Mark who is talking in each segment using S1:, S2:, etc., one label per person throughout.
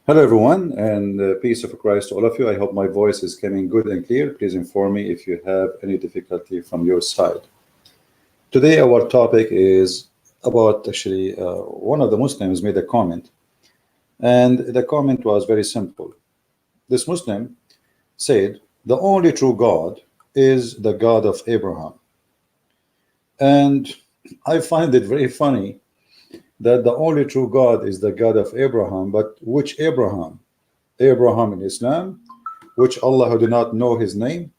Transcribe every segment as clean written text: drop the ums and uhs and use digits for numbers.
S1: Hello everyone, and peace of Christ to all of you. I hope my voice is coming good and clear. Please inform me if you have any difficulty from your side. Today our topic is about actually one of the Muslims made a comment, and the comment was very simple. This Muslim said the only true God is the God of Abraham, and I find it very funny that the only true God is the God of Abraham, but which Abraham? Abraham in Islam, which Allah who do not know his name,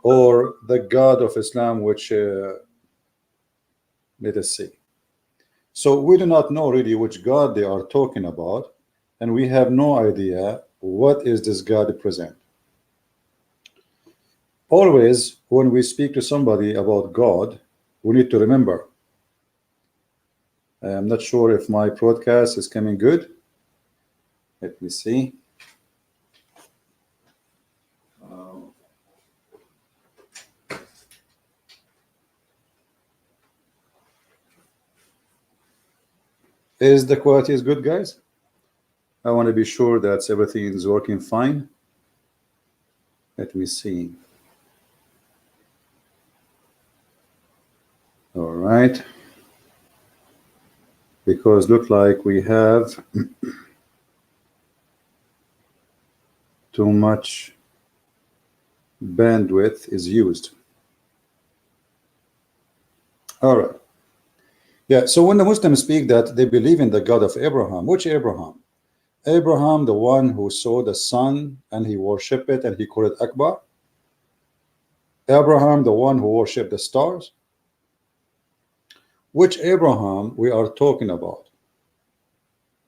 S1: or the God of Islam, which let us see. So we do not know really which God they are talking about, and we have no idea what is this God present. Always when we speak to somebody about God, we need to remember. I'm not sure if my broadcast is coming good. Let me see. Is the quality is good, guys? I want to be sure that everything is working fine. Let me see. All right. Because look like we have too much bandwidth is used. All right. Yeah, so when the Muslims speak that they believe in the God of Abraham, which Abraham? Abraham, the one who saw the sun and he worshipped it and he called it Akbar? Abraham, the one who worshipped the stars? Which Abraham we are talking about?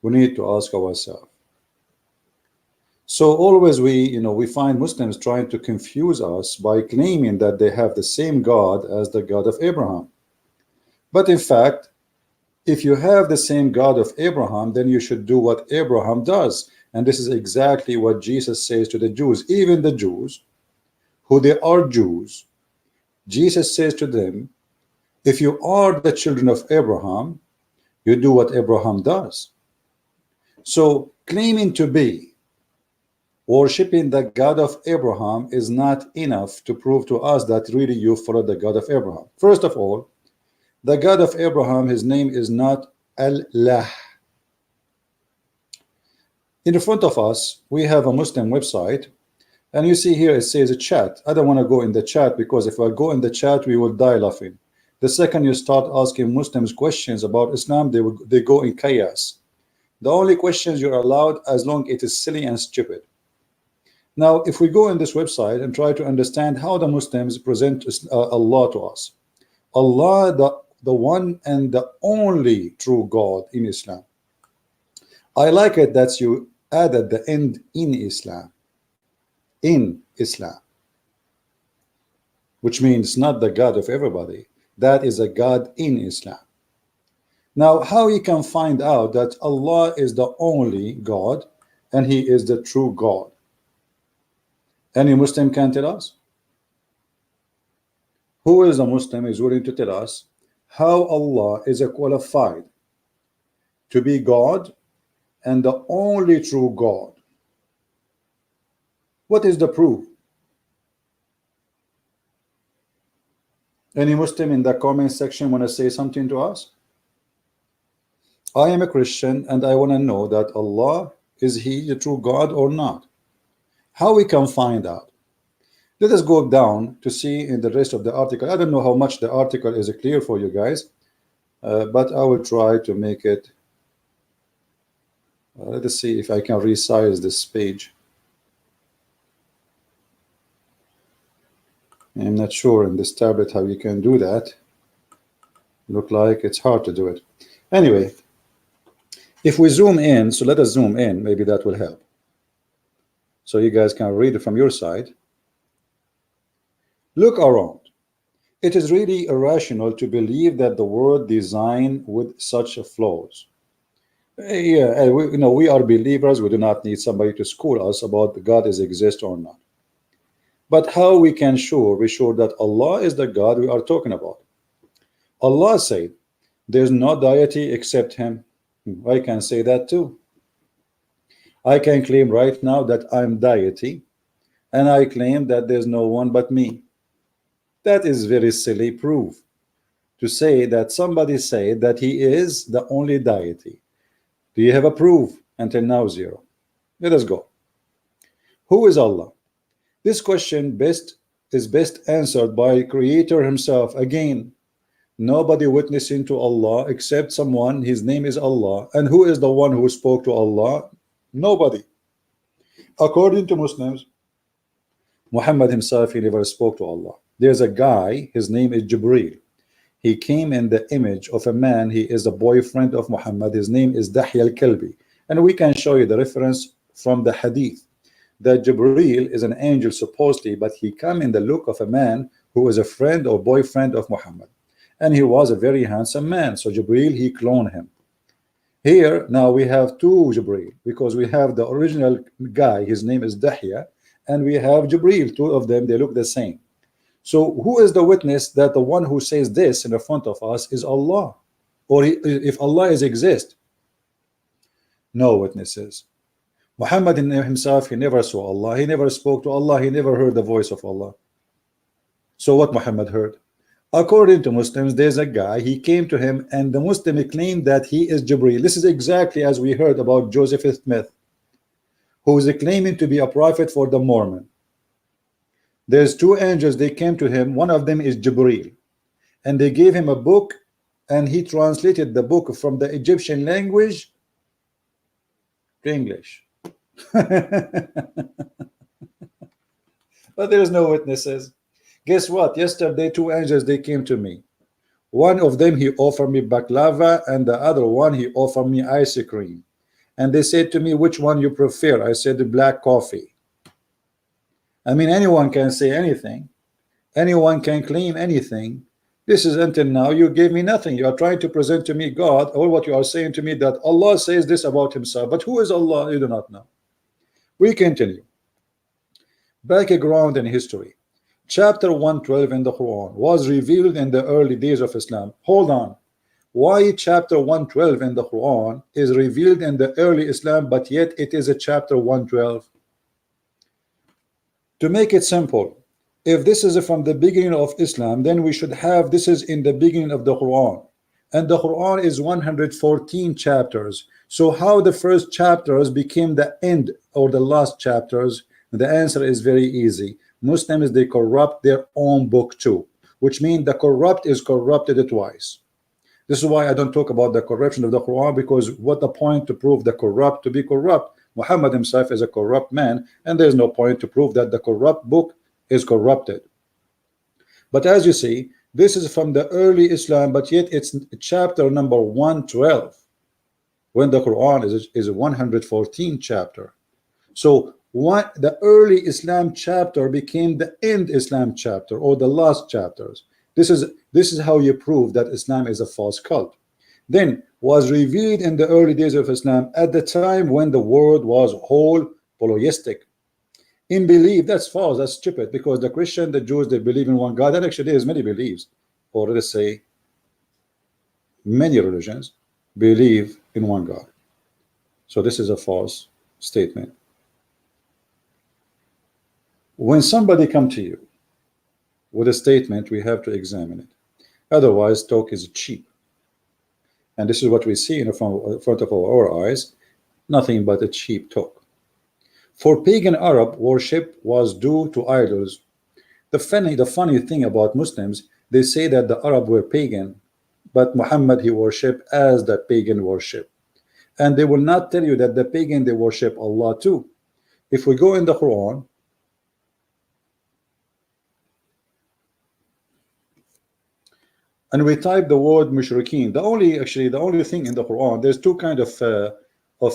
S1: We need to ask ourselves. So always we find Muslims trying to confuse us by claiming that they have the same God as the God of Abraham. But in fact, if you have the same God of Abraham, then you should do what Abraham does. And this is exactly what Jesus says to the Jews. Even the Jews, who they are Jews, Jesus says to them, if you are the children of Abraham, you do what Abraham does. So claiming to be worshipping the God of Abraham is not enough to prove to us that really you follow the God of Abraham. First of all, the God of Abraham, his name is not Allah. In front of us, we have a Muslim website, and you see here it says a chat. I don't want to go in the chat because if I go in the chat, we will die laughing. The second you start asking Muslims questions about Islam, they go in chaos. The only questions you're allowed as long as it is silly and stupid. Now, if we go in this website and try to understand how the Muslims present Allah to us, Allah, the one and the only true God in Islam. I like it that you added the end in Islam. In Islam. Which means not the God of everybody. That is a God in Islam. Now, how you can find out that Allah is the only God and He is the true God? Any Muslim can tell us? Who is a Muslim is willing to tell us how Allah is qualified to be God and the only true God? What is the proof? Any Muslim in the comment section want to say something to us? I am a Christian and I want to know that Allah, is He the true God or not? How we can find out? Let us go down to see in the rest of the article. I don't know how much the article is clear for you guys, but I will try to make it. Let us see if I can resize this page. I'm not sure in this tablet how you can do that. Look like it's hard to do it. Anyway, if we zoom in, so let us zoom in, maybe that will help. So you guys can read it from your side. Look around. It is really irrational to believe that the world designed with such flaws. Yeah, we are believers. We do not need somebody to school us about God is exist or not. But how we can be sure that Allah is the God we are talking about? Allah said, there's no deity except Him. I can say that too. I can claim right now that I'm deity, and I claim that there's no one but me. That is very silly proof to say that somebody said that he is the only deity. Do you have a proof? Until now, zero. Let us go. Who is Allah? This question is best answered by Creator himself. Again, nobody witnessing to Allah except someone, his name is Allah. And who is the one who spoke to Allah? Nobody. According to Muslims, Muhammad himself, he never spoke to Allah. There's a guy, his name is Jibreel. He came in the image of a man. He is a boyfriend of Muhammad. His name is Dahya al-Kalbi. And we can show you the reference from the hadith that Jibreel is an angel supposedly, but he come in the look of a man who is a friend or boyfriend of Muhammad. And he was a very handsome man. So Jibreel, he cloned him. Here now we have two Jibreel, because we have the original guy, his name is Dahya, and we have Jibreel. Two of them, they look the same. So who is the witness that the one who says this in the front of us is Allah? Or if Allah is exist? No witnesses. Muhammad himself, he never saw Allah, he never spoke to Allah, he never heard the voice of Allah. So what Muhammad heard? According to Muslims, there's a guy, he came to him, and the Muslim claimed that he is Jibreel. This is exactly as we heard about Joseph Smith, who is claiming to be a prophet for the Mormon. There's two angels, they came to him, one of them is Jibreel, and they gave him a book, and he translated the book from the Egyptian language to English. But there's no witnesses. Guess what? Yesterday, two angels, they came to me. One of them, he offered me baklava, and the other one, he offered me ice cream. And they said to me, which one you prefer? I said, the black coffee. I mean, anyone can say anything. Anyone can claim anything. This is until now, you gave me nothing. You are trying to present to me God, or what you are saying to me that Allah says this about himself. But who is Allah? You do not know. We continue. Background and history. Chapter 112 in the Quran was revealed in the early days of Islam. Hold on. Why chapter 112 in the Quran is revealed in the early Islam, but yet it is a chapter 112? To make it simple, if this is from the beginning of Islam, then we should have this is in the beginning of the Quran. And the Quran is 114 chapters. So how the first chapters became the end or the last chapters? The answer is very easy. Muslims, they corrupt their own book too, which means the corrupt is corrupted twice. This is why I don't talk about the corruption of the Quran, because what the point to prove the corrupt to be corrupt? Muhammad himself is a corrupt man, and there's no point to prove that the corrupt book is corrupted. But as you see, this is from the early Islam, but yet it's chapter number 112, when the Quran is a 114 chapter. So what the early Islam chapter became the end Islam chapter, or the last chapters. This is how you prove that Islam is a false cult. Then was revealed in the early days of Islam, at the time when the world was whole polytheistic. In belief, that's false, that's stupid, because the Christian, the Jews, they believe in one God. That actually is many beliefs, or let's say many religions believe in one God. So this is a false statement. When somebody come to you with a statement, we have to examine it. Otherwise, talk is cheap. And this is what we see in front of our eyes, nothing but a cheap talk. For pagan Arab, worship was due to idols. The funny thing about Muslims, they say that the Arab were pagan, but Muhammad, he worshipped as the pagan worship. And they will not tell you that the pagan, they worship Allah too. If we go in the Quran, and we type the word mushrikeen, the only thing in the Quran, there's two kind of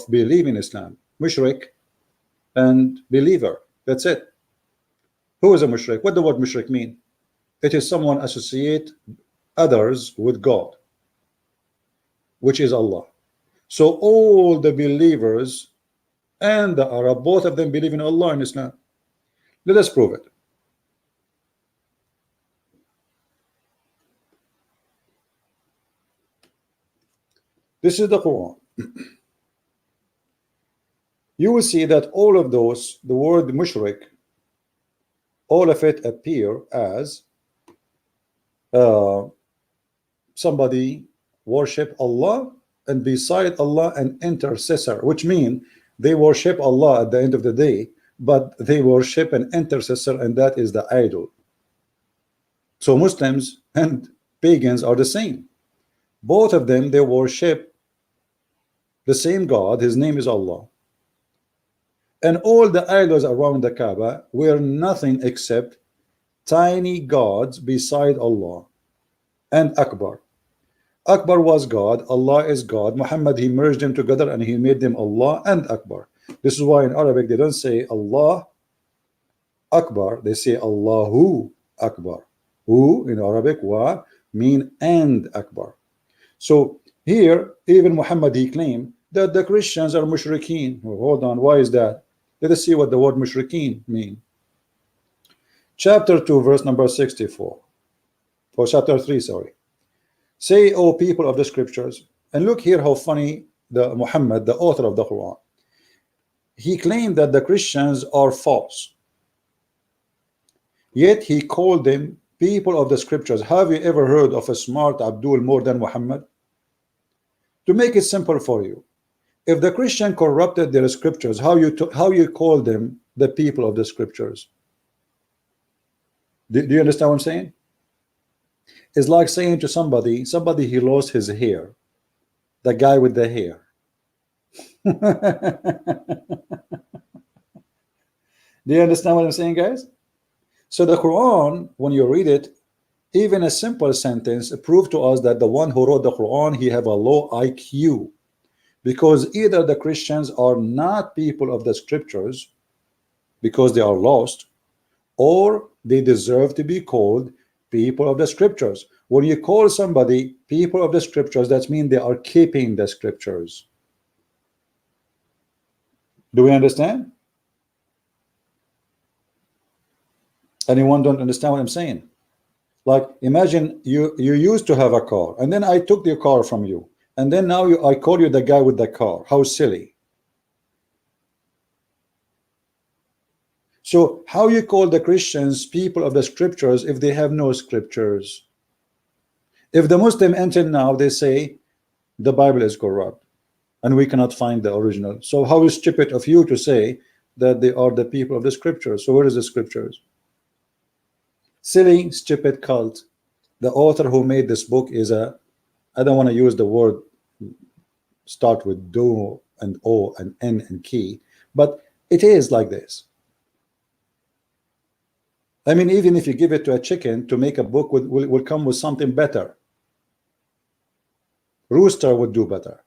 S1: belief in Islam: mushrik and believer. That's it. Who is a mushrik? What the word mushrik mean? It is someone associate others with God, which is Allah. So all the believers and the Arab, both of them believe in Allah in Islam. Let us prove it. This is the Quran. you will see that all of those, the word mushrik, all of it appear as somebody worship Allah, and beside Allah an intercessor, which means they worship Allah at the end of the day, but they worship an intercessor, and that is the idol. So Muslims and pagans are the same. Both of them, they worship the same God. His name is Allah. And all the idols around the Kaaba were nothing except tiny gods beside Allah. And Akbar. Akbar was God, Allah is God. Muhammad, he merged them together and he made them Allah and Akbar. This is why in Arabic they don't say Allah Akbar, they say Allahu Akbar. Hu in Arabic wa mean and Akbar. So here even Muhammad, he claimed that the Christians are mushrikeen. Well, hold on, why is that? Let us see what the word mushrikeen mean. Chapter 2 verse number 64, or chapter 3, sorry. Say, O people of the scriptures, and look here how funny the Muhammad, the author of the Quran, he claimed that the Christians are false, yet he called them people of the scriptures. Have you ever heard of a smart Abdul more than Muhammad? To make it simple for you, if the Christian corrupted their scriptures, how you call them the people of the scriptures? Do you understand what I'm saying? It's like saying to somebody he lost his hair, the guy with the hair. Do you understand what I'm saying, guys? So the Quran, when you read it, even a simple sentence proved to us that the one who wrote the Quran, he have a low IQ, because either the Christians are not people of the scriptures because they are lost, or they deserve to be called people of the scriptures. When you call somebody people of the scriptures, that means they are keeping the scriptures. Do we understand? Anyone don't understand what I'm saying? Like, imagine you used to have a car, and then I took the car from you, and then now I call you the guy with the car. How silly. So how you call the Christians people of the scriptures if they have no scriptures? If the Muslim until now they say the Bible is corrupt and we cannot find the original, so how is stupid of you to say that they are the people of the scriptures? So where is the scriptures? Silly, stupid cult. The author who made this book is a, I don't want to use the word start with do and o and n and key, but it is like this. I mean, even if you give it to a chicken to make a book, will come with something better. Rooster would do better.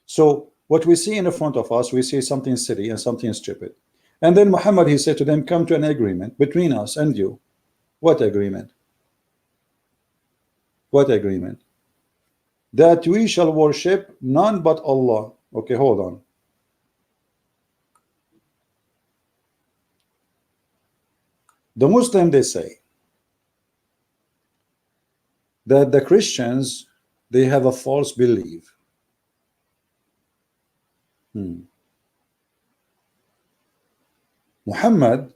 S1: So what we see in the front of us, we see something silly and something stupid. And then Muhammad, he said to them, come to an agreement between us and you. What agreement? What agreement? That we shall worship none but Allah. Okay, hold on. The Muslim, they say that the Christians, they have a false belief. Muhammad,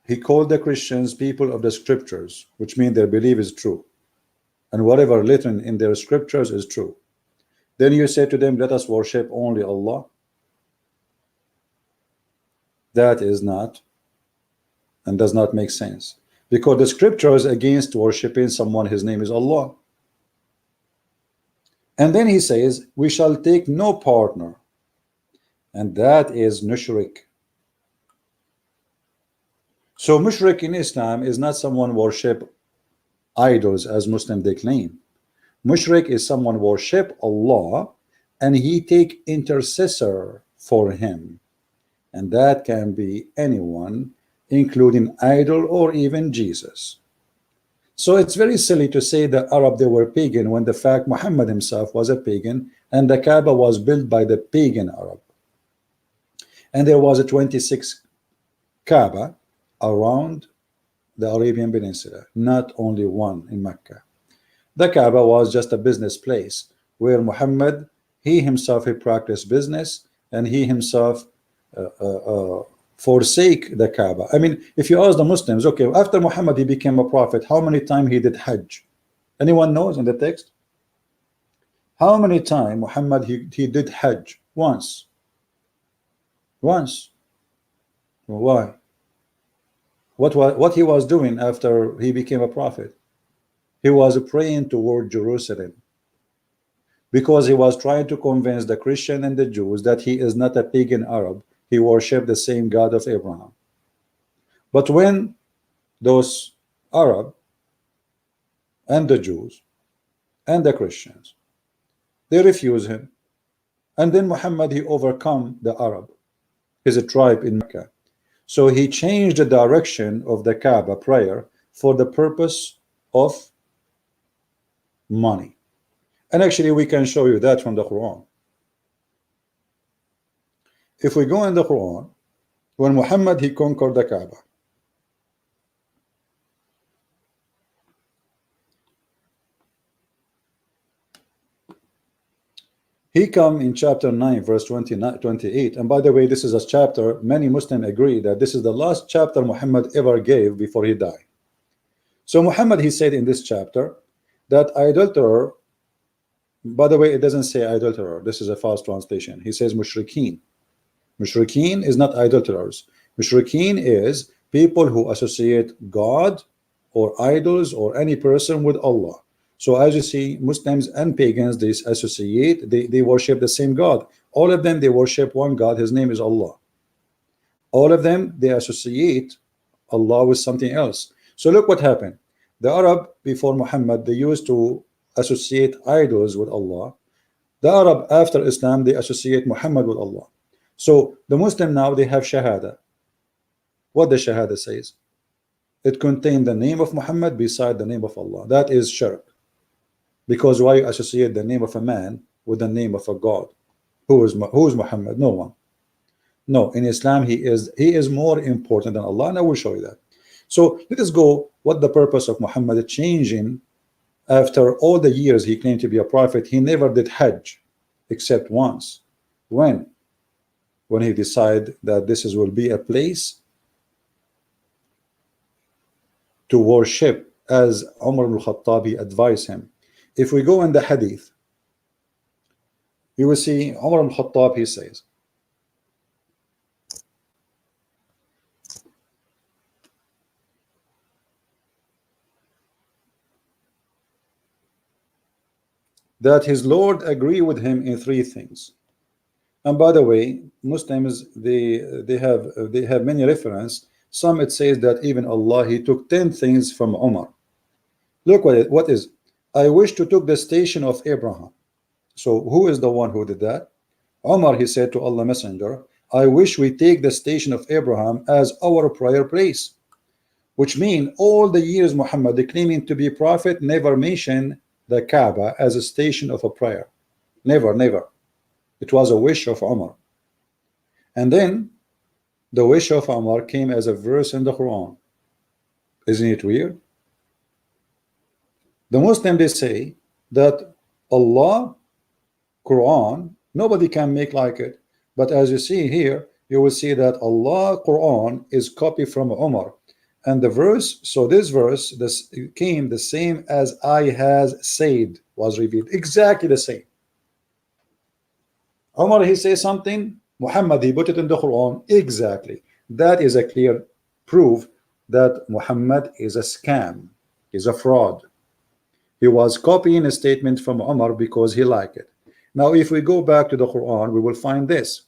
S1: he called the Christians people of the scriptures, which means their belief is true, and whatever written in their scriptures is true. Then you say to them, let us worship only Allah. That is not and does not make sense, because the scripture is against worshiping someone, his name is Allah. And then he says, we shall take no partner, and that is mushrik. So mushrik in Islam is not someone worship idols as Muslim they claim. Mushrik is someone worship Allah and he take intercessor for him, and that can be anyone, including idol or even Jesus. So it's very silly to say that Arab they were pagan when the fact Muhammad himself was a pagan and the Kaaba was built by the pagan Arab. And there was a 26 Kaaba around the Arabian Peninsula, not only one in Mecca. The Kaaba was just a business place where Muhammad, he himself, he practiced business, and he himself forsake the Kaaba. I mean, if you ask the Muslims, okay, after Muhammad he became a prophet, how many times he did Hajj? Anyone knows in the text? How many times Muhammad he did Hajj? Once. Once. Why? What he was doing after he became a prophet? He was praying toward Jerusalem, because he was trying to convince the Christian and the Jews that he is not a pagan Arab. He worshiped the same God of Abraham. But when those Arab and the Jews and the Christians, they refuse him, and then Muhammad he overcome the Arab, his tribe in Mecca. So he changed the direction of the Kaaba prayer for the purpose of money. And actually we can show you that from the Quran. If we go in the Quran, when Muhammad he conquered the Kaaba, he come in chapter 9 verse 28. And by the way, this is a chapter many Muslims agree that this is the last chapter Muhammad ever gave before he died. So Muhammad he said in this chapter that adulterer, by the way, it doesn't say adulterer, this is a false translation. He says mushrikeen. Mushrikeen is not adulterers. Mushrikeen is people who associate God or idols or any person with Allah. So as you see, Muslims and pagans, they associate, they worship the same God. All of them, they worship one God, his name is Allah. All of them, they associate Allah with something else. So look what happened. The Arab before Muhammad, they used to associate idols with Allah. The Arab after Islam, they associate Muhammad with Allah. So the Muslim now, they have Shahada. What the Shahada says? It contains the name of Muhammad beside the name of Allah. That is shirk. Because why associate the name of a man with the name of a God? Who is Muhammad? No one. No, in Islam he is more important than Allah, and I will show you that. So let us go what the purpose of Muhammad changing after all the years he claimed to be a prophet. He never did Hajj except once. When he decided that this will be a place to worship, as Umar ibn al-Khattab advised him. If we go in the hadith, you will see Umar ibn al-Khattab, he says that his Lord agreed with him in three things. And by the way, Muslims they have many references. Some it says that even Allah he took 10 things from Umar. Look what is. I wish to take the station of Abraham. So who is the one who did that? Umar, he said to Allah Messenger, I wish we take the station of Abraham as our prayer place. Which means all the years Muhammad claiming to be prophet never mentioned the Kaaba as a station of a prayer. Never, never. It was a wish of Umar. And then the wish of Umar came as a verse in the Quran. Isn't it weird? The Muslim they say that Allah, Quran, nobody can make like it. But as you see here, you will see that Allah, Quran is copied from Umar. And the verse, so this verse, this came the same as I has said, was revealed. Exactly the same. Umar, he says something, Muhammad, he put it in the Quran. Exactly. That is a clear proof that Muhammad is a scam, is a fraud. He was copying a statement from Umar because he liked it. Now, if we go back to the Quran, we will find this.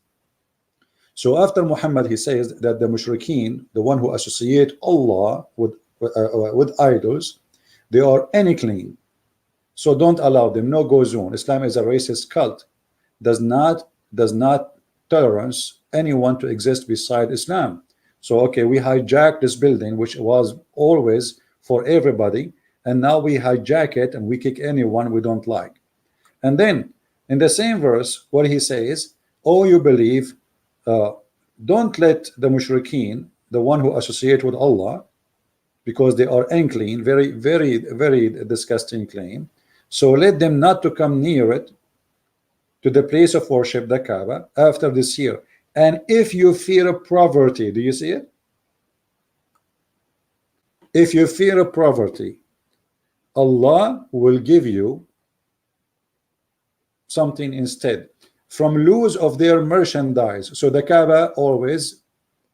S1: So after Muhammad, he says that the mushrikeen, the one who associate Allah with idols, they are unclean. So don't allow them. No go zone. Islam is a racist cult. Does not tolerance anyone to exist beside Islam. So okay, we hijacked this building, which was always for everybody, and now we hijack it and we kick anyone we don't like. And then in the same verse, what he says, oh, you believe, don't let the mushrikeen, the one who associate with Allah, because they are unclean, very, very, very disgusting claim. So let them not to come near it, to the place of worship, the Kaaba, after this year. And if you fear poverty, do you see it? If you fear poverty, Allah will give you something instead from loss of their merchandise. So the Kaaba always,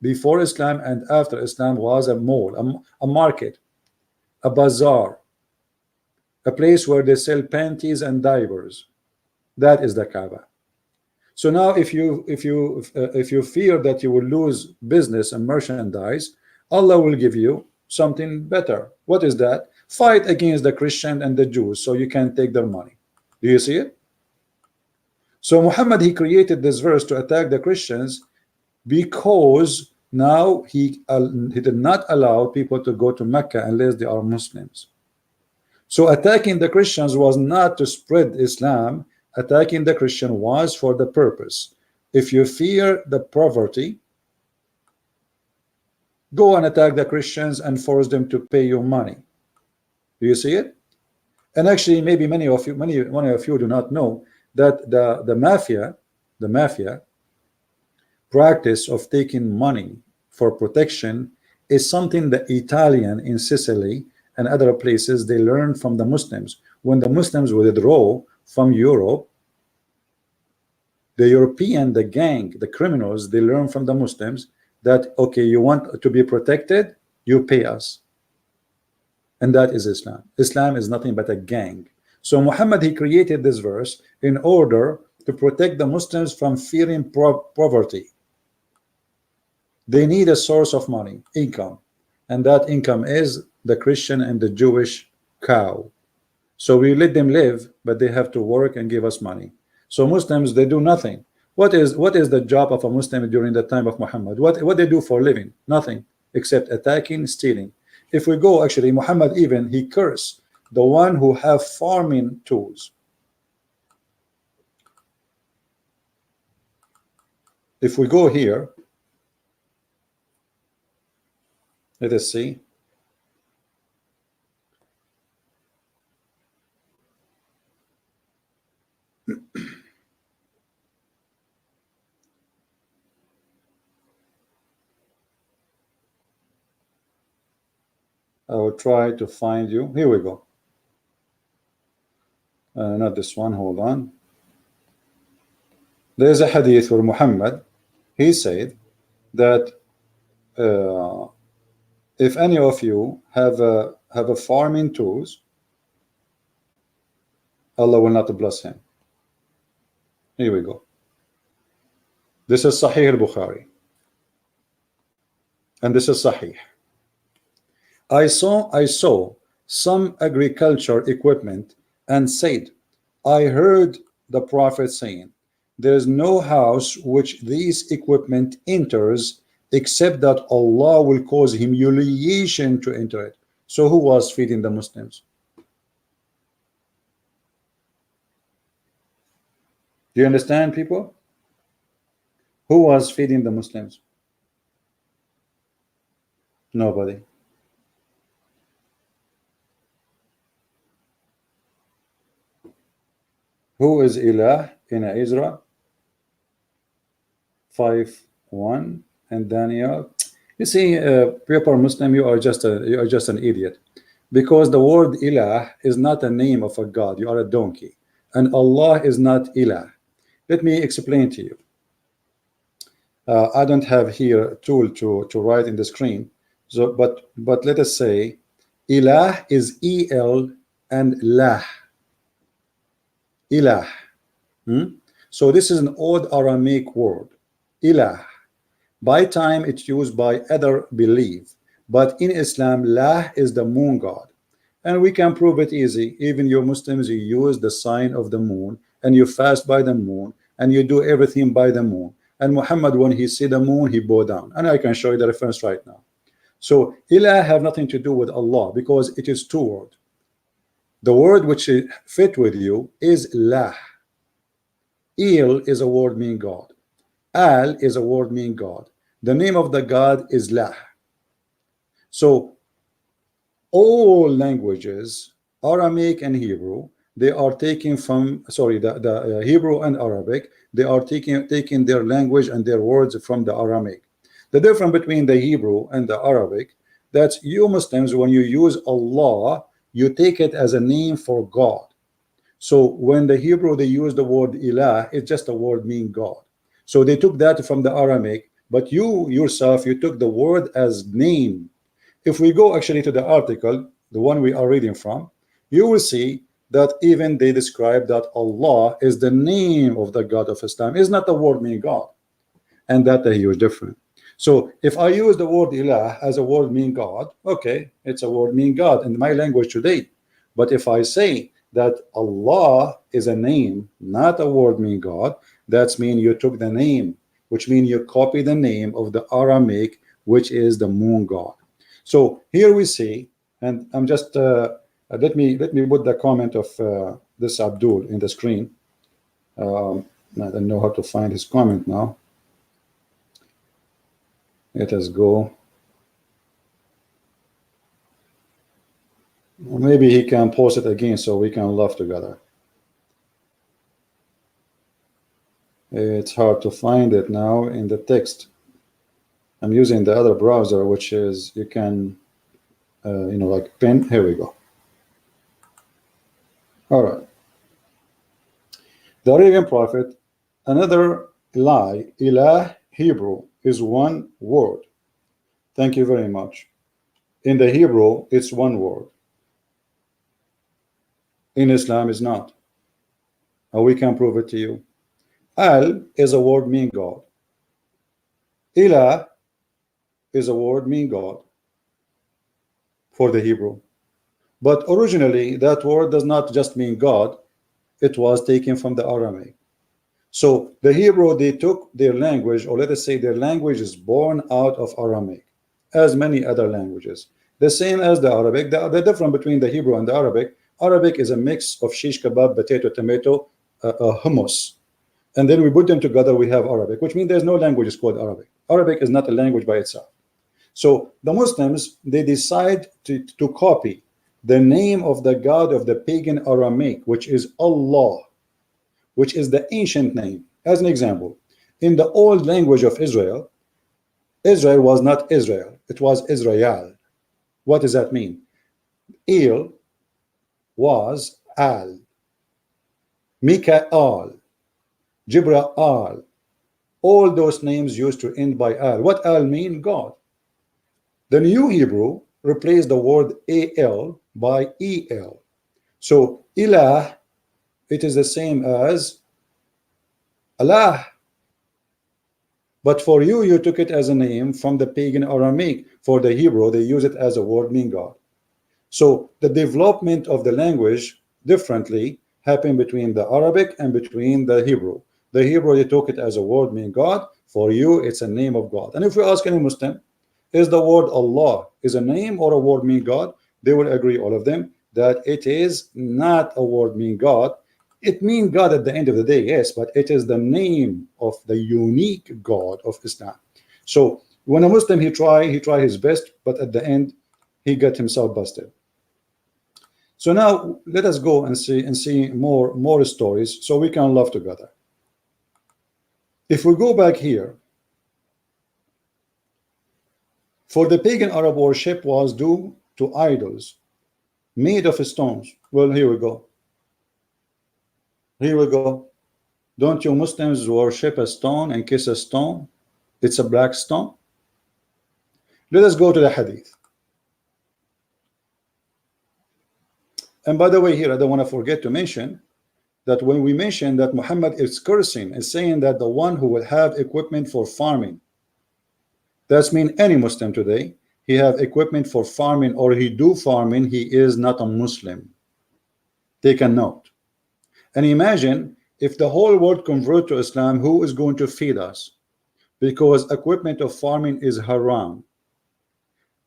S1: before Islam and after Islam, was a mall, a market, a bazaar, a place where they sell panties and diapers. That is the Kaaba. So now if you fear that you will lose business and merchandise, Allah will give you something better. What is that? Fight against the Christian and the Jews so you can take their money. Do you see it? So Muhammad, he created this verse to attack the Christians because now he did not allow people to go to Mecca unless they are Muslims. So attacking the Christians was not to spread Islam. Attacking the Christian was for the purpose. If you fear the poverty, go and attack the Christians and force them to pay you money. Do you see it? And actually, maybe many of you do not know that the mafia practice of taking money for protection is something the Italian in Sicily and other places they learned from the Muslims. When the Muslims withdraw from Europe, the European, the gang, the criminals, they learn from the Muslims that, okay, you want to be protected, you pay us. And that is Islam. Islam is nothing but a gang. So Muhammad, he created this verse in order to protect the Muslims from fearing poverty. They need a source of money, income, and that income is the Christian and the Jewish cow. So we let them live, but they have to work and give us money. So Muslims, they do nothing. What is the job of a Muslim during the time of Muhammad? What they do for living? Nothing except attacking, stealing. If we go, actually, Muhammad even, he cursed the one who have farming tools. If we go here, let us see. I will try to find you. Here we go. Not this one. Hold on. There's a hadith where Muhammad, he said that if any of you have a farming tools, Allah will not bless him. Here we go. This is Sahih al-Bukhari, and this is Sahih. I saw some agriculture equipment and said, I heard the Prophet saying, there is no house which these equipment enters except that Allah will cause humiliation to enter it. So who was feeding the Muslims? Do you understand, people? Who was feeding the Muslims? Nobody. Who is Ilah in Isra 5:1 and Daniel? You see, proper Muslim, you are just an idiot, because the word Ilah is not a name of a god. You are a donkey, and Allah is not Ilah. Let me explain to you. I don't have here a tool to write in the screen, so but let us say Ilah is El and Lah. Ilah. So this is an old Aramaic word, Ilah. By time it's used by other belief, but in Islam, Lah is the moon god, and we can prove it easy. Even you Muslims, you use the sign of the moon, and you fast by the moon, and you do everything by the moon. And Muhammad, when he see the moon, he bow down, and I can show you the reference right now. So Ilah have nothing to do with Allah, because it is two words. The word which fit with you is Lah. Il is a word meaning God. Al is a word meaning God. The name of the God is Lah. So all languages, Aramaic and Hebrew, they are taking from, sorry, the Hebrew and Arabic, they are taking their language and their words from the Aramaic. The difference between the Hebrew and the Arabic, that's you Muslims, when you use Allah, you take it as a name for God. So when the Hebrew, they use the word ilah, it's just a word meaning God. So they took that from the Aramaic, but you yourself, you took the word as name. If we go actually to the article, the one we are reading from, you will see that even they describe that Allah is the name of the God of Islam, is not the word meaning God, and that a huge difference. So if I use the word ilah as a word meaning God, okay, it's a word meaning God in my language today. But if I say that Allah is a name, not a word meaning God, that's mean you took the name, which means you copy the name of the Aramaic, which is the moon god. So here we see, and I'm just let me put the comment of this Abdul in the screen. I don't know how to find his comment now. Let us go. Maybe he can post it again so we can laugh together. It's hard to find it now in the text. I'm using the other browser, which is you can you know, like pen. Here we go. All right. The Arabian Prophet, another lie, ilah Hebrew is one word. Thank you very much. In the Hebrew, it's one word. In Islam, is not. And we can prove it to you. Al is a word meaning God. Ilah is a word meaning God for the Hebrew. But originally, that word does not just mean God. It was taken from the Aramaic. So the Hebrew, they took their language, or let us say their language is born out of Aramaic, as many other languages. The same as the Arabic. The difference between the Hebrew and the Arabic is a mix of shish kebab, potato, tomato, hummus. And then we put them together, we have Arabic, which means there's no language called Arabic. Arabic is not a language by itself. So the Muslims, they decide to copy the name of the God of the pagan Aramaic, which is Allah, which is the ancient name. As an example, in the old language of Israel, Israel was not Israel, it was Israel. What does that mean? El was Al, Mikael, Jibrael, all those names used to end by Al. What Al mean? God. The New Hebrew replaced the word Al by El. So Ilah, it is the same as Allah. But for you, you took it as a name from the pagan Aramaic. For the Hebrew, they use it as a word meaning God. So the development of the language differently happened between the Arabic and between the Hebrew. The Hebrew, they took it as a word meaning God. For you, it's a name of God. And if we ask any Muslim, is the word Allah is a name or a word meaning God? They will agree, all of them, that it is not a word meaning God. It means God at the end of the day, yes, but it is the name of the unique God of Islam. So when a Muslim, he try his best, but at the end, he got himself busted. So now let us go and see more stories so we can laugh together. If we go back here, for the pagan Arab worship was due to idols made of stones. Well, here we go. Here we go. Don't you Muslims worship a stone and kiss a stone? It's a black stone. Let us go to the hadith. And by the way, here I don't want to forget to mention that when we mention that Muhammad is cursing, is saying that the one who will have equipment for farming, that's mean any Muslim today, he have equipment for farming or he do farming, he is not a Muslim. Take a note. And imagine if the whole world convert to Islam, who is going to feed us? Because equipment of farming is haram.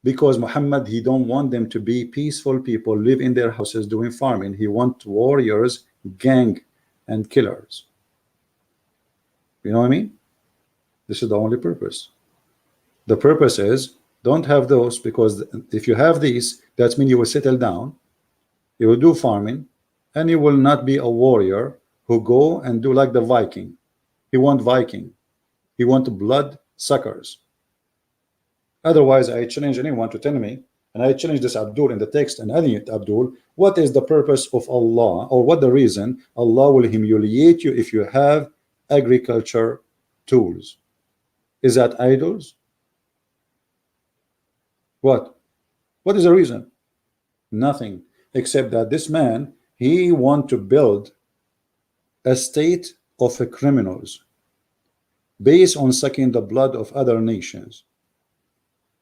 S1: Because Muhammad, he don't want them to be peaceful people, live in their houses doing farming. He wants warriors, gang, and killers. You know what I mean? This is the only purpose. The purpose is don't have those, because if you have these, that means you will settle down, you will do farming, and you will not be a warrior who go and do like the Viking. He want Viking. He want blood suckers. Otherwise, I challenge anyone to tell me, and I challenge this Abdul in the text and any Abdul, what is the purpose of Allah, or what the reason Allah will humiliate you if you have agriculture tools? Is that idols? What? What is the reason? Nothing, except that this man, he want to build a state of criminals based on sucking the blood of other nations,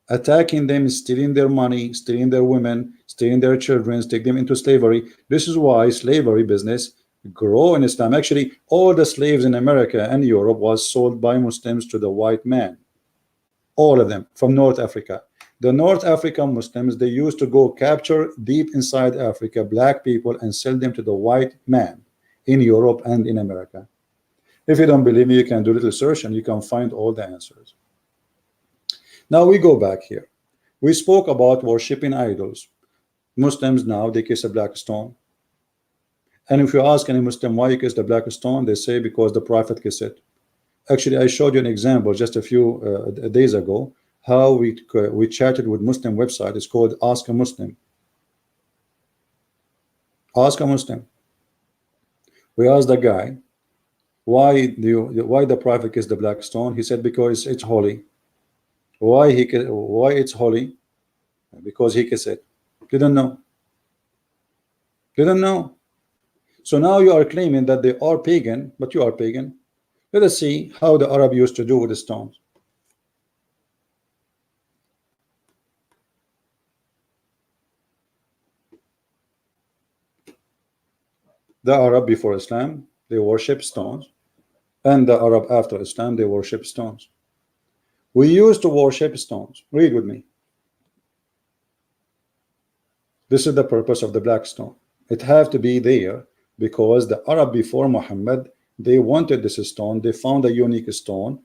S1: attacking them, stealing their money, stealing their women, stealing their children, take them into slavery. This is why slavery business grow in Islam. Actually, all the slaves in America and Europe was sold by Muslims to the white man. All of them from North Africa. The North African Muslims, they used to go capture deep inside Africa black people and sell them to the white man in Europe and in America. If you don't believe me, you can do a little search and you can find all the answers. Now we go back here. We spoke about worshiping idols. Muslims now, they kiss a black stone. And if you ask any Muslim why you kiss the black stone, they say because the Prophet kissed it. Actually, I showed you an example just a few days ago, how we chatted with Muslim website. It's called Ask a Muslim. Ask a Muslim. We asked the guy, why the Prophet kissed the black stone? He said because it's holy. Why it's holy? Because he kissed it. Didn't know. Didn't know. So now you are claiming that they are pagan, but you are pagan. Let us see how the Arab used to do with the stones. The Arab before Islam, they worship stones, and the Arab after Islam, they worship stones. We used to worship stones. Read with me. This is the purpose of the black stone. It have to be there because the Arab before Muhammad, they wanted this stone. They found a unique stone,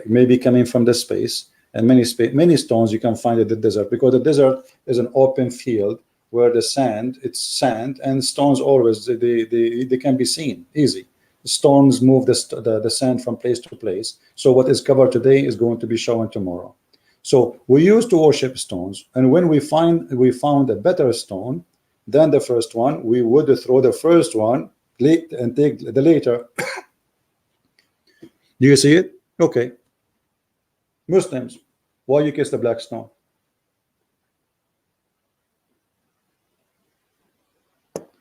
S1: maybe coming from the space, and many stones you can find in the desert, because the desert is an open field where the sand, it's sand, and stones always they can be seen easy. Storms move the sand from place to place. So what is covered today is going to be shown tomorrow. So we used to worship stones, and when we found a better stone than the first one, we would throw the first one and take the later. Do you see it? Okay. Muslims, why you kiss the black stone?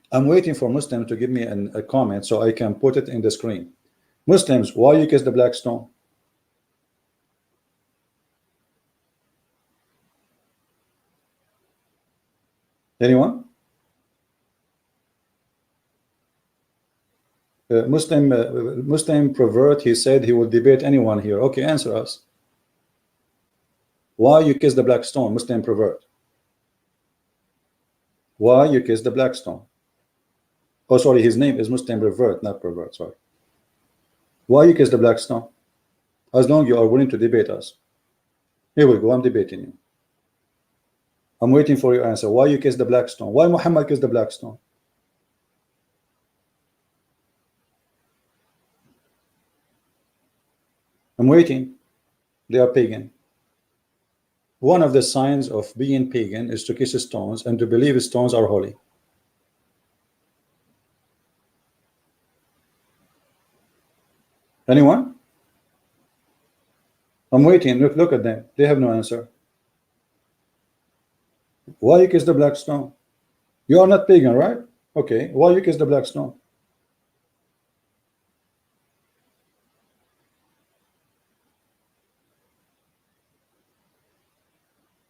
S1: I'm waiting for Muslims to give me a comment so I can put it in the screen. Muslims, why you kiss the black stone? Anyone? Muslim pervert, he said he will debate anyone here. Okay, answer us. Why you kiss the black stone, Muslim pervert? Why you kiss the black stone? Oh, sorry, his name is Muslim pervert, not pervert, sorry. Why you kiss the black stone? As long as you are willing to debate us. Here we go, I'm debating you. I'm waiting for your answer. Why you kiss the black stone? Why Muhammad kissed the black stone? I'm waiting. They are pagan. One of the signs of being pagan is to kiss stones and to believe stones are holy. Anyone? I'm waiting. Look at them. They have no answer. Why you kiss the black stone? You are not pagan, right? Okay. Why you kiss the black stone?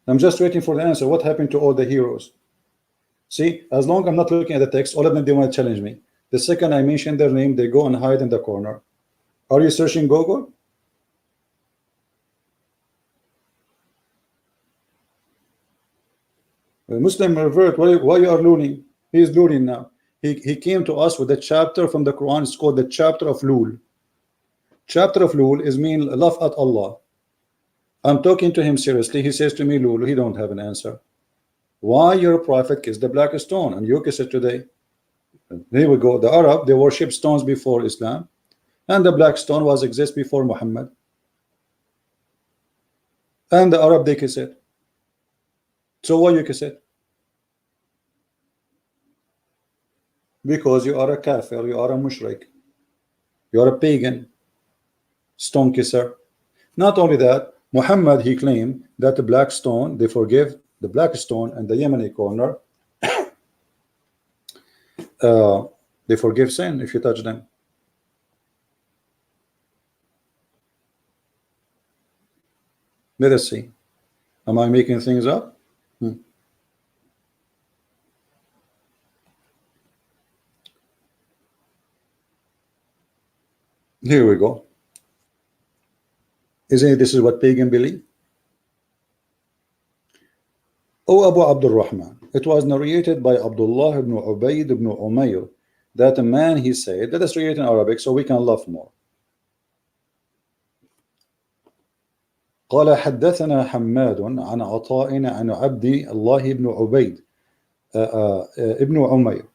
S1: I'm just waiting for the answer. What happened to all the heroes? See, as long as I'm not looking at the text, all of them, they want to challenge me. The second I mention their name, they go and hide in the corner. Are you searching Google? Muslim revert, why you are looting? He is looting now. He came to us with a chapter from the Quran. It's called the chapter of Lul. Chapter of Lul is mean love at Allah. I'm talking to him seriously. He says to me, Lul, he don't have an answer. Why your prophet kissed the black stone and you kiss it today? Here we go. The Arab, they worship stones before Islam, and the black stone was exist before Muhammad. And the Arab, they kiss it. So why you kiss it? Because you are a kafir, you are a mushrik, you are a pagan, stone kisser. Not only that, Muhammad, he claimed that the black stone, they forgive the black stone and the Yemeni corner, they forgive sin if you touch them. Let us see. Am I making things up? Here we go. Isn't it, this is what pagan believe? O Abu Abdul Rahman, it was narrated by Abdullah ibn Ubayd ibn Umayr that a man, he said, let us read it in Arabic so we can laugh more. قال حدثنا حماد عن عطاء عن عبد الله بن عبيد ابن عمير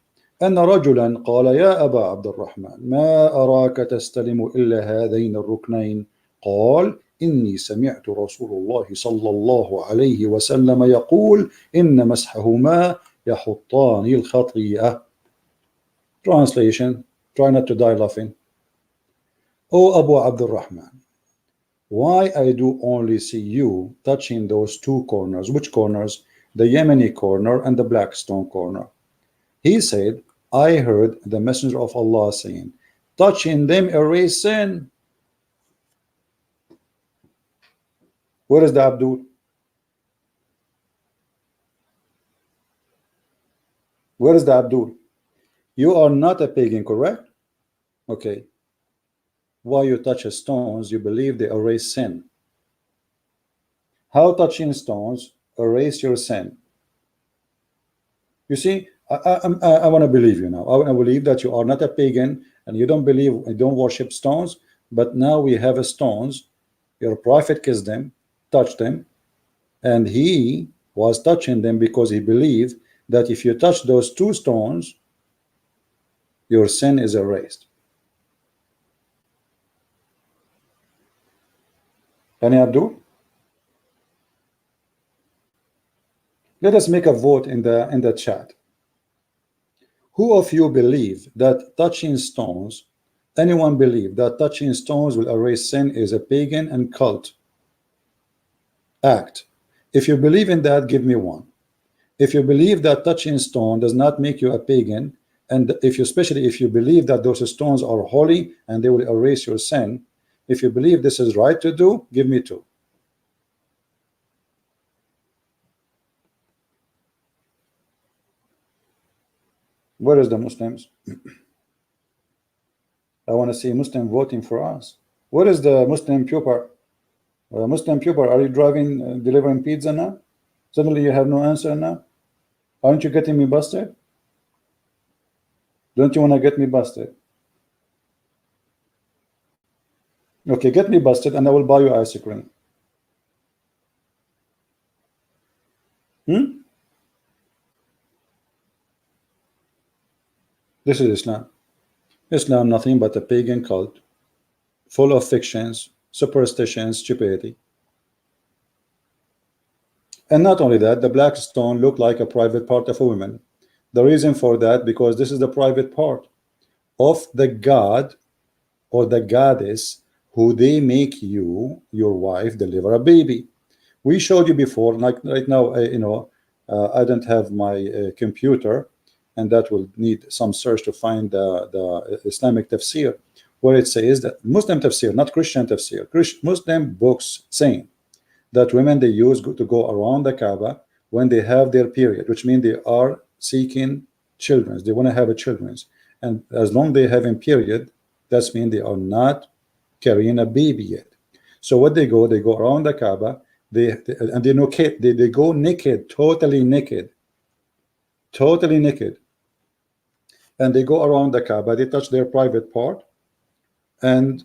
S1: أن رجلا قال يا أبا عبد الرحمن ما أراك تستلم إلا هذين الركنين قال إني سمعت رسول الله صلى الله عليه وسلم يقول إن مسحهما يحطان الخطيئة. Translation, try not to die laughing. O Abu Abdul Rahman, why I do only see you touching those two corners? Which corners? The Yemeni corner and the black stone corner. He said, I heard the messenger of Allah saying, touching them erase sin. Where is the Abdul? Where is the Abdul? You are not a pagan, correct? Okay. Why you touch stones, you believe they erase sin. How touching stones erase your sin? You see, I want to believe you now. I want to believe that you are not a pagan and you don't believe, you don't worship stones, but now we have a stones. Your prophet kissed them, touched them, and he was touching them because he believed that if you touch those two stones, your sin is erased. Any Abdul? Let us make a vote in the chat. Who of you believe that touching stones, anyone believe that touching stones will erase sin is a pagan and cult act? If you believe in that, give me one. If you believe that touching stone does not make you a pagan, and if you, especially if you believe that those stones are holy and they will erase your sin, if you believe this is right to do, give me two. Where is the Muslims? I want to see Muslim voting for us. Where is the Muslim puper? Muslim puper, are you driving, delivering pizza now? Suddenly you have no answer now? Aren't you getting me busted? Don't you want to get me busted? Okay, get me busted and I will buy you ice cream. This is Islam. Islam nothing but a pagan cult full of fictions, superstitions, stupidity. And not only that, the black stone looked like a private part of a woman. The reason for that, because this is the private part of the god or the goddess who they make you, your wife, deliver a baby. We showed you before, like right now, I don't have my computer, and that will need some search to find the Islamic tafsir, where it says that Muslim tafsir, not Christian tafsir, Muslim books saying that women they use to go around the Kaaba when they have their period, which means they are seeking children, they want to have a children, and as long they have a period, that means they are not carrying a baby yet. So what they go around the Kaaba, they go naked, totally naked, and they go around the Kaaba, they touch their private part, and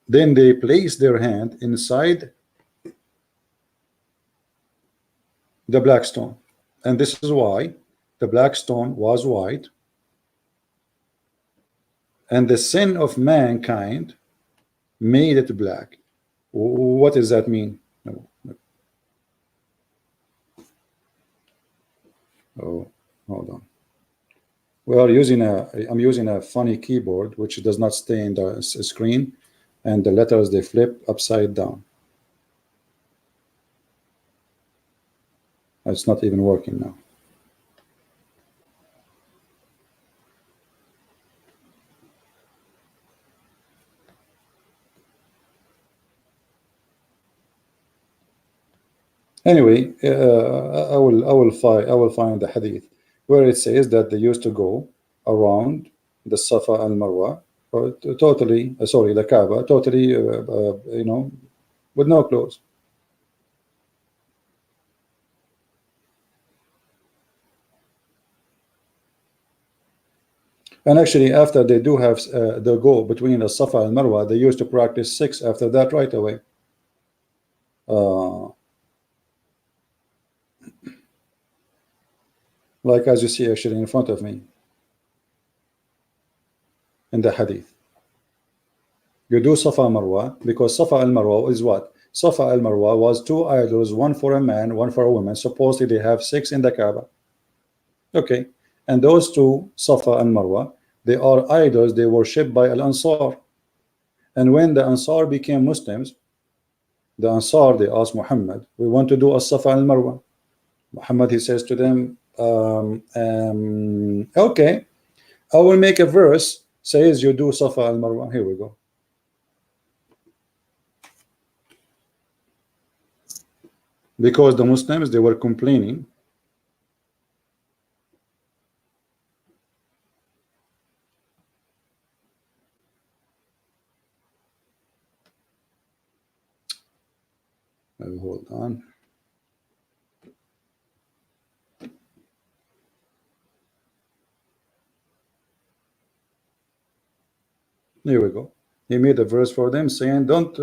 S1: then they place their hand inside the black stone. And this is why the black stone was white, and the sin of mankind made it black. What does that mean? No. Oh, hold on. I'm using a funny keyboard which does not stay in the screen, and the letters, they flip upside down. It's not even working now. Anyway, I will find the hadith where it says that they used to go around the Safa and Marwa, totally sorry, the Kaaba, totally you know, with no clothes. And actually, after they do have the go between the Safa and Marwa, they used to practice 6 after that right away. Like as you see actually in front of me in the hadith. You do Safa Marwa because Safa al Marwa is what? Safa al Marwa was 2 idols, one for a man, one for a woman. Supposedly they have 6 in the Kaaba. Okay, and those 2 Safa and Marwa, they are idols, they were worshipped by Al Ansar. And when the Ansar became Muslims, the Ansar, they asked Muhammad, we want to do a Safa al Marwa. Muhammad, he says to them, okay, I will make a verse says you do Safa al Marwa. Here we go. Because the Muslims, they were complaining hold on. Here we go. He made a verse for them saying, don't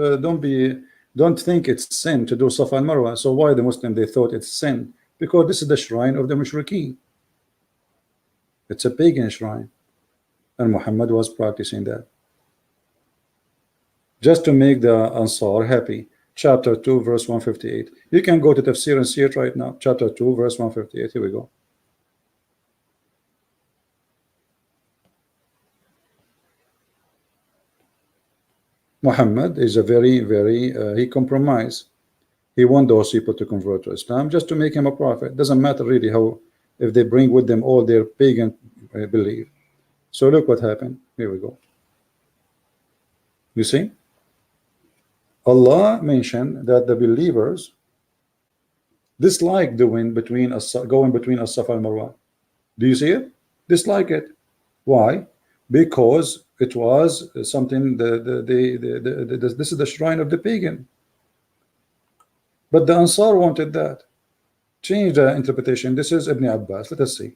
S1: think it's sin to do Safa and Marwa. So why the Muslim, they thought it's sin? Because this is the shrine of the Mushrikeen. It's a pagan shrine, and Muhammad was practicing that just to make the Ansar happy. Chapter 2 verse 158. You can go to Tafsir and see it right now. Chapter 2 verse 158. Here we go. Muhammad is a very he compromised. He want those people to convert to Islam just to make him a prophet. Doesn't matter really how, if they bring with them all their pagan belief. So look what happened. Here we go. You see, Allah mentioned that the believers dislike doing going between as-Safa and Marwa. Do you see it? Dislike it. Why? Because it was something this is the shrine of the pagan. But the Ansar wanted that. Change the interpretation. This is Ibn Abbas. Let us see.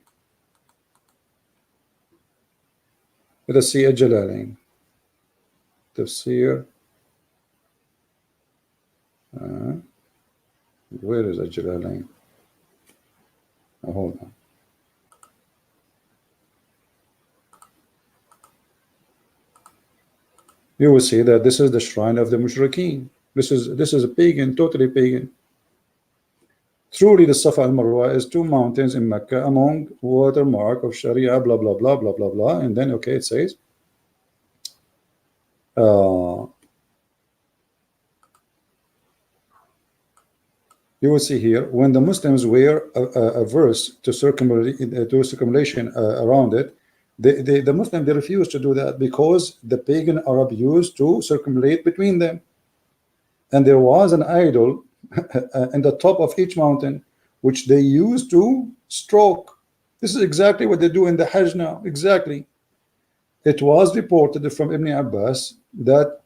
S1: Let us see Al-Jalalain. Tafsir. Where is Al-Jalalain? Hold on. You will see that this is the shrine of the Mushrikeen. This is a pagan, totally pagan. Truly, the Safa and Marwa is 2 mountains in Mecca among watermark of Sharia, blah blah blah blah blah blah. And then okay, it says, you will see here when the Muslims wear a verse to circumambulation around it. The Muslim, they refuse to do that because the pagan Arab used to circumambulate between them, and there was an idol in the top of each mountain which they used to stroke. This is exactly what they do in the Hajj now. Exactly. It was reported from Ibn Abbas that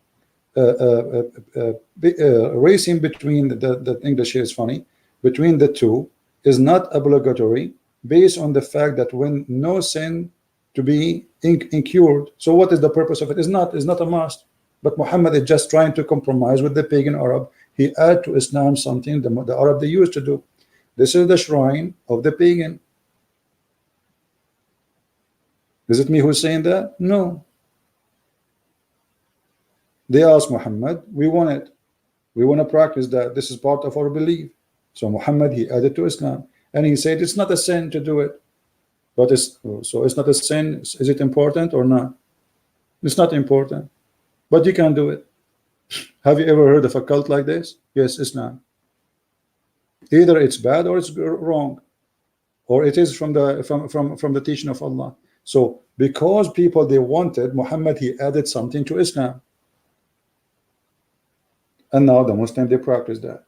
S1: racing between the English here is funny, between the two is not obligatory based on the fact that when no sin to be incurred. So what is the purpose of it? It's not a must. But Muhammad is just trying to compromise with the pagan Arab. He add to Islam something the Arab they used to do. This is the shrine of the pagan. Is it me who's saying that? No. They asked Muhammad, we want it. We want to practice that. This is part of our belief. So Muhammad, he added to Islam. And he said, it's not a sin to do it. But it's not a sin. Is it important or not? It's not important. But you can do it. Have you ever heard of a cult like this? Yes, Islam. Either it's bad or it's wrong, or it is from the teaching of Allah. So because people, they wanted Muhammad, he added something to Islam, and now the Muslim, they practice that.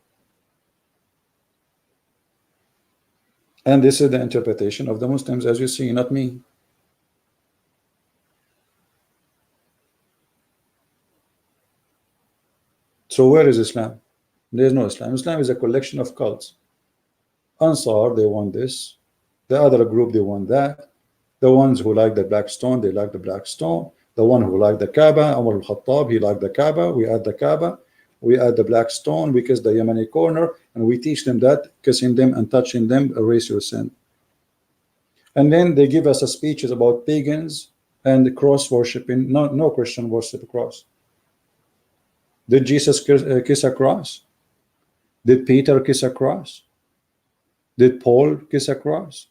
S1: And this is the interpretation of the Muslims, as you see, not me. So where is Islam? There is no Islam. Islam is a collection of cults. Ansar, they want this. The other group, they want that. The ones who like the black stone, they like the black stone. The one who like the Kaaba, Umar al-Khattab, he liked the Kaaba. We add the Kaaba. We add the black stone. We kiss the Yemeni corner, and we teach them that kissing them and touching them erase your sin. And then they give us speeches about pagans and cross worshiping. No Christian worship a cross. Did Jesus kiss a cross? Did Peter kiss a cross? Did Paul kiss a cross?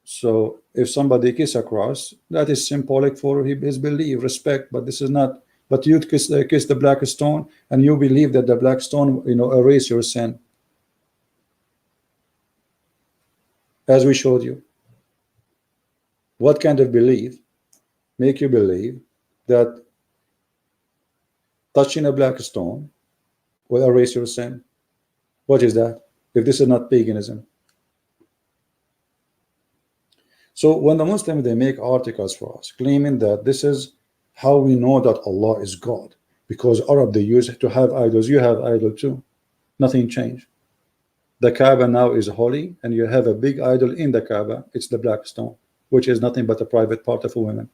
S1: So if somebody kiss a cross, that is symbolic for his belief, respect. But this is not. But you kiss the black stone, and you believe that the black stone, erase your sin, as we showed you. What kind of belief make you believe that touching a black stone will erase your sin? What is that, if this is not paganism? So when the Muslims, they make articles for us claiming that this is how we know that Allah is God, because Arab, they used to have idols. You have idol too. Nothing changed. The Kaaba now is holy, and you have a big idol in the Kaaba. It's the black stone, which is nothing but a private part of a woman.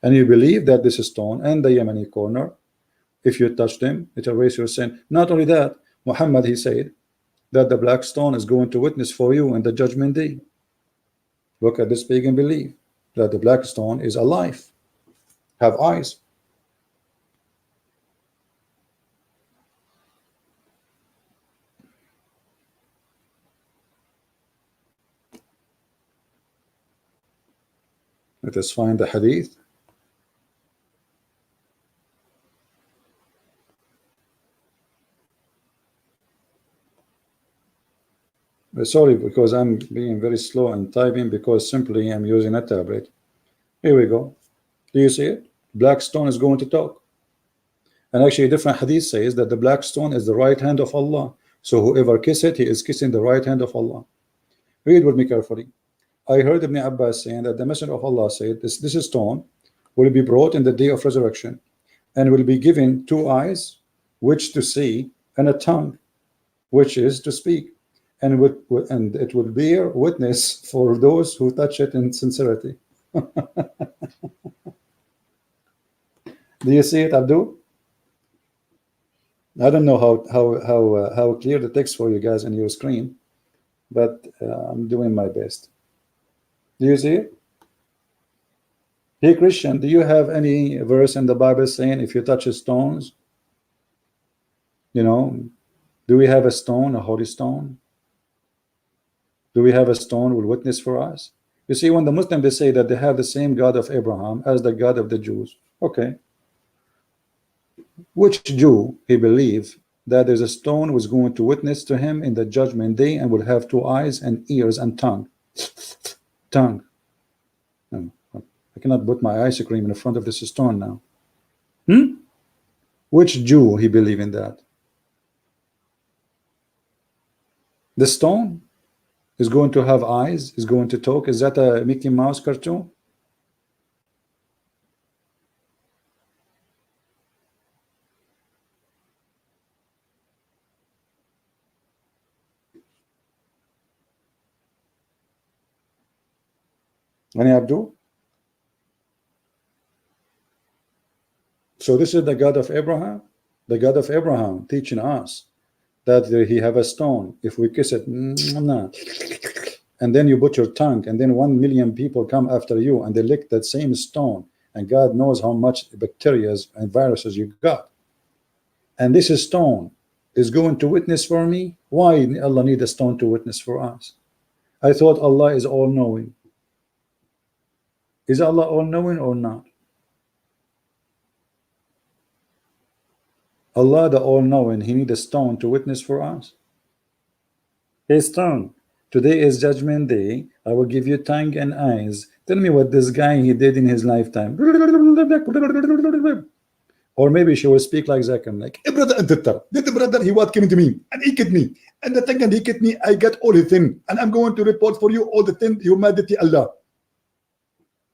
S1: And you believe that this stone and the Yemeni corner, if you touch them, it erases your sin. Not only that, Muhammad, he said that the black stone is going to witness for you in the judgment day. Look at this pagan belief that the black stone is alive, have eyes. Let us find the hadith. Sorry, because I'm being very slow and typing, because simply I'm using a tablet. Here we go. Do you see it? Black stone is going to talk. And actually, a different hadith says that the black stone is the right hand of Allah. So whoever kisses it, he is kissing the right hand of Allah. Read with me carefully. I heard Ibn Abbas saying that the Messenger of Allah said, this stone will be brought in the day of resurrection, and will be given 2 eyes, which to see, and a tongue, which is to speak. And it will bear witness for those who touch it in sincerity. Do you see it, Abdul? I don't know how clear the text for you guys on your screen, but I'm doing my best. Do you see it? Hey Christian, do you have any verse in the Bible saying if you touch stones, do we have a stone, a holy stone? Do we have a stone will witness for us? You see, when the Muslims, they say that they have the same God of Abraham as the God of the Jews. Okay. Which Jew he believed that there's a stone was going to witness to him in the judgment day and will have 2 eyes and ears and tongue? Tongue. I cannot put my ice cream in front of this stone now. Which Jew he believed in that? The stone is going to have eyes, is going to talk. Is that a Mickey Mouse cartoon? Any Abdul? So this is the God of Abraham. The God of Abraham teaching us that he have a stone. If we kiss it, and then you put your tongue, and then 1 million people come after you and they lick that same stone, and God knows how much bacteria and viruses you got, and this stone is going to witness for me. Why Allah need a stone to witness for us? I thought Allah is all-knowing. Is Allah all-knowing or not? Allah the all-knowing, he need a stone to witness for us? Hey stone, today is judgment day. I will give you tongue and eyes. Tell me what this guy he did in his lifetime. Or maybe she will speak like Zakam, like, "Eh, brother, did the brother, he what came to me and he killed me, and the thing and he killed me, I got all his thing, and I'm going to report for you all the thing, humanity, Allah."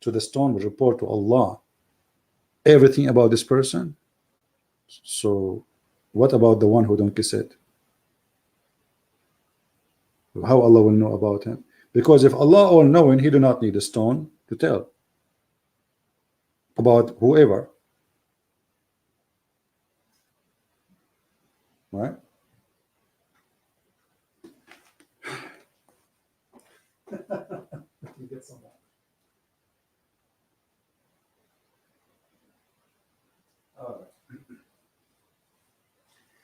S1: So the stone will report to Allah everything about this person. So what about the one who don't kiss it? How Allah will know about him? Because if Allah all knowing, he do not need a stone to tell about whoever, right?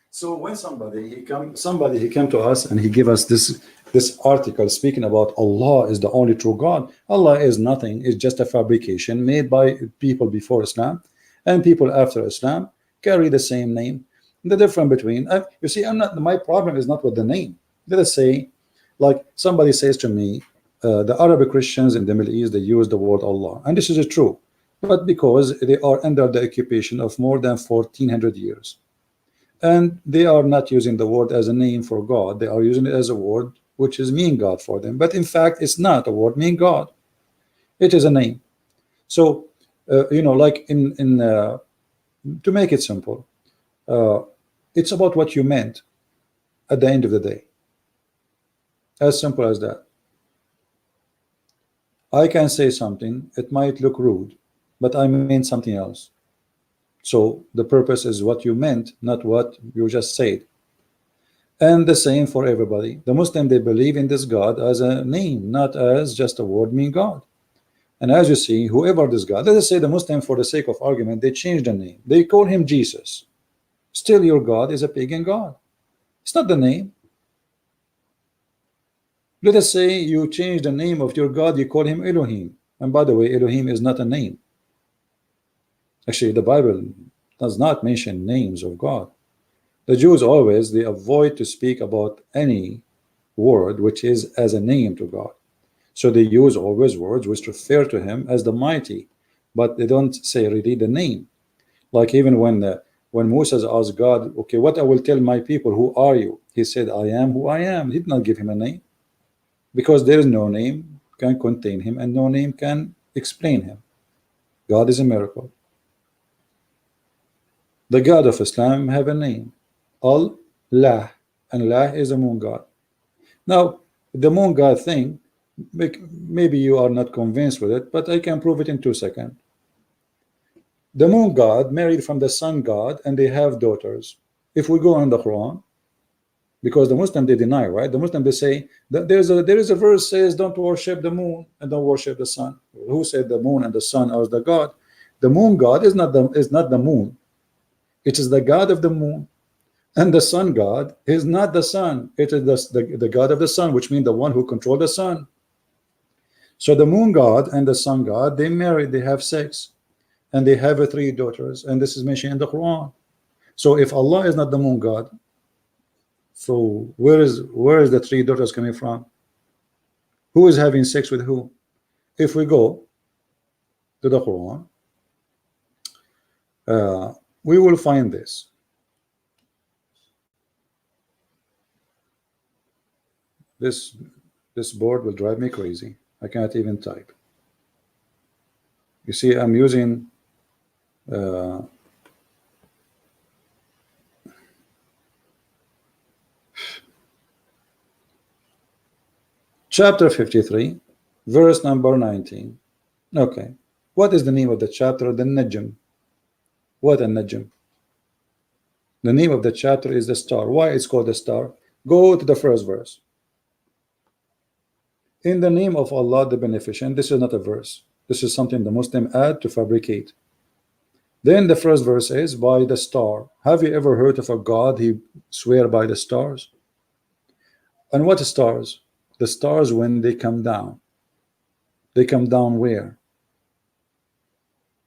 S1: So when somebody he came to us and he gave us this article speaking about Allah is the only true God. Allah is nothing, it's just a fabrication made by people before Islam, and people after Islam carry the same name. The difference between you see, my problem is not with the name. Let us say, like somebody says to me, the Arabic Christians in the Middle East, they use the word Allah, and this is true, but because they are under the occupation of more than 1400 years. And they are not using the word as a name for God. They are using it as a word which is mean God for them. But in fact, it's not a word mean God. It is a name. So, like to make it simple, it's about what you meant at the end of the day. As simple as that. I can say something, it might look rude, but I mean something else. So the purpose is what you meant, not what you just said. And the same for everybody. The Muslim, they believe in this God as a name, not as just a word mean God. And as you see, whoever this God, let us say the Muslim, for the sake of argument, they change the name. They call him Jesus. Still your God is a pagan God. It's not the name. Let us say you change the name of your God, you call him Elohim. And by the way, Elohim is not a name. Actually, the Bible does not mention names of God. The Jews always, they avoid to speak about any word which is as a name to God. So they use always words which refer to him as the mighty, but they don't say really the name. Like even when Moses asked God, okay, what I will tell my people, who are you? He said, I am who I am. He did not give him a name, because there is no name can contain him and no name can explain him. God is a miracle. The God of Islam have a name, Allah, and La is a moon god. Now, the moon god thing, maybe you are not convinced with it, but I can prove it in 2 seconds. The moon god married from the sun god, and they have daughters. If we go in the Quran, because the Muslim they deny, right? The Muslim they say that there is a verse says don't worship the moon and don't worship the sun. Who said the moon and the sun are the god? The moon god is not the moon. It is the god of the moon, and the sun god is not the sun. It is the god of the sun, which means the one who controls the sun. So the moon god and the sun god, they married, they have sex, and they have 3 daughters, and this is mentioned in the Quran. So if Allah is not the moon god, so where is the 3 daughters coming from? Who is having sex with who? If we go to the Quran, we will find this. This board will drive me crazy. I cannot even type. You see, I'm using chapter 53, verse number 19. Okay, what is the name of the chapter? The Najm. What a Najm? The name of the chapter is the star. Why it's called the star? Go to the first verse. In the name of Allah the Beneficent. This is not a verse. This is something the Muslim add to fabricate. Then the first verse is by the star. Have you ever heard of a God he swear by the stars? And what stars? The stars when they come down. They come down where?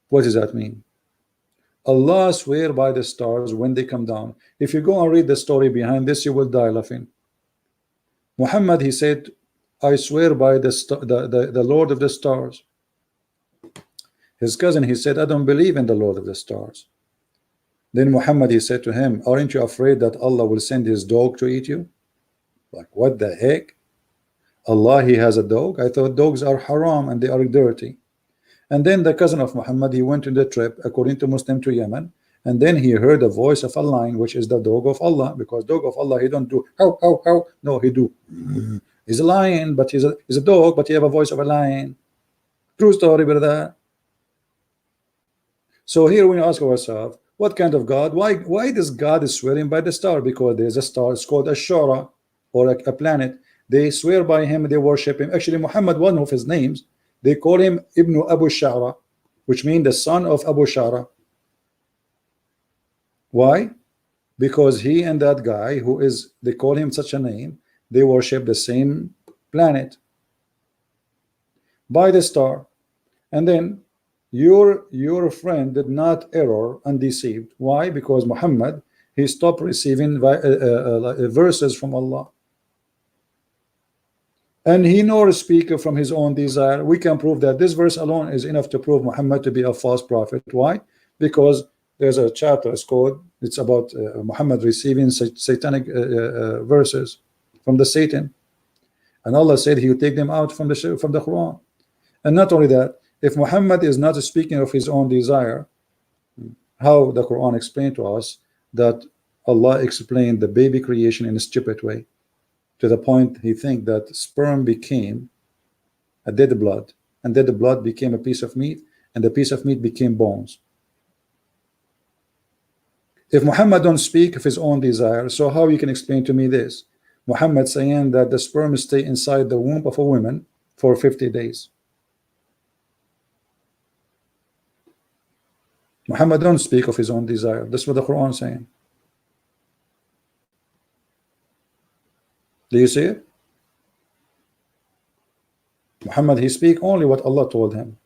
S1: What does that mean? Allah swear by the stars when they come down. If you go and read the story behind this, you will die laughing. Muhammad, he said, I swear by the Lord of the stars. His cousin, he said, I don't believe in the Lord of the stars. Then Muhammad, he said to him, aren't you afraid that Allah will send his dog to eat you? Like, what the heck? Allah, he has a dog? I thought dogs are haram and they are dirty. And then the cousin of Muhammad, he went on the trip, according to Muslim, to Yemen, and then he heard a voice of a lion, which is the dog of Allah, because dog of Allah, he don't do how, how. No, he do. He's a lion, but he's a dog, but he have a voice of a lion. True story, brother. So here we ask ourselves, what kind of God? Why this God is swearing by the star? Because there's a star, it's called a Shara, or a planet. They swear by him, they worship him. Actually, Muhammad, one of his names, they call him Ibn Abu Shara, which means the son of Abu Shara. Why? Because he and that guy who is, they call him such a name, they worship the same planet by the star. And then your friend did not error undeceived. Why? Because Muhammad, he stopped receiving verses from Allah. And he nor speak from his own desire. We can prove that this verse alone is enough to prove Muhammad to be a false prophet. Why? Because there's a chapter, it's about Muhammad receiving satanic verses from the Satan, and Allah said he would take them out from the Quran. And not only that, if Muhammad is not speaking of his own desire, how the Quran explained to us that Allah explained the baby creation in a stupid way, to the point he think that sperm became a dead blood, and dead blood became a piece of meat, and the piece of meat became bones. If Muhammad don't speak of his own desire, so how you can explain to me this? Muhammad saying that the sperm stay inside the womb of a woman for 50 days. Muhammad don't speak of his own desire. That's what the Quran is saying. Do you see it? Muhammad, he speak only what Allah told him.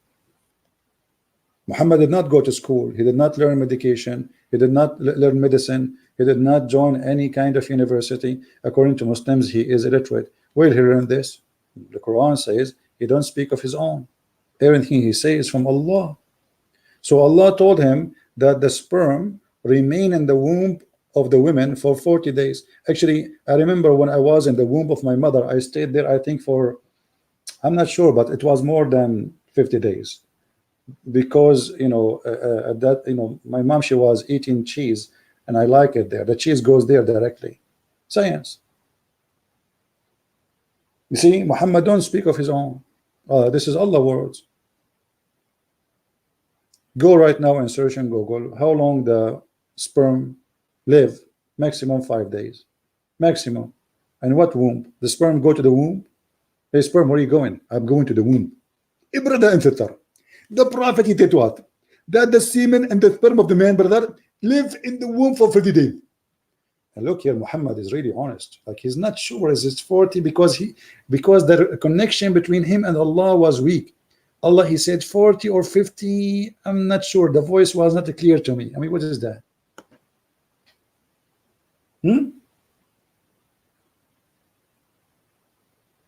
S1: Muhammad did not go to school. He did not learn medication. He did not learn medicine. He did not join any kind of university. According to Muslims, he is illiterate. Where did he learn this? The Quran says he don't speak of his own. Everything he says is from Allah. So Allah told him that the sperm remain in the womb of the women for 40 days. Actually, I remember when I was in the womb of my mother, I stayed there, I think for, I'm not sure, but it was more than 50 days. Because, my mom, she was eating cheese, and I like it there. The cheese goes there directly. Science. You see, Muhammad don't speak of his own. This is Allah's words. Go right now and search in Google how long the sperm live. Maximum 5 days. Maximum. And what womb? The sperm go to the womb? Hey, sperm, where are you going? I'm going to the womb. Ibrada and the Prophet, he did what? That the semen and the sperm of the man, brother, live in the womb for 50 days. And look here, Muhammad is really honest. Like, he's not sure is it 40 because the connection between him and Allah was weak. Allah, he said 40 or 50. I'm not sure. The voice was not clear to me. I mean, what is that?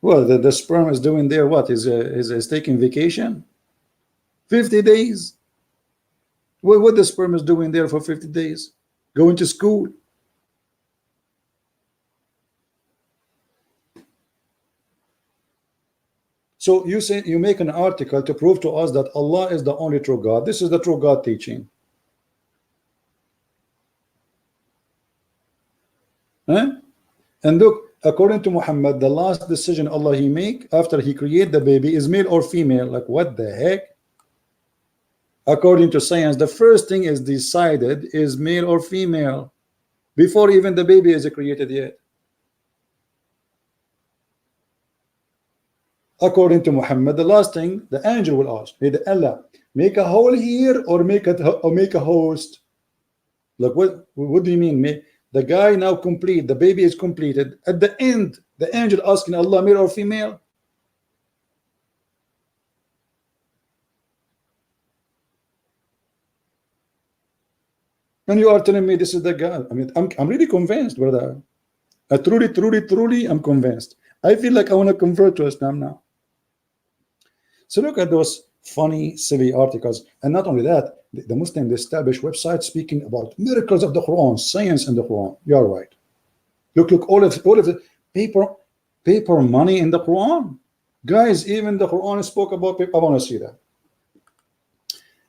S1: Well, the sperm is doing there what? Is taking vacation? 50 days. What the sperm is doing there for 50 days? Going to school. So you say, you make an article to prove to us that Allah is the only true God. This is the true God teaching. And look, according to Muhammad, the last decision Allah he make after he create the baby is male or female. Like, what the heck? According to science, the first thing is decided is male or female before even the baby is created yet. According to Muhammad, the last thing the angel will ask, hey, Allah, make a hole here or make a host. Look, what do you mean? The guy now complete, the baby is completed. At the end, the angel asking Allah, male or female? And you are telling me this is the guy. I mean, I'm really convinced, brother. Truly, I'm convinced. I feel like I want to convert to Islam now. So look at those funny, silly articles. And not only that, the Muslim established websites speaking about miracles of the Quran, science in the Quran. You're right. Look, all of the paper money in the Quran. Guys, even the Quran spoke about paper. I want to see that.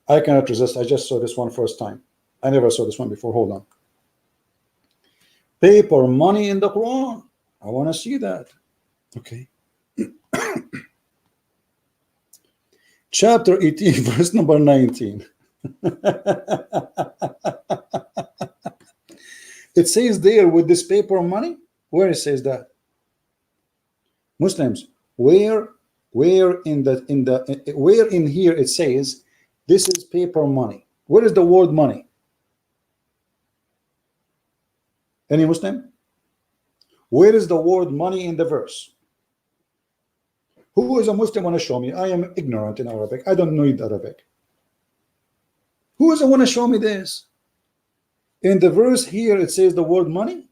S1: I cannot resist. I just saw this one first time. I never saw this one before. Hold on. Paper money in the Quran. I want to see that. Okay. Chapter 18, verse number 19. It says there with this paper money. Where it says that? Muslims, where in here it says this is paper money? Where is the word money? Any Muslim? Where is the word money in the verse? Who is a Muslim want to show me? I am ignorant in Arabic. I don't know Arabic. Who is the want to show me this? In the verse here it says the word money.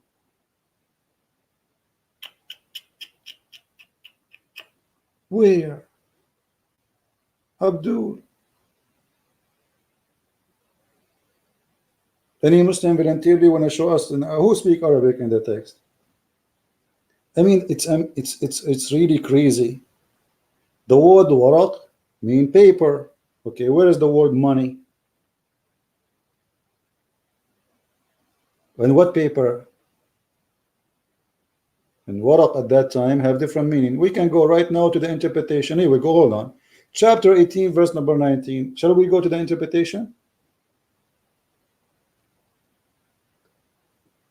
S1: Where? Abdul. Any Muslim voluntarily want to show us who speak Arabic in the text? I mean, it's really crazy. The word waraq mean paper. Okay, where is the word money? And what paper? And waraq at that time have different meaning. We can go right now to the interpretation. Here we go. Hold on. Chapter 18, verse number 19. Shall we go to the interpretation?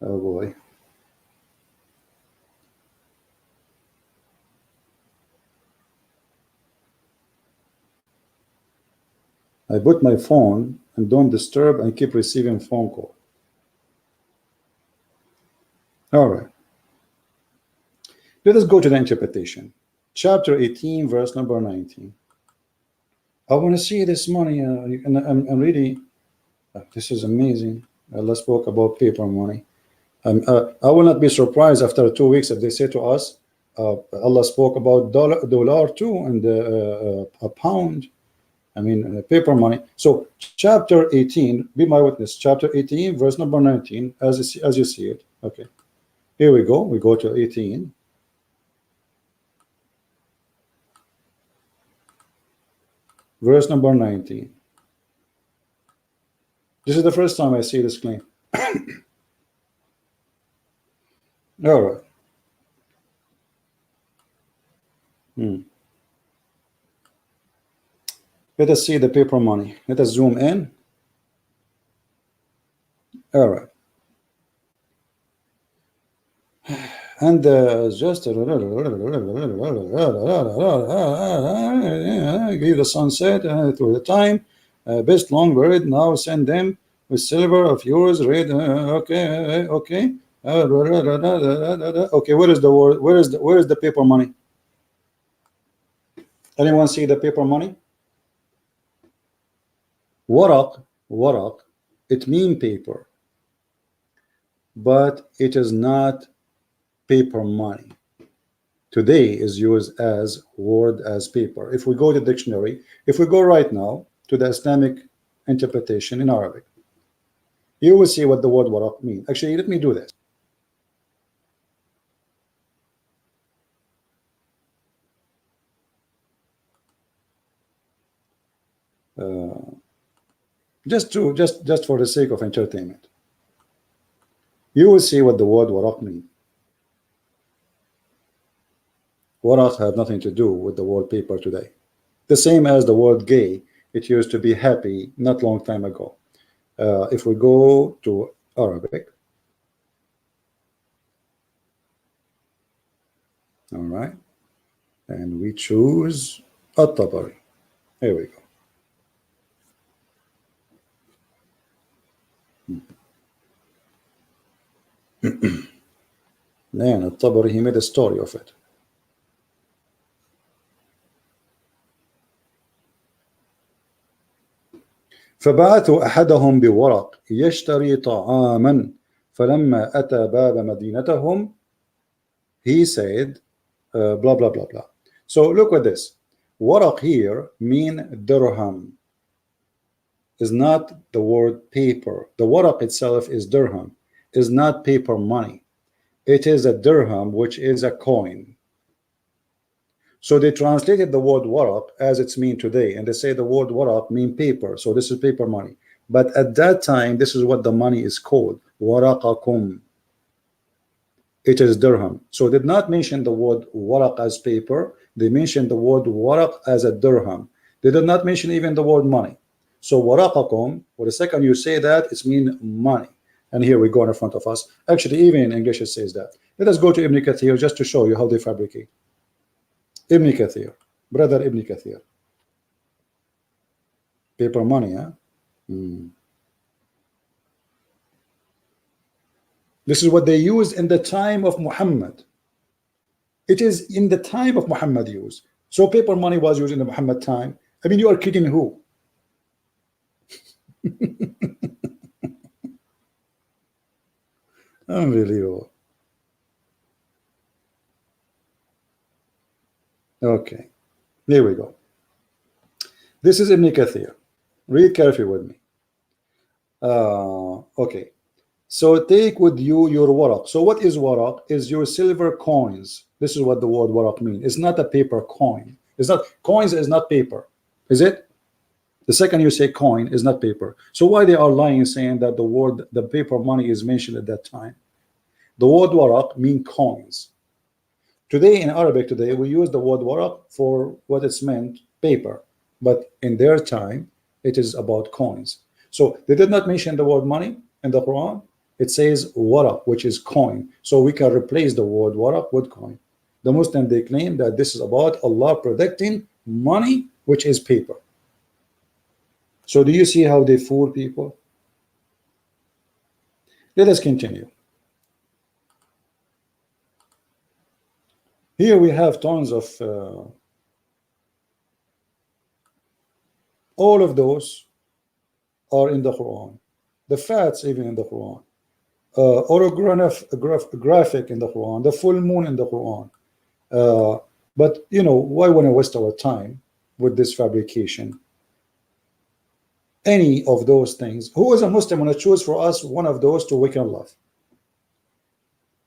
S1: Oh boy. I put my phone and don't disturb and keep receiving phone call. All right. Let us go to the interpretation. Chapter 18, verse number 19. I want to see this money. And I'm really, this is amazing. Allah spoke about paper money. I will not be surprised after 2 weeks if they say to us, Allah spoke about dollar too, and a pound. I mean, paper money. So chapter 18, be my witness, chapter 18, verse number 19, as you see it. Okay. Here we go. We go to 18. Verse number 19. This is the first time I see this claim. All right. Let us see the paper money. Let us zoom in. All right. And just give the sunset through the time. Best long bird, now send them with silver of yours. Red. Okay. Okay. Okay. Where is the word? Where is the paper money? Anyone see the paper money? Waraq, it means paper, but it is not paper money. Today is used as word as paper. If we go to the dictionary, if we go right now to the Islamic interpretation in Arabic, you will see what the word waraq means. Actually, let me do this. Just for the sake of entertainment, you will see what the word waraq means. Waraq have nothing to do with the word paper today. The same as the word gay, it used to be happy not long time ago. If we go to Arabic, all right, and we choose At-Tabari. Here we go. Man, At-Tabari, he made a story of it. فبعثوا أحدهم بورق يشتري طعاما فلما أتى باب مدينتهم he said blah blah blah blah. So look at this. Waraq here mean dirham, is not the word paper. The waraq itself is dirham, is not paper money. It is a dirham, which is a coin. So they translated the word waraq as it's mean today, and they say the word waraq mean paper, so this is paper money. But at that time, this is what the money is called, waraqakum. It is dirham. So they did not mention the word waraq as paper. They mentioned the word waraq as a dirham. They did not mention even the word money. So waraqakum, for the second you say that, it's mean money. And here we go in front of us. Actually, even in English it says that. Let us go to Ibn Kathir just to show you how they fabricate. Ibn Kathir, brother Ibn Kathir. Paper money, huh? This is what they used in the time of Muhammad. It is in the time of Muhammad used. So paper money was used in the Muhammad time. I mean, you are kidding who? Unbelievable. Okay, here we go. This is Ibn Kathir. Read carefully with me. Okay. So take with you your waraq. So what is waraq? Is your silver coins. This is what the word waraq means. It's not a paper coin. It's not, coins is not paper, is it? The second you say coin is not paper. So why they are lying saying that the paper money is mentioned at that time? The word waraq mean coins. Today in Arabic today we use the word waraq for what it's meant, paper, but in their time it is about coins. So they did not mention the word money in the Quran. It says waraq, which is coin. So we can replace the word waraq with coin. The Muslim, they claim that this is about Allah predicting money, which is paper. So do you see how they fool people? Let us continue. Here we have tons of all all are in the Quran. The facts even in the Quran. Orographic in the Quran, the full moon in the Quran. But you know, why want to waste our time with this fabrication? Any of those things. Who is a Muslim want to choose for us one of those to weaken love?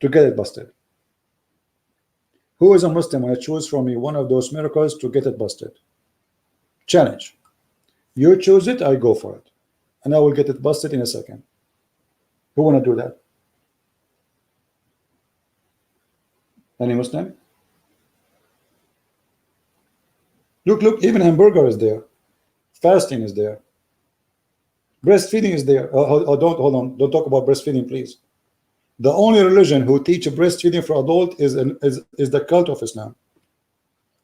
S1: To get it busted. Who is a Muslim want to choose for me one of those miracles to get it busted? Challenge. You choose it, I go for it. And I will get it busted in a second. Who want to do that? Any Muslim? Look, even hamburger is there. Fasting is there. Breastfeeding is there. Don't hold on. Don't talk about breastfeeding, please. The only religion who teach breastfeeding for adult is the cult of Islam.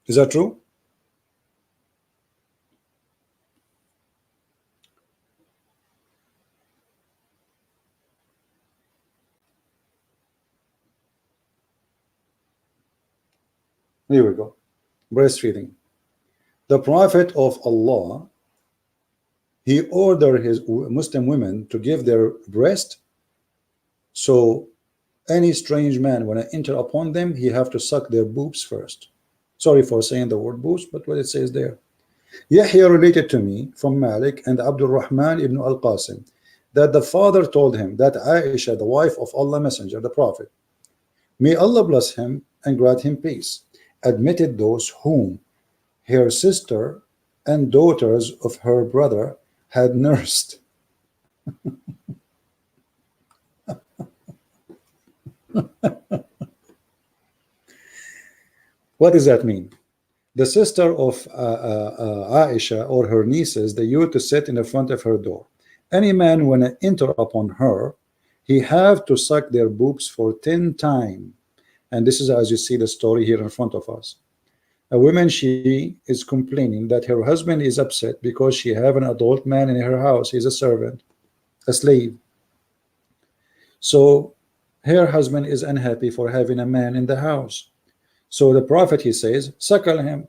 S1: Is that true? Here we go. Breastfeeding. The Prophet of Allah, he ordered his Muslim women to give their breast. So any strange man, when I enter upon them, he have to suck their boobs first. Sorry for saying the word boobs, but what it says there. Yahya related to me from Malik and Abdul Rahman ibn al-Qasim that the father told him that Aisha, the wife of Allah Messenger, the Prophet, may Allah bless him and grant him peace, admitted those whom her sister and daughters of her brother had nursed. What does that mean? The sister of Aisha or her nieces, they used to sit in the front of her door. Any man when I enter upon her, he have to suck their boobs for 10 times. And this is as you see the story here in front of us. A woman, she is complaining that her husband is upset because she have an adult man in her house. He's a servant, a slave. So her husband is unhappy for having a man in the house. So the prophet, he says, suckle him.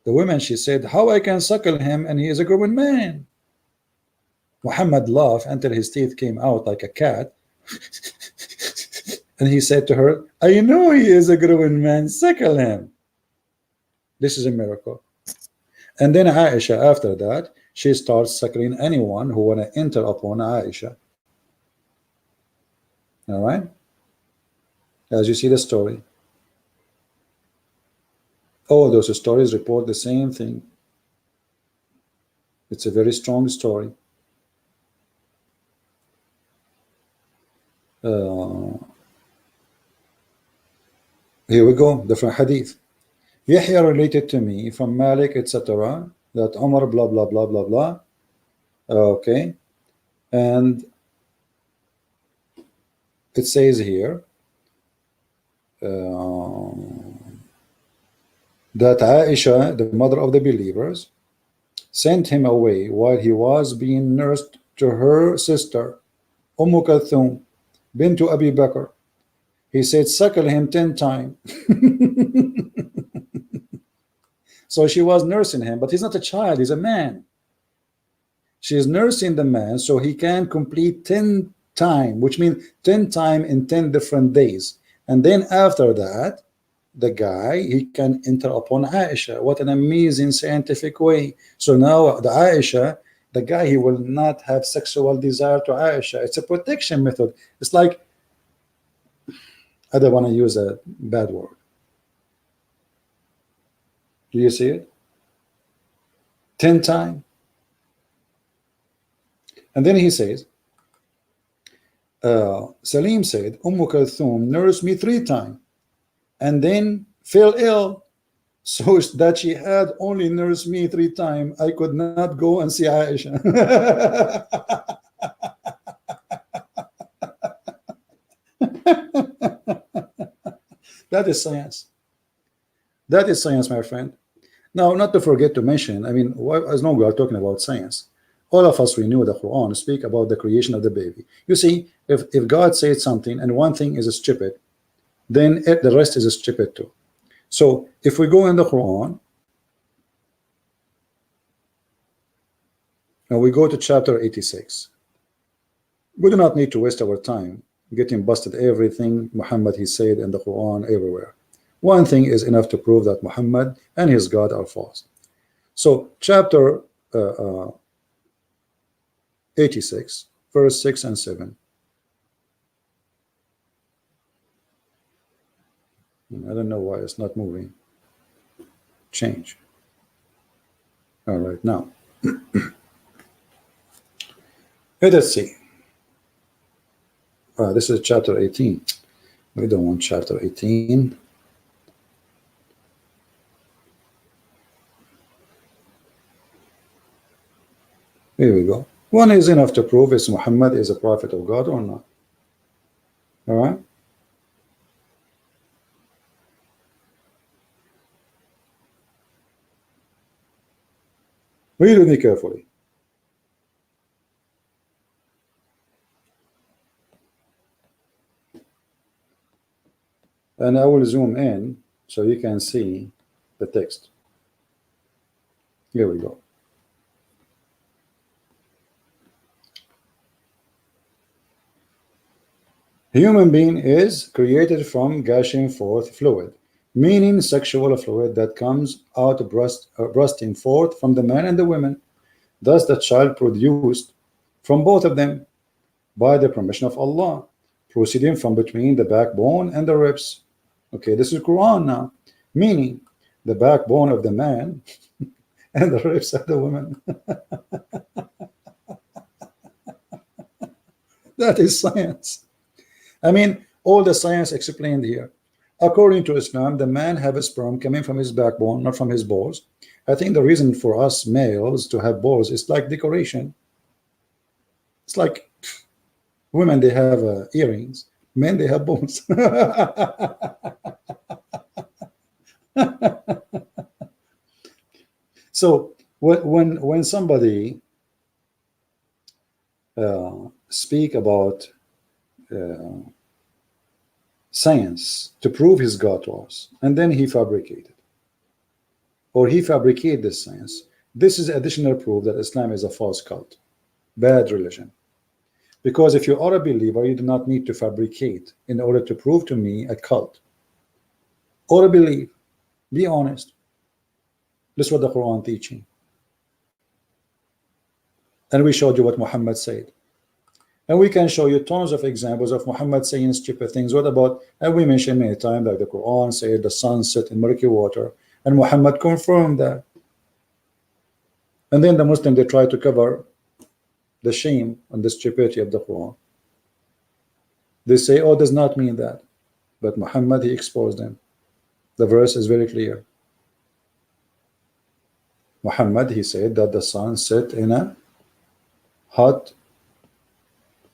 S1: The woman, she said, how I can suckle him and he is a grown man? Muhammad laughed until his teeth came out like a cat. And he said to her, I know he is a grown man, suckle him. This is a miracle. And then Aisha, after that, she starts suckling anyone who want to enter upon Aisha. All right? As you see the story. All those stories report the same thing. It's a very strong story. Here we go, different hadith. Yahya related to me from Malik, etc., that Umar, blah, blah, blah, blah, blah. Okay. And it says here that Aisha, the mother of the believers, sent him away while he was being nursed to her sister, Kulthum, bint Abi Bakr. He said, suckle him 10 times. So she was nursing him, but he's not a child, he's a man. She is nursing the man so he can complete 10 times, which means 10 times in 10 different days. And then after that, the guy, he can enter upon Aisha. What an amazing scientific way. So now the Aisha, the guy, he will not have sexual desire to Aisha. It's a protection method. It's like, I don't want to use a bad word. Do you see it? 10 times. And then he says, Salim said, Kulthum nursed me 3 times and then fell ill, so that she had only nursed me 3 times. I could not go and see Aisha. That is science. That is science, my friend. Now, not to forget to mention, I mean, as long as we are talking about science, all of us, we knew the Quran speak about the creation of the baby. You see, if God said something and one thing is stupid, then the rest is stupid too. So if we go in the Quran and we go to chapter 86, we do not need to waste our time getting busted everything Muhammad he said in the Quran everywhere. One thing is enough to prove that Muhammad and his God are false. So chapter 86, verse 6 and 7. I don't know why it's not moving. Change. All right, now. Let's see. This is chapter 18. We don't want chapter 18. Here we go. One is enough to prove if Muhammad is a prophet of God or not. All right. Read with me carefully. And I will zoom in so you can see the text. Here we go. Human being is created from gushing forth fluid, meaning sexual fluid that comes out bursting forth from the man and the woman. Thus the child produced from both of them by the permission of Allah, proceeding from between the backbone and the ribs. Okay, this is Quran now, meaning the backbone of the man and the ribs of the woman. That is science. I mean, all the science explained here. According to Islam, the man have a sperm coming from his backbone, not from his balls. I think the reason for us males to have balls is like decoration. It's like women, they have earrings. Men, they have balls. So when somebody speak about science to prove his God to us, and then he fabricated, or he fabricated this science, this is additional proof that Islam is a false cult, bad religion. Because if you are a believer, you do not need to fabricate in order to prove to me a cult or a belief. Be honest. This is what the Quran teaching. And we showed you what Muhammad said. And we can show you tons of examples of Muhammad saying stupid things. What about, and we mentioned many times, like the Quran said the sun set in murky water, and Muhammad confirmed that. And then the Muslim, they try to cover the shame and the stupidity of the Quran. They say, oh, does not mean that. But Muhammad, he exposed them. The verse is very clear. Muhammad, he said that the sun set in a hot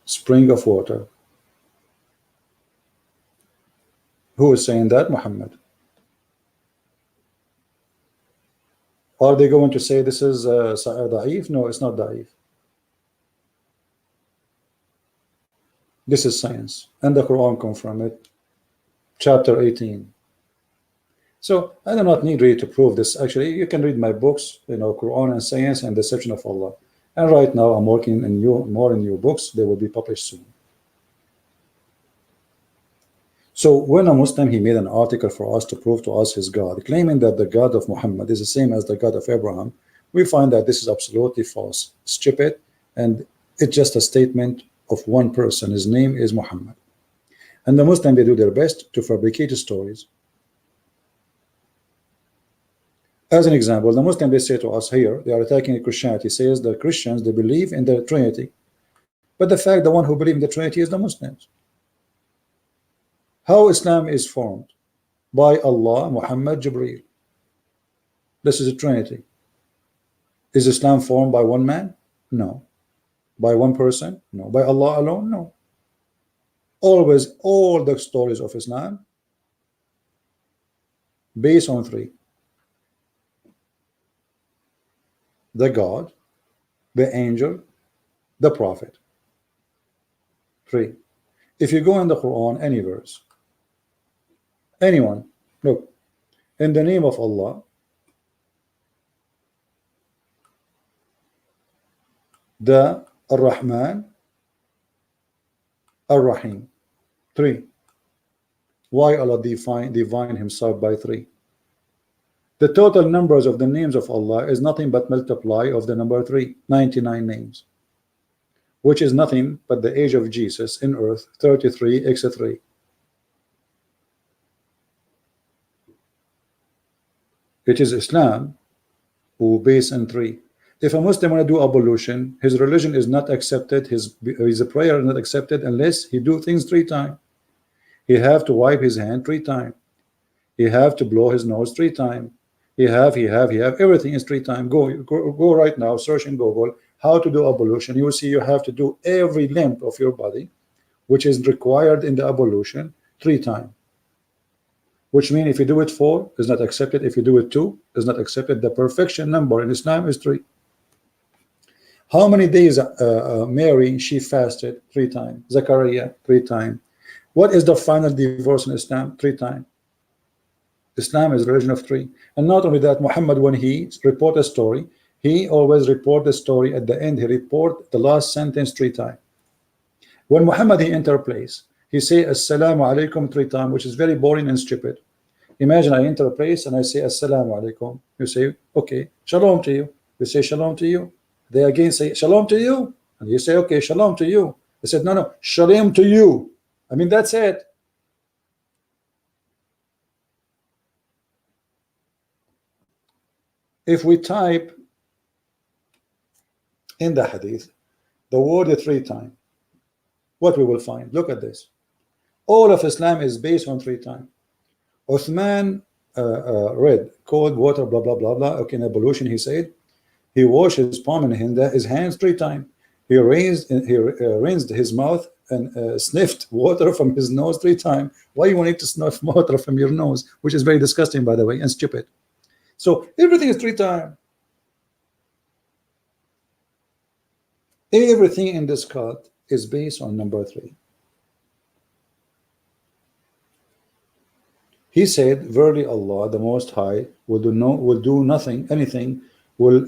S1: spring of water. Who is saying that? Muhammad. Are they going to say this is da'if? No, it's not da'if. This is science, and the Quran confirms it. Chapter 18. So I do not need really to prove this. Actually, you can read my books, Quran and Science and Deception of Allah. And right now I'm working in more new books. They will be published soon. So when a Muslim, he made an article for us to prove to us his God, claiming that the God of Muhammad is the same as the God of Abraham, we find that this is absolutely false, stupid, and it's just a statement of one person. His name is Muhammad. And the Muslim, they do their best to fabricate stories. As an example, the Muslim, they say to us here, they are attacking Christianity, says the Christians, they believe in the Trinity. But the fact, the one who believes in the Trinity is the Muslims. How Islam is formed? By Allah, Muhammad, Jibreel. This is a Trinity. Is Islam formed by one man? No. By one person? No. By Allah alone? No. Always, all the stories of Islam based on three: the God, the angel, the prophet. Three. If you go in the Quran, any verse, anyone, look, in the name of Allah, the Ar-Rahman, Ar-Rahim. Three. Why Allah divine himself by three? The total numbers of the names of Allah is nothing but multiply of the number 3, 99 names, which is nothing but the age of Jesus in earth, 33 x 3. It is Islam who base in 3. If a Muslim want to do ablution, his religion is not accepted, his prayer is not accepted unless he do things 3 times. He have to wipe his hand 3 times. He have to blow his nose 3 times. He have everything is 3 times. Go right now, search in Google how to do ablution. You will see you have to do every limb of your body, which is required in the ablution 3 times. Which means if you do it 4, is not accepted. If you do it 2, is not accepted. The perfection number in Islam is 3. How many days Mary, she fasted 3 times. Zachariah 3 times. What is the final divorce in Islam? 3 times. Islam is a religion of 3. And not only that, Muhammad, when he report a story, he always report the story at the end. He report the last sentence 3 times. When Muhammad, he enter a place, he say Assalamu alaikum 3 times, which is very boring and stupid. Imagine I enter a place and I say Assalamu alaikum. You say, okay, shalom to you. You say shalom to you. They again say shalom to you. And you say, okay, shalom to you. They said, no, shalom to you. I mean, that's it. If we type in the hadith the word 3 times, what we will find? Look at this. All of Islam is based on 3 times. Uthman read cold water, blah blah blah blah. Okay, in ablution, he said he washed his palm and his hands 3 times. He rinsed his mouth and sniffed water from his nose 3 times. Why you want to sniff water from your nose, which is very disgusting, by the way, and stupid. So everything is 3 times. Everything in this cut is based on number 3. He said, verily Allah the Most High will do nothing, anything, will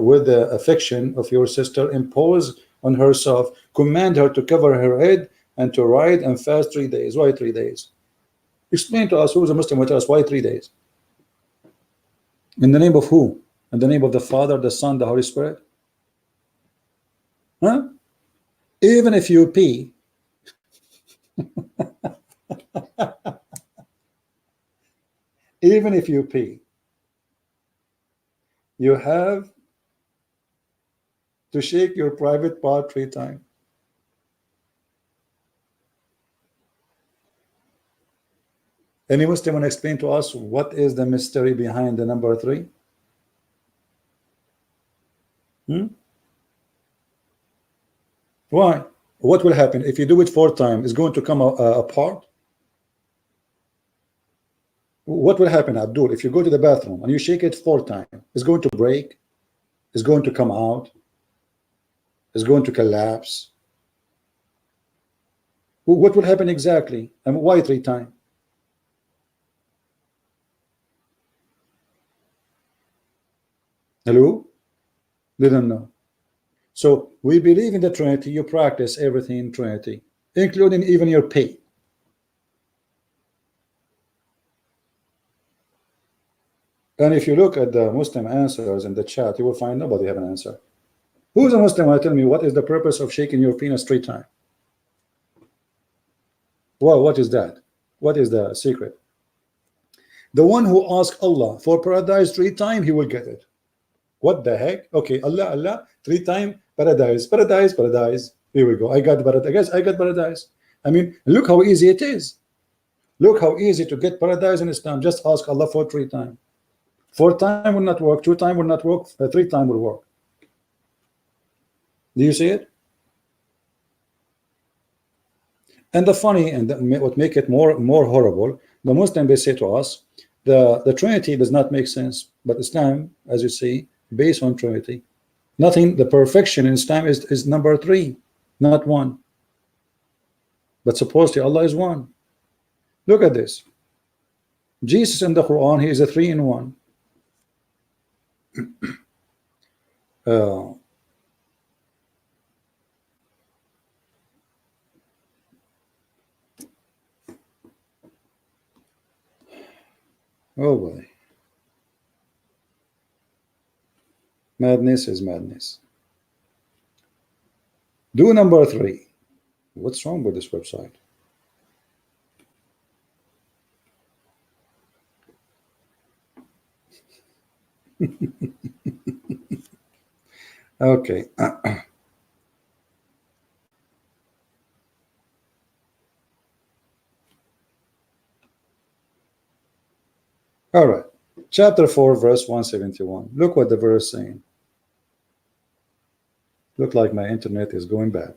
S1: with the affection of your sister impose on herself, command her to cover her head and to ride and fast 3 days. Why 3 days? Explain to us, who is a Muslim, with us, why 3 days? In the name of who? In the name of the Father, the Son, the Holy Spirit? Huh? Even if you pee, even if you pee, you have to shake your private part 3 times. Any Muslim want to explain to us what is the mystery behind the number 3? Why? What will happen if you do it 4 times? It's going to come apart. What will happen, Abdul, if you go to the bathroom and you shake it 4 times? It's going to break. It's going to come out. It's going to collapse. What will happen exactly? And why 3 times? Hello? Didn't know. So we believe in the Trinity. You practice everything in Trinity, including even your pay. And if you look at the Muslim answers in the chat, you will find nobody have an answer. Who's a Muslim? Want to tell me what is the purpose of shaking your penis 3 times? Well, what is that? What is the secret? The one who asks Allah for paradise 3 times, he will get it. What the heck? Okay, Allah, 3 times, paradise, paradise, paradise. Here we go. I got paradise. I got paradise. I mean, look how easy it is. Look how easy to get paradise in Islam. Just ask Allah for 3 times. 4 times will not work. 2 times will not work. 3 times will work. Do you see it? And the funny and what make it more horrible, the Muslim, they say to us, the Trinity does not make sense, but Islam, as you see, based on Trinity. Nothing, the perfection in Islam is number 3, not 1. But supposedly Allah is 1. Look at this. Jesus in the Quran, he is a 3 in 1. Oh boy. Madness is madness. Do number 3. What's wrong with this website? Okay. All right. Chapter 4, verse 171. Look what the verse is saying. Look like my internet is going bad.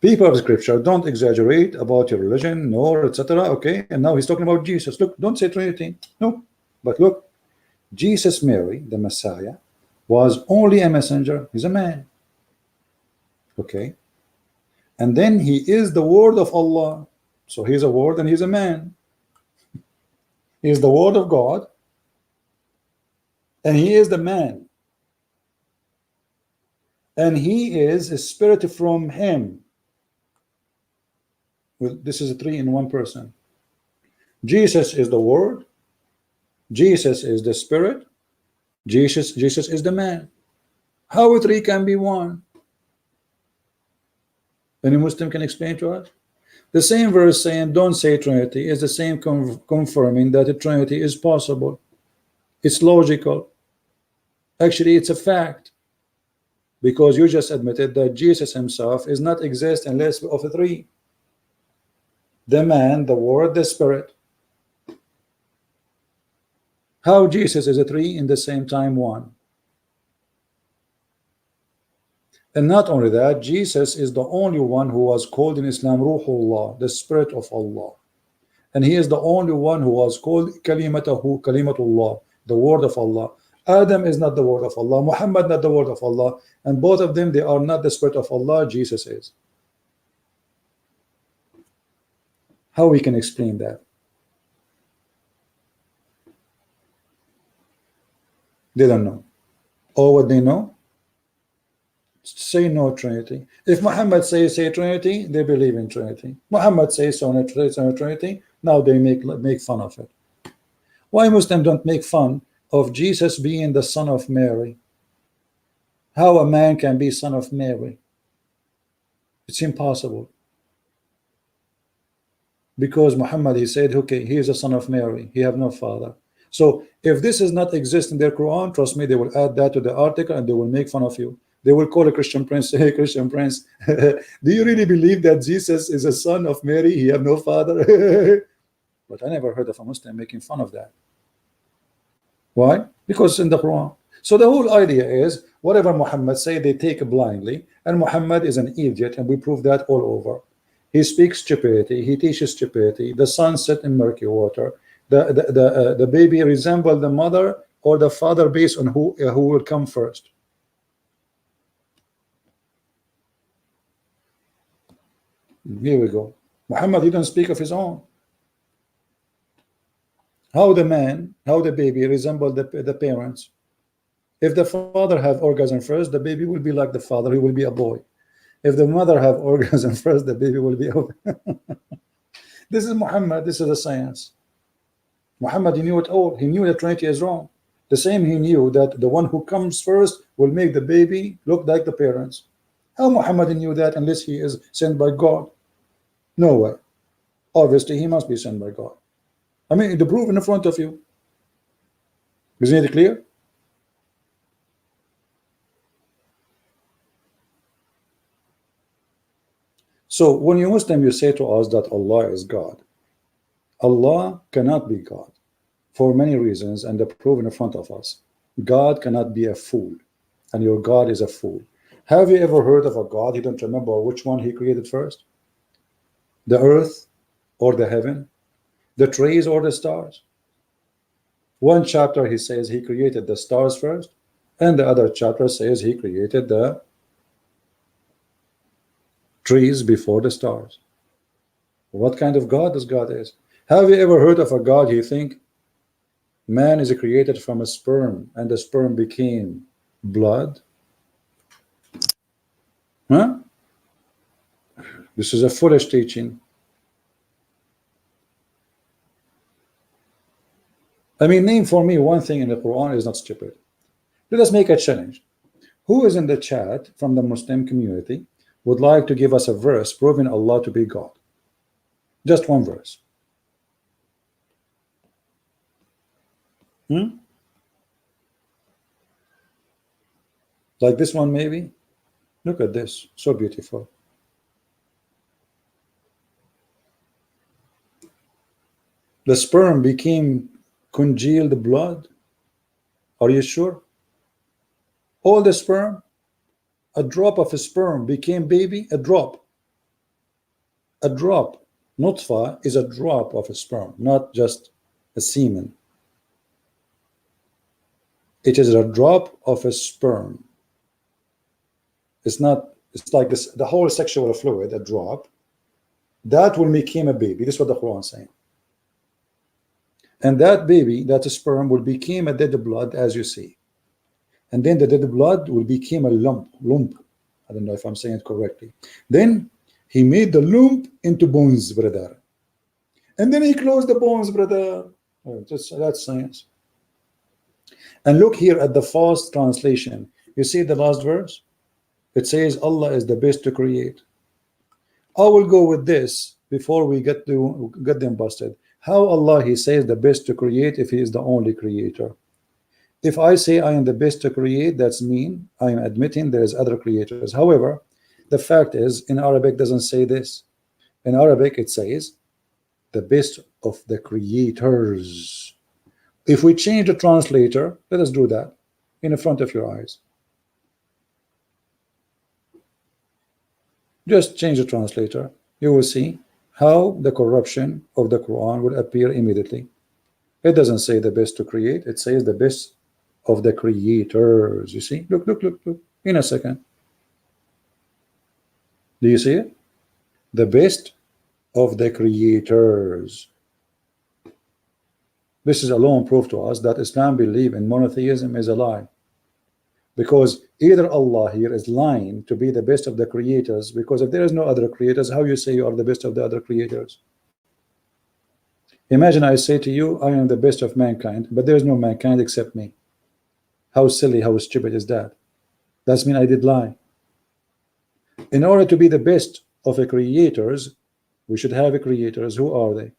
S1: People of Scripture, don't exaggerate about your religion, nor etc. Okay, and now he's talking about Jesus. Look, don't say Trinity. No, but look, Jesus, Mary, the Messiah, was only a messenger. He's a man. Okay, and then he is the word of Allah. So he's a word and he's a man. He is the word of God, and he is the man, and he is a spirit from him. Well, this is a 3 in 1 person. Jesus is the word, Jesus is the spirit, Jesus is the man. How 3 can be 1? Any Muslim can explain to us? The same verse saying don't say Trinity is the same confirming that the Trinity is possible. It's logical. Actually, it's a fact, because you just admitted that Jesus himself is not exist unless of 3. The man, the word, the spirit. How Jesus is a 3 in the same time 1? And not only that, Jesus is the only one who was called in Islam Ruhullah, the spirit of Allah, and he is the only one who was called Kalimatullah, the word of Allah. Adam is not the word of Allah, Muhammad not the word of Allah, and both of them, they are not the spirit of Allah, Jesus is. How we can explain that? They don't know. Or what they know? Say no Trinity. If Muhammad says say Trinity, they believe in Trinity. Muhammad says so no Trinity, now they make fun of it. Why Muslims don't make fun of Jesus being the son of Mary? How a man can be son of Mary? It's impossible. Because Muhammad, he said, okay, he is a son of Mary, he have no father. So if this is not exist in their Quran, trust me, they will add that to the article and they will make fun of you. They will call a Christian prince, hey Christian prince, do you really believe that Jesus is a son of Mary, he have no father? But I never heard of a Muslim making fun of that. Why? Because it's in the Quran. So the whole idea is whatever Muhammad say, they take blindly, and Muhammad is an idiot, and we prove that all over. He speaks stupidity, he teaches stupidity, the sun set in murky water, the baby resemble the mother or the father based on who will come first. Here we go. Muhammad, he don't speak of his own. How the baby resemble the parents. If the father have orgasm first, the baby will be like the father, he will be a boy. If the mother have orgasm first, the baby will be this is Muhammad, this is the science. Muhammad, he knew it all. He knew that Trinity is wrong. The same he knew that the one who comes first will make the baby look like the parents. How Muhammad knew that unless he is sent by God? No way. Obviously, he must be sent by God. I mean, the proof in front of you. Isn't it clear? So when you Muslim, you say to us that Allah is God. Allah cannot be God for many reasons, and the proof in front of us. God cannot be a fool, and your God is a fool. Have you ever heard of a God? You don't remember which one he created first? The earth or the heaven? The trees or the stars? One chapter he says he created the stars first, and the other chapter says he created the trees before the stars. What kind of God this God is? Have you ever heard of a God you think man is created from a sperm and the sperm became blood? Huh? This is a foolish teaching. I mean, name for me one thing in the Quran is not stupid. Let us make a challenge. Who is in the chat from the Muslim community would like to give us a verse proving Allah to be God? Just one verse. Like this one maybe? Look at this, so beautiful. The sperm became congealed blood. Are you sure? All the sperm, a drop of a sperm became baby, a drop. A drop. Nutfa is a drop of a sperm, not just a semen. It is a drop of a sperm. It's not, it's like this, the whole sexual fluid, a drop, that will become a baby. This is what the Quran is saying. And that baby, that sperm, will become a dead blood, as you see. And then the dead blood will become a lump. I don't know if I'm saying it correctly. Then he made the lump into bones, brother. And then he closed the bones, brother. Oh, that's science. And look here at the fast translation. You see the last verse? It says Allah is the best to create. I will go with this before we get them busted. How Allah, he says the best to create if he is the only creator? If I say I am the best to create, that's mean I am admitting there is other creators. However, the fact is in Arabic doesn't say this. In Arabic it says the best of the creators. If we change the translator, let us do that in front of your eyes. Just change the translator. You will see how the corruption of the Quran will appear immediately. It doesn't say the best to create, it says the best of the creators. You see, look, look, look, look, in a second. Do you see it? The best of the creators. This is alone proof to us that Islam belief in monotheism is a lie, because either Allah here is lying to be the best of the creators, because if there is no other creators, how you say you are the best of the other creators? Imagine I say to you, I am the best of mankind, but there is no mankind except me. How silly, how stupid is that? That's mean I did lie. In order to be the best of the creators, we should have a creators. Who are they?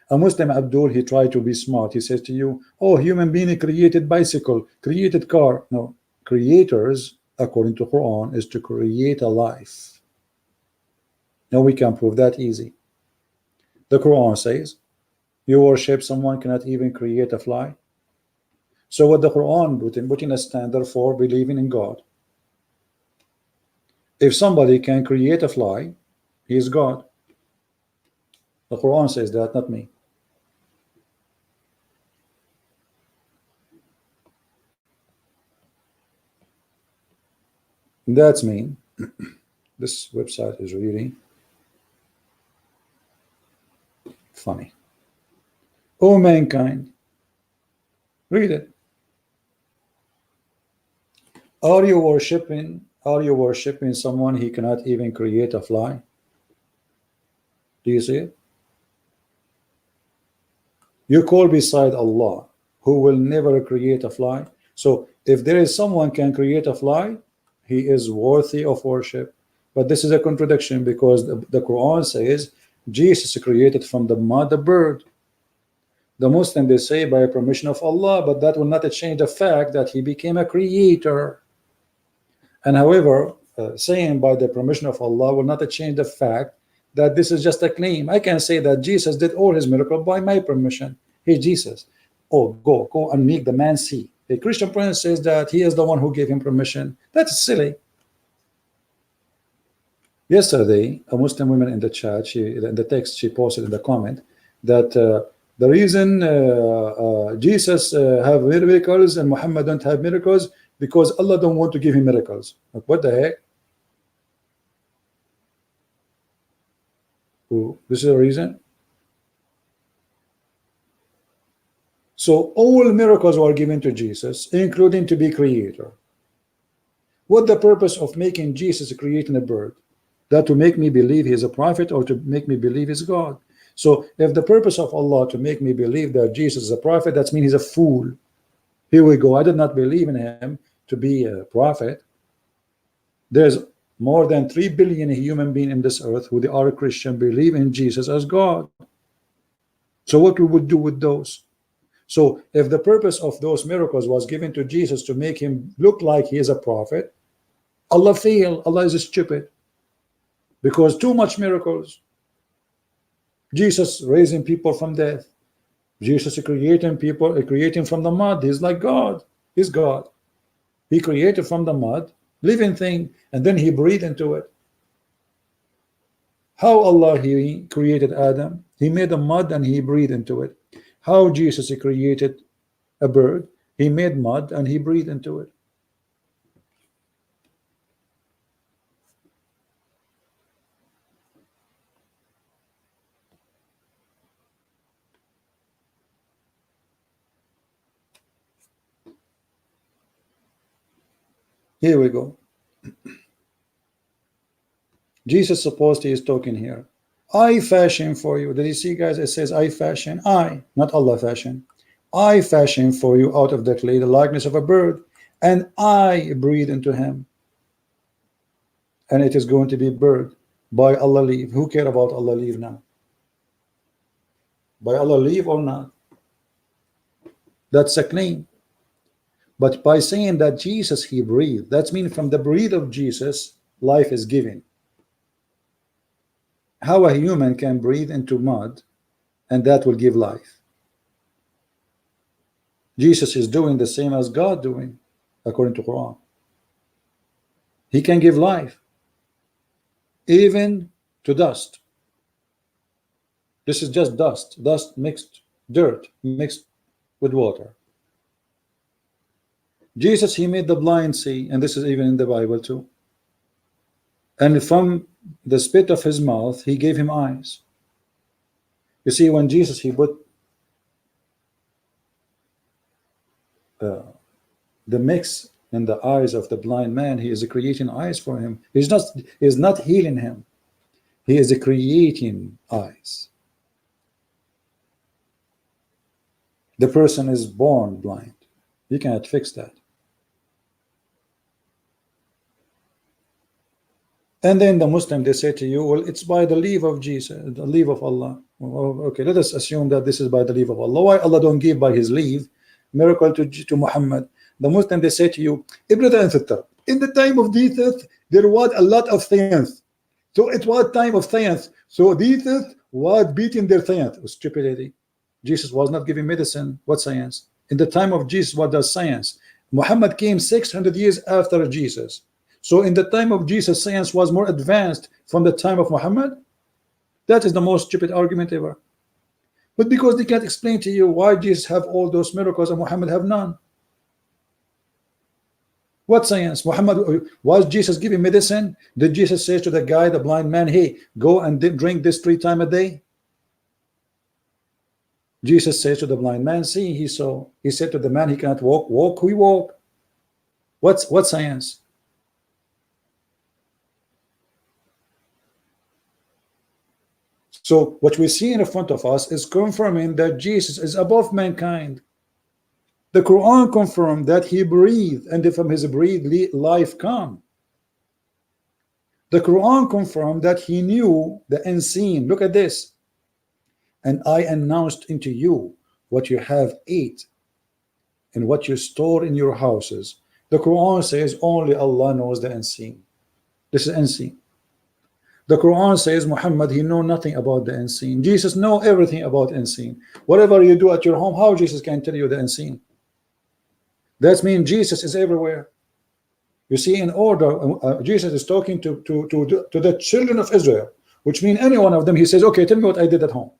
S1: A Muslim Abdul, he tried to be smart. He says to you, oh, human being created bicycle, created car. No, creators, according to Quran, is to create a life. Now we can prove that easy. The Quran says, you worship someone cannot even create a fly. So what the Quran put in a standard for believing in God. If somebody can create a fly, he is God. The Quran says that, not me. That's mean. This website is really funny. O mankind, read it. Are you worshiping someone he cannot even create a fly? Do you see it? You call beside Allah, who will never create a fly. So if there is someone can create a fly, he is worthy of worship. But this is a contradiction, because the Quran says Jesus created from the mud a bird. The Muslim, they say by permission of Allah, but that will not change the fact that he became a creator. And however, saying by the permission of Allah will not change the fact that this is just a claim. I can say that Jesus did all his miracles by my permission. Hey, Jesus, oh, go and make the man see. A Christian prince says that he is the one who gave him permission. That's silly. Yesterday, a Muslim woman in the chat, in the text, she posted in the comment that the reason Jesus have miracles and Muhammad don't have miracles because Allah don't want to give him miracles. Like, what the heck? Ooh, this is a reason. So all miracles were given to Jesus, including to be creator. What the purpose of making Jesus creating a bird? That to make me believe he is a prophet, or to make me believe he's God? So if the purpose of Allah to make me believe that Jesus is a prophet, that means he's a fool. Here we go. I did not believe in him to be a prophet. There's more than 3 billion human beings in this earth who they are Christian, believe in Jesus as God. So what we would do with those? So if the purpose of those miracles was given to Jesus to make him look like he is a prophet, Allah failed. Allah is stupid, because too much miracles. Jesus raising people from death. Jesus creating people, creating from the mud. He's like God. He's God. He created from the mud, living thing, and then he breathed into it. How Allah he created Adam? He made a mud and he breathed into it. How Jesus he created a bird? He made mud and he breathed into it. Here we go. Jesus supposed he is talking here. I fashion for you. Did you see, guys? It says I fashion. I, not Allah fashion. I fashion for you out of the clay the likeness of a bird, and I breathe into him. And it is going to be bird by Allah leave. Who care about Allah leave now? By Allah leave or not? That's a claim. But by saying that Jesus he breathed, that means from the breath of Jesus life is given. How a human can breathe into mud and that will give life? Jesus is doing the same as God doing, according to Quran. He can give life even to dust. This is just dust mixed, dirt mixed with water. Jesus, he made the blind see, and this is even in the Bible too. And from the spit of his mouth, he gave him eyes. You see, when Jesus, he put the mix in the eyes of the blind man, he is creating eyes for him. He is not healing him. He is creating eyes. The person is born blind. You cannot fix that. And then the Muslim, they say to you, well, it's by the leave of Jesus, the leave of Allah. Well, okay, let us assume that this is by the leave of Allah. Why Allah don't give by his leave miracle to Muhammad? The Muslim, they say to you, in the time of Jesus, there was a lot of science. So it was time of science. So Jesus was beating their science. Stupidity. Jesus was not giving medicine. What science? In the time of Jesus, what does science? Muhammad came 600 years after Jesus. So in the time of Jesus, science was more advanced from the time of Muhammad. That is the most stupid argument ever. But because they can't explain to you why Jesus have all those miracles and Muhammad have none. What science? Muhammad, was Jesus giving medicine? Did Jesus say to the guy, the blind man, hey, go and drink this 3 times a day? Jesus says to the blind man, see, he saw. He said to the man, he cannot walk, walk, we walk. What science? So what we see in front of us is confirming that Jesus is above mankind. The Quran confirmed that he breathed, and from his breath life come. The Quran confirmed that he knew the unseen. Look at this. And I announced into you what you have ate and what you store in your houses. The Quran says only Allah knows the unseen. This is unseen. The Quran says Muhammad, he know nothing about the unseen. Jesus know everything about unseen. Whatever you do at your home, how Jesus can tell you the unseen? That means Jesus is everywhere. You see, in order, Jesus is talking to the children of Israel, which means any one of them, he says, okay, tell me what I did at home.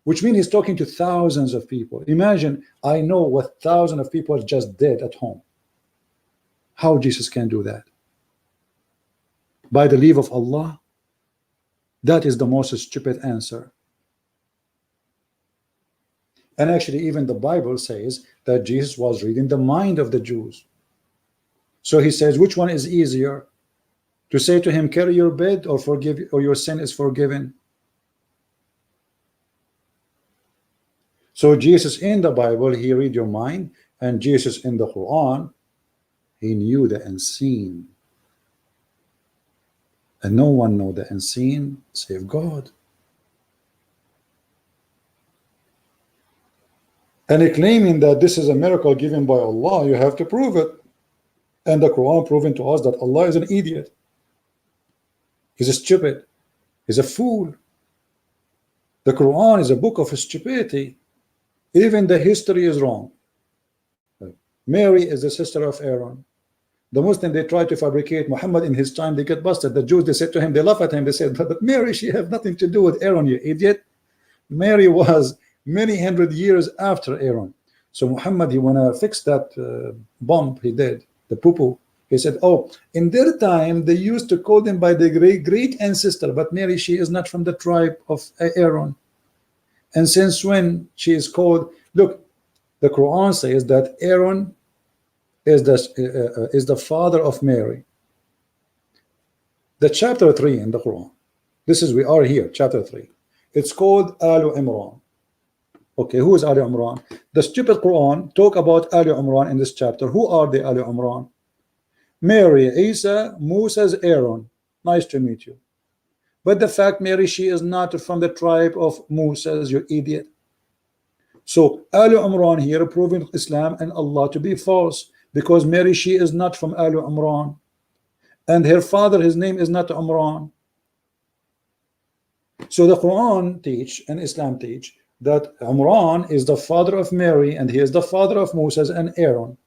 S1: Which means he's talking to thousands of people. Imagine, I know what thousands of people just did at home. How Jesus can do that? By the leave of Allah? That is the most stupid answer. And actually, even the Bible says that Jesus was reading the mind of the Jews. So he says, which one is easier? To say to him, carry your bed, or forgive, or your sin is forgiven? So Jesus in the Bible, he read your mind, and Jesus in the Quran, he knew the unseen. And no one know the unseen save God. And claiming that this is a miracle given by Allah, you have to prove it. And the Quran proving to us that Allah is an idiot. He's a stupid. He's a fool. The Quran is a book of stupidity. Even the history is wrong. Mary is the sister of Aaron. The Muslim, they try to fabricate Muhammad in his time, they get busted. The Jews, they said to him, they laugh at him, they said, but Mary, she have nothing to do with Aaron, you idiot. Mary was many hundred years after Aaron. So Muhammad, he wanna fix that bump he did, the poo-poo. He said, oh, in their time, they used to call them by the great ancestor, but Mary, she is not from the tribe of Aaron. And since when she is called, look, the Quran says that Aaron is the father of Mary. The chapter 3 in the Quran, this is, we are here, chapter 3. It's called Al Imran. Okay, who is Ali Imran? The stupid Quran talk about Ali Imran in this chapter. Who are the Ali Imran? Mary, Isa, Moses, Aaron. Nice to meet you. But the fact, Mary, she is not from the tribe of Moses, you idiot. So Ali Imran here proving Islam and Allah to be false, because Mary, she is not from Ali Imran, and her father, his name is not Imran. So the Quran teach and Islam teach that Imran is the father of Mary, and he is the father of Moses and Aaron.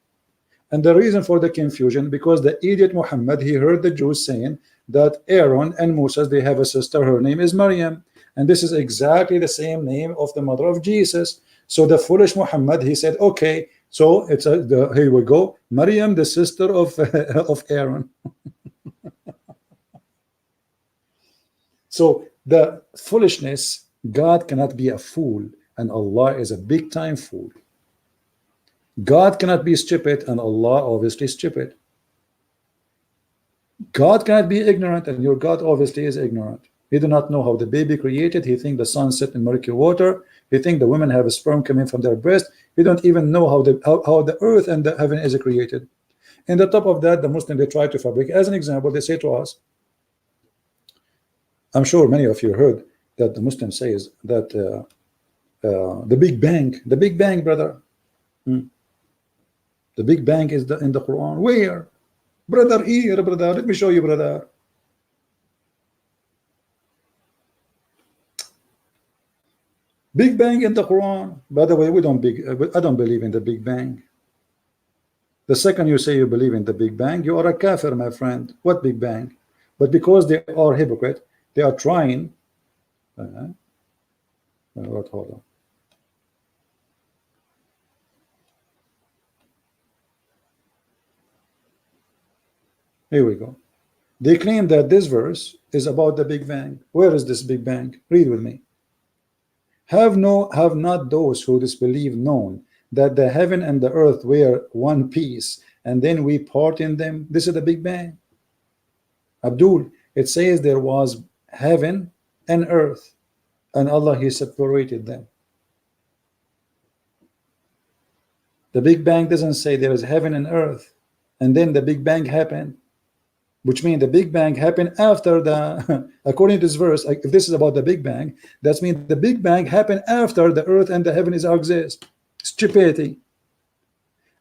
S1: And the reason for the confusion, because the idiot Muhammad, he heard the Jews saying that Aaron and Moses, they have a sister, her name is Maryam, and this is exactly the same name of the mother of Jesus. So the foolish Muhammad, he said, okay, So it's here we go. Maryam, the sister of of Aaron. So the foolishness, God cannot be a fool, and Allah is a big time fool. God cannot be stupid, and Allah obviously stupid. God cannot be ignorant, and your God obviously is ignorant. He do not know how the baby created. He think the sun set in murky water. He think the women have a sperm coming from their breast. He don't even know how the earth and the heaven is created. And the top of that, the Muslim, they try to fabricate. As an example, they say to us, I'm sure many of you heard that the Muslim says that the Big Bang, brother. The Big Bang is in the Quran. Where? Brother, here, brother. Let me show you, brother. Big Bang in the Quran. By the way, I don't believe in the Big Bang. The second you say you believe in the Big Bang, you are a kafir, my friend. What Big Bang? But because they are hypocrite, they are trying. Hold on. Here we go. They claim that this verse is about the Big Bang. Where is this Big Bang? Read with me. Have not those who disbelieve known that the heaven and the earth were one piece, and then we part in them? This is the Big Bang. Abdul, it says there was heaven and earth, and Allah, He separated them. The Big Bang doesn't say there is heaven and earth, and then the Big Bang happened, which means the Big Bang happened after the, according to this verse, if this is about the Big Bang, that means the Big Bang happened after the earth and the heaven is exist. Stupidity.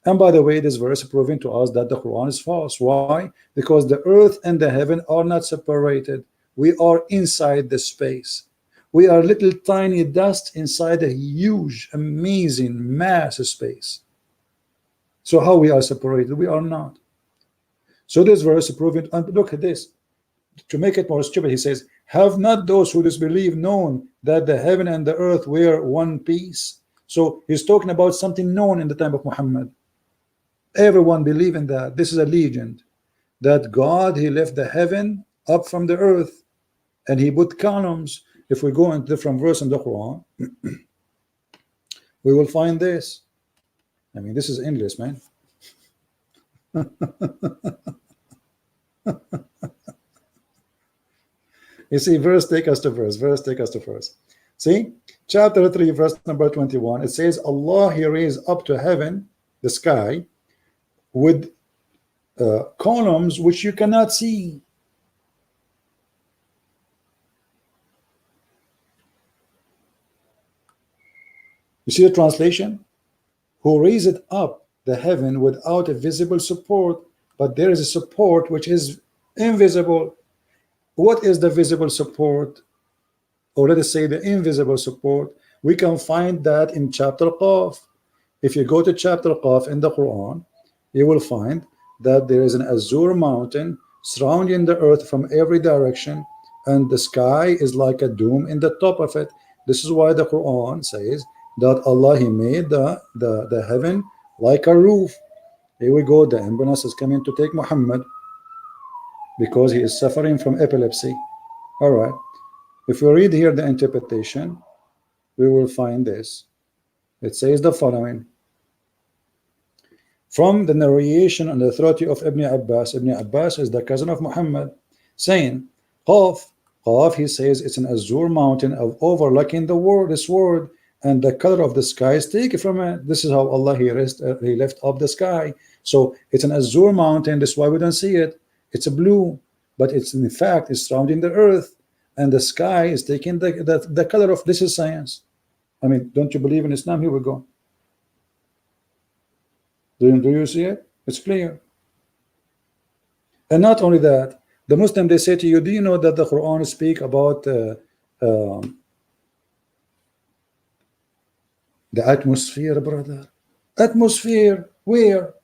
S1: And by the way, this verse is proving to us that the Quran is false. Why? Because the earth and the heaven are not separated. We are inside the space. We are little tiny dust inside a huge, amazing, massive space. So how we are separated? We are not. So this verse is proving, and look at this. To make it more stupid, he says, have not those who disbelieve known that the heaven and the earth were one piece? So he's talking about something known in the time of Muhammad. Everyone believe in that. This is a legend that God, He left the heaven up from the earth, and He put columns. If we go into different verse in the Quran, we will find this. I mean, this is English, man. You see, verse take us to verse. Verse take us to verse. See, chapter 3, verse number 21. It says, Allah, He raised up to heaven, the sky, with columns which you cannot see. You see the translation? Who raised up the heaven without a visible support, but there is a support which is invisible. What is the visible support? Or let us say the invisible support. We can find that in chapter Qaf. If you go to chapter Qaf in the Quran, you will find that there is an azure mountain surrounding the earth from every direction, and the sky is like a dome in the top of it. This is why the Quran says that Allah, He made the heaven like a roof. Here we go. The ambulance is coming to take Muhammad because he is suffering from epilepsy. All right. If we read here the interpretation, we will find this. It says the following. From the narration on the authority of Ibn Abbas. Ibn Abbas is the cousin of Muhammad, saying, Qaf, he says it's an azure mountain of overlooking the world, this world, and the color of the sky is taken from it. This is how Allah, He left up the sky. So it's an azure mountain. That's why we don't see it. It's a blue, but it's in fact is surrounding the earth, and the sky is taking the color of. This is science. I mean, don't you believe in Islam? Here we go. Do you see it? It's clear. And not only that, the Muslim, they say to you, do you know that the Quran speak about the atmosphere, brother? Atmosphere, where?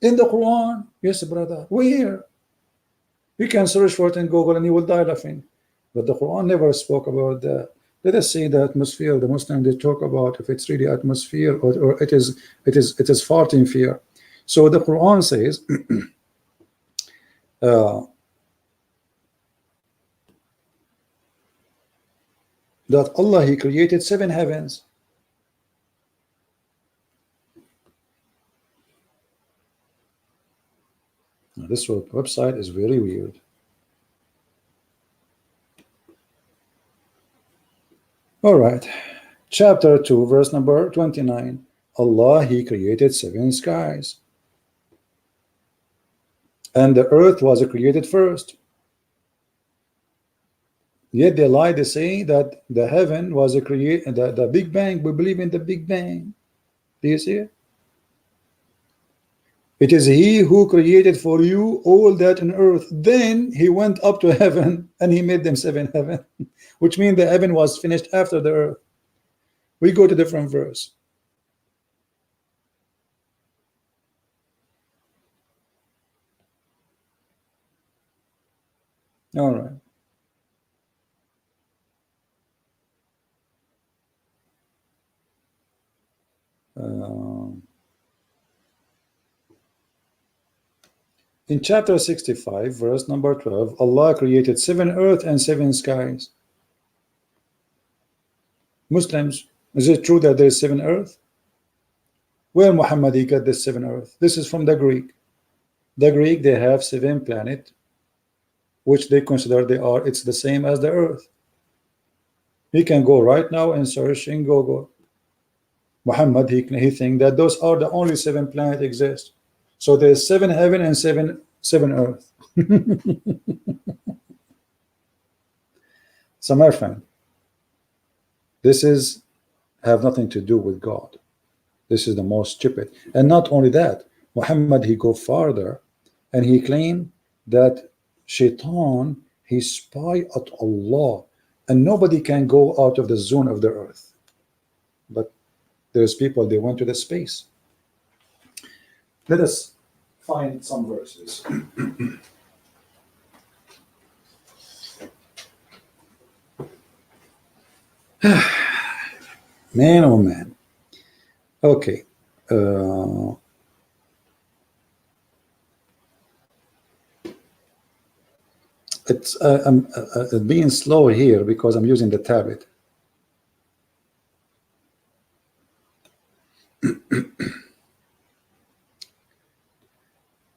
S1: In the Quran? Yes, brother. Where? You can search for it in Google and you will die laughing. But the Quran never spoke about that. Let us see the atmosphere. The Muslim, they talk about if it's really atmosphere, or it is farting fear. So the Quran says that Allah, He created 7 heavens. Now, this website is very weird. All right, chapter 2, verse number 29. Allah, He created 7 skies, and the earth was created first. Yet they lie, they say that the heaven was created, the Big Bang. We believe in the Big Bang. Do you see it? It is He who created for you all that on earth. Then He went up to heaven and He made them 7 heaven, which means the heaven was finished after the earth. We go to different verse. All right. In chapter 65, verse number 12, Allah created 7 earth and 7 skies. Muslims, is it true that there is 7 earth? Where Muhammad he got this 7 earth? This is from the Greek. The Greek, they have 7 planets, which they consider it's the same as the earth. You can go right now and search in Google. Muhammad, he think that those are the only 7 planets exist. So there's 7 heaven and 7 earth. So my friend, this is have nothing to do with God. This is the most stupid. And not only that, Muhammad, he go farther and he claimed that Shaitan, he spy at Allah, and nobody can go out of the zone of the earth. But there's people, they went to the space. Let us find some verses. Man, oh man. Okay. I'm being slow here because I'm using the tablet.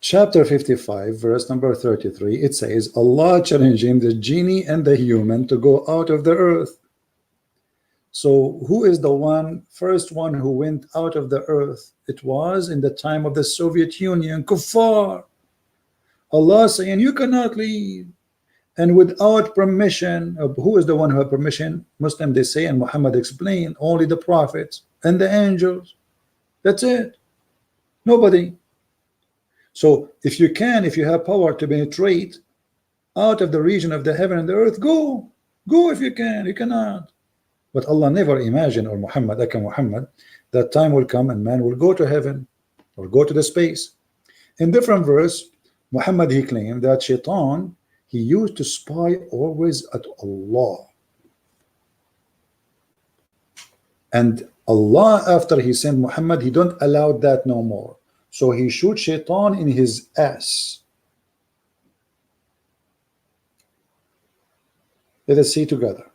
S1: Chapter 55, verse number 33, it says, Allah challenging the genie and the human to go out of the earth. So who is the first one who went out of the earth? It was in the time of the Soviet Union, kuffar. Allah saying, you cannot leave. And without permission, who is the one who had permission? Muslim, they say, and Muhammad explained, only the prophets and the angels. That's it. Nobody. So if you have power to penetrate out of the region of the heaven and the earth, go if you can. You cannot. But Allah never imagined, or Muhammad, that time will come and man will go to heaven or go to the space. In different verse, Muhammad, he claimed that Shaitan, he used to spy always at Allah. And Allah, after he sent Muhammad, he don't allow that no more. So he shoot Shaitan in his ass. Let us see together.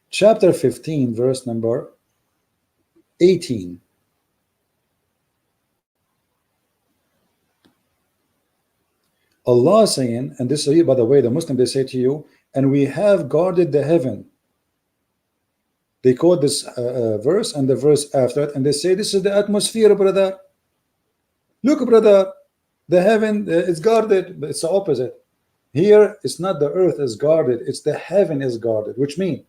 S1: Chapter 15, verse number 18. Allah saying, and this is, by the way, the Muslim, they say to you, and we have guarded the heaven. They quote this verse and the verse after it, and they say, this is the atmosphere, brother. Look, brother, the heaven is guarded, but it's the opposite. Here, it's not the earth is guarded, it's the heaven is guarded, which means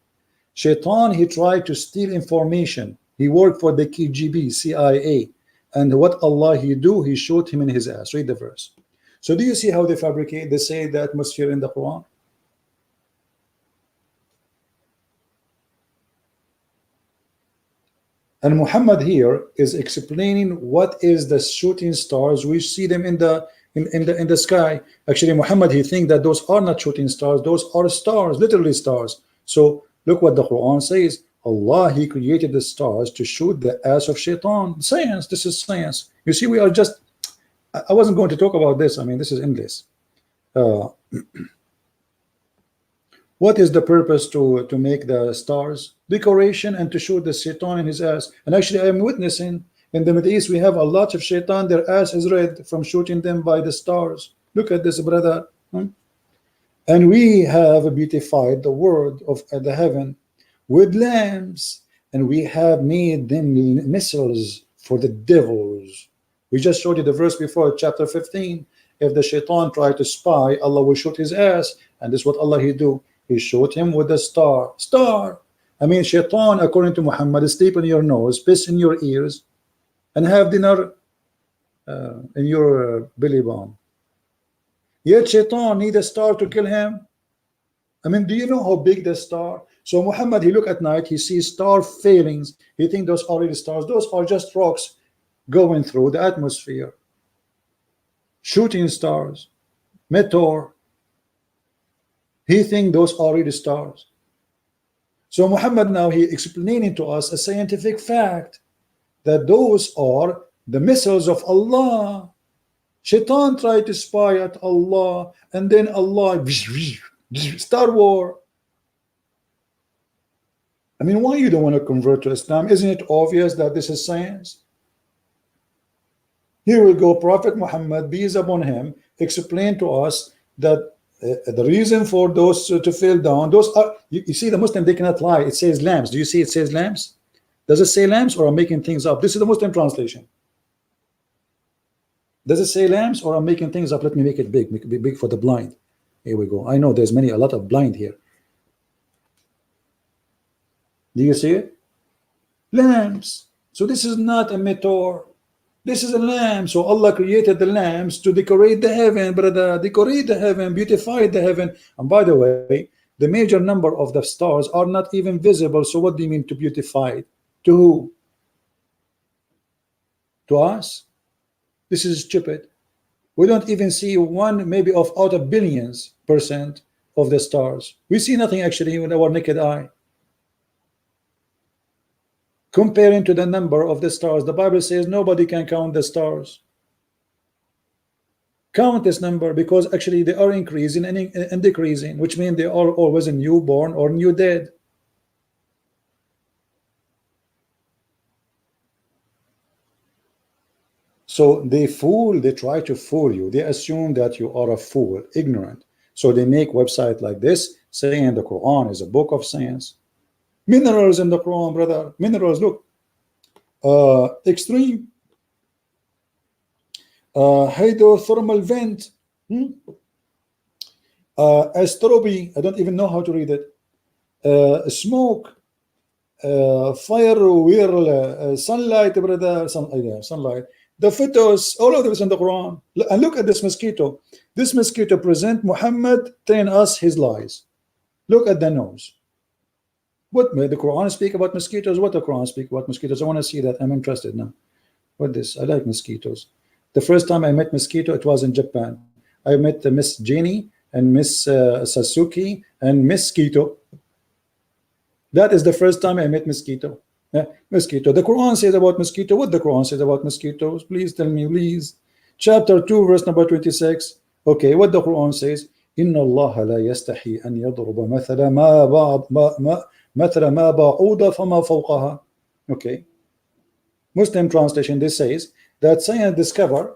S1: Shaitan, he tried to steal information. He worked for the KGB, CIA, and what Allah he do, he shot him in his ass. Read the verse. So do you see how they fabricate? They say the atmosphere in the Quran. And Muhammad here is explaining what is the shooting stars. We see them in in the sky. Actually, Muhammad, he think that those are not shooting stars, those are stars, literally stars. So look what the Quran says. Allah, he created the stars to shoot the ass of shaitan. Science, this is science. You see, we are just, I wasn't going to talk about this. I mean, this is endless. What is the purpose to make the stars? Decoration, and to shoot the shaitan in his ass. And actually, I am witnessing in the Middle East, we have a lot of shaitan, their ass is red from shooting them by the stars. Look at this, brother. And we have beautified the world of the heaven with lamps, and we have made them missiles for the devils. We just showed you the verse before, chapter 15. If the shaitan tried to spy, Allah will shoot his ass. And this is what Allah he do. He shot him with a star. I mean, shaitan, according to Muhammad, sleep in your nose, piss in your ears, and have dinner in your belly button. Yet shaitan need a star to kill him. I mean, do you know how big the star? So Muhammad, he look at night, he sees star failings. He think those are really stars. Those are just rocks going through the atmosphere. Shooting stars, meteor. He think those are really stars. So Muhammad now, he explaining to us a scientific fact that those are the missiles of Allah. Shaitan tried to spy at Allah, and then Allah, Star War. I mean, why you don't want to convert to Islam? Isn't it obvious that this is science? Here we go. Prophet Muhammad, peace upon him, explained to us that the reason for those to fall down, those are, you see, the Muslim, they cannot lie. It says lamps. Do you see it says lamps? Does it say lamps, or I'm making things up? This is the Muslim translation. Does it say lamps, or I'm making things up? Let me make it big, make it big for the blind. Here we go. I know there's a lot of blind here. Do you see it? Lamps. So this is not a meteor. This is a lamp. So Allah created the lamps to decorate the heaven, brother. Decorate the heaven, beautify the heaven. And by the way, the major number of the stars are not even visible. So what do you mean to beautify it? To who? To us? This is stupid. We don't even see one, maybe of out of billions% of the stars. We see nothing actually with our naked eye. Comparing to the number of the stars, the Bible says nobody can count the stars. Count this number, because actually they are increasing and decreasing, which means they are always a newborn or new dead. So they try to fool you. They assume that you are a fool, ignorant. So they make website like this saying the Quran is a book of science. Minerals in the Quran, brother. Minerals, look. Extreme hydrothermal vent. Astroby, I don't even know how to read it. Smoke. Fire whirl. Sunlight, brother. Sunlight. The photos, all of this in the Quran. And look at this mosquito. This mosquito present Muhammad telling us his lies. Look at the nose. What the Quran speak about mosquitoes? What the Quran speak about mosquitoes? I want to see that. I'm interested now. What this? I like mosquitoes. The first time I met mosquito, it was in Japan. I met Miss Jenny and Miss Sasuke and Mosquito. That is the first time I met mosquito. Mosquito. The Quran says about mosquito. What the Quran says about mosquitoes? Please tell me, please. Chapter 2, verse number 26. Okay, what the Quran says? Inna Allah la yastahi an yadruba mathala ma ba'uda fama fawqaha. Okay. Muslim translation, this says that science discover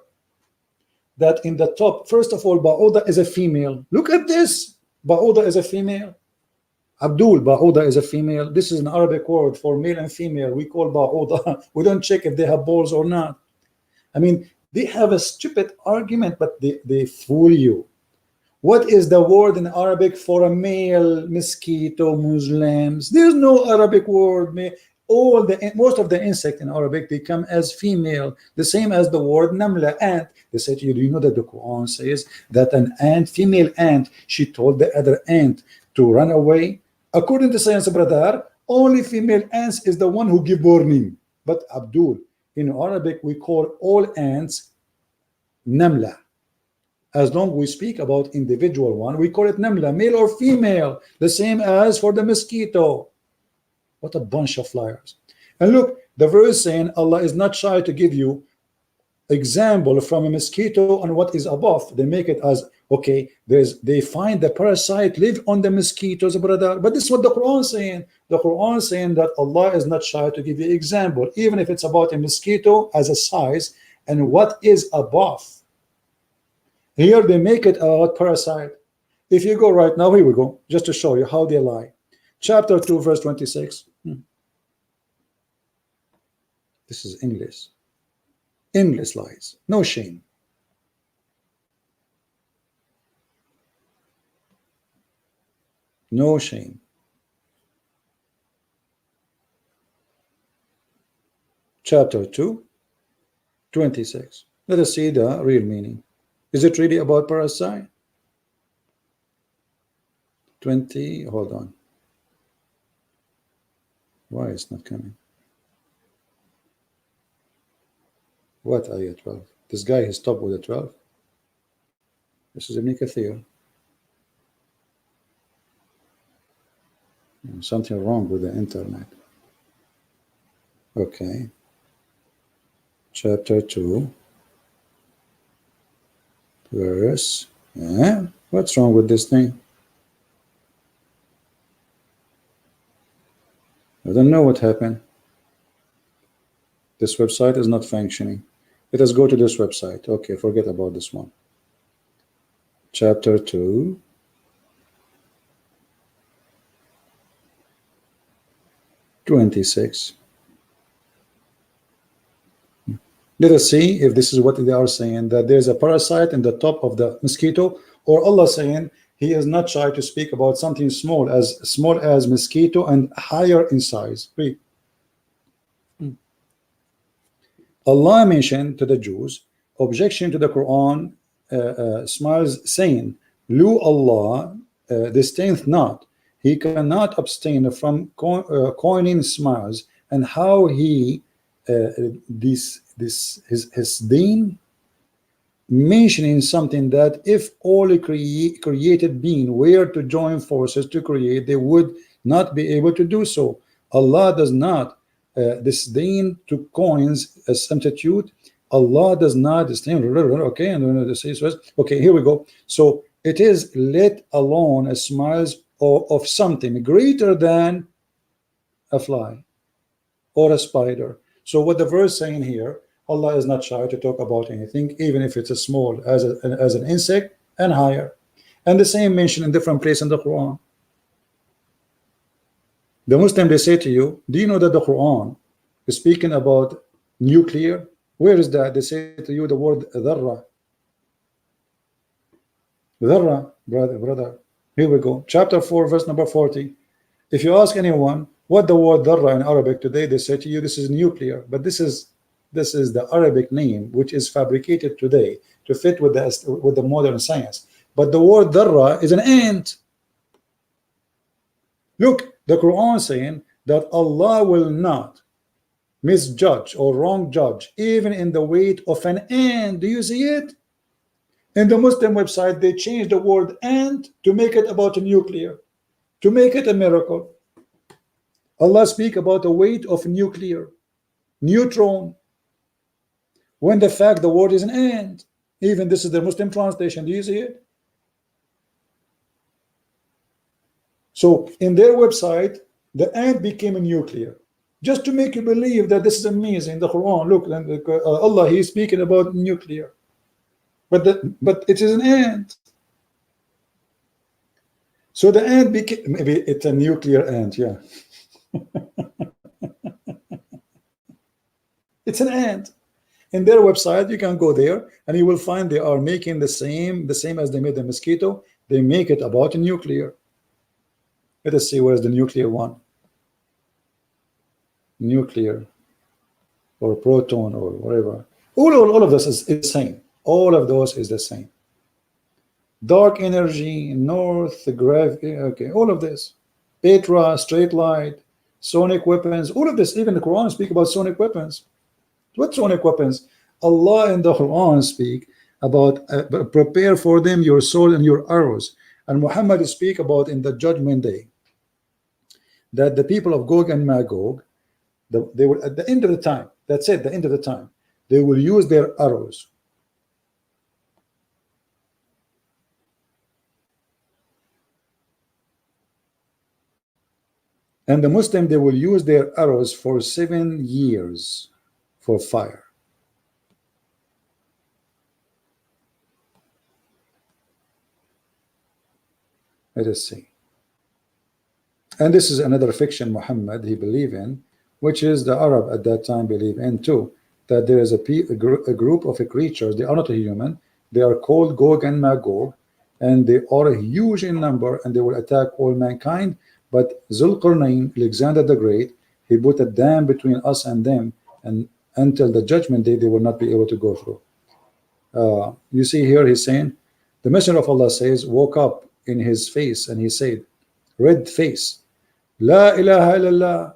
S1: that in the top, first of all, ba'uda is a female. Look at this. Ba'uda is a female. Abdul, ba'uda is a female. This is an Arabic word for male and female. We call ba'uda. We don't check if they have balls or not. I mean, they have a stupid argument, but they fool you. What is the word in Arabic for a male mosquito? Muslims. There's no Arabic word. Most of the insect in Arabic, they come as female. The same as the word namla, ant. They say to you, do you know that the Quran says that an ant, female ant, she told the other ant to run away? According to science, brother, only female ants is the one who give warning. But Abdul, in Arabic, we call all ants namla. As long we speak about individual one, we call it namla, male or female, the same as for the mosquito. What a bunch of liars. And look, the verse saying Allah is not shy to give you example from a mosquito on what is above. They make it as okay, they find the parasite live on the mosquitoes, brother. But this is what the Quran is saying. The Quran is saying that Allah is not shy to give you example, even if it's about a mosquito as a size and what is above. Here they make it about parasite. If you go right now, here we go, just to show you how they lie. Chapter 2, verse 26. This is English. Endless lies, no shame. No shame. Chapter 2, 26. Let us see the real meaning. Is it really about parasite? 20, hold on. Why it's not coming? What ayah 12? This guy has stopped with the 12. This is Ibn Kathir. Something wrong with the internet. Okay. Chapter 2. Verse. What's wrong with this thing? I don't know what happened. This website is not functioning. Let us go to this website. Okay, forget about this one. Chapter 2. (26). Let us see if this is what they are saying, that there's a parasite in the top of the mosquito, or Allah saying He is not shy to speak about something small as mosquito and higher in size. Read. Allah mentioned to the Jews objection to the Quran smiles, saying, Lu Allah disdaineth not, He cannot abstain from coining smiles, and how He his deen, mentioning something that if all created being were to join forces to create, they would not be able to do so. Allah does not disdain to coins as substitute. Allah does not disdain. Okay, and okay, here we go. So it is let alone a smiles of something greater than a fly or a spider. So what the verse saying here, Allah is not shy to talk about anything, even if it's as small as an insect and higher. And the same mentioned in different places in the Quran. The Muslim, they say to you, do you know that the Quran is speaking about nuclear? Where is that? They say to you the word dharra. Dharra, brother. Here we go. Chapter 4, verse number 40. If you ask anyone what the word dharra in Arabic today, they say to you this is nuclear. But this is the Arabic name which is fabricated today to fit with the modern science. But the word dharra is an ant. Look, the Quran saying that Allah will not misjudge or wrong judge even in the weight of an ant. Do you see it? In the Muslim website, they changed the word ant to make it about a nuclear, to make it a miracle. Allah speak about the weight of nuclear, neutron, when the fact the word is an ant. Even this is the Muslim translation. Do you see it? So in their website, the ant became a nuclear, just to make you believe that this is amazing. The Quran, look, Allah, He is speaking about nuclear, but it is an ant. So the ant became, maybe it's a nuclear ant, yeah. It's an ant. In their website, you can go there and you will find they are making the same as they made the mosquito. They make it about a nuclear. Let us see where's the nuclear one. Nuclear or proton or whatever. All of this is the same. All of those is the same. Dark energy, north, gravity, okay, all of this. Petra, straight light, sonic weapons, all of this. Even the Quran speak about sonic weapons. What sonic weapons? Allah in the Quran speak about prepare for them your soul and your arrows. And Muhammad speak about in the judgment day that the people of Gog and Magog, they will at the end of the time, that's it, the end of the time, they will use their arrows. And the Muslim, they will use their arrows for 7 years for fire. Let us see. And this is another fiction Muhammad he believed in, which is the Arab at that time believe in too, that there is a group of creatures, they are not a human, they are called Gog and Magog, and they are huge in number, and they will attack all mankind. But Zulqarnain, Alexander the Great, he put a dam between us and them, and until the judgment day they will not be able to go through. You see here he's saying, the Messenger of Allah says, woke up in his face and he said, red face, La ilaha illallah,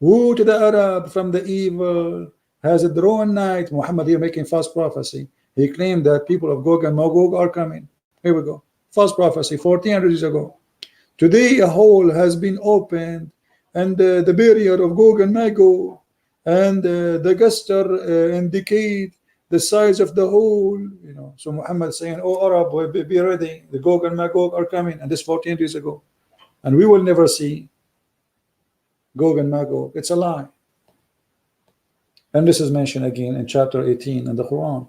S1: woe to the Arab from the evil, has a drawn night. Muhammad here making false prophecy. He claimed that people of Gog and Magog are coming. Here we go. False prophecy 1400 years ago. Today a hole has been opened, and the period of Gog and Magog, and the guster indicate the size of the hole. You know, so Muhammad saying, "Oh Arab, be ready. The Gog and Magog are coming," and this 14 years ago, and we will never see Gog and Magog. It's a lie. And this is mentioned again in chapter 18 in the Quran.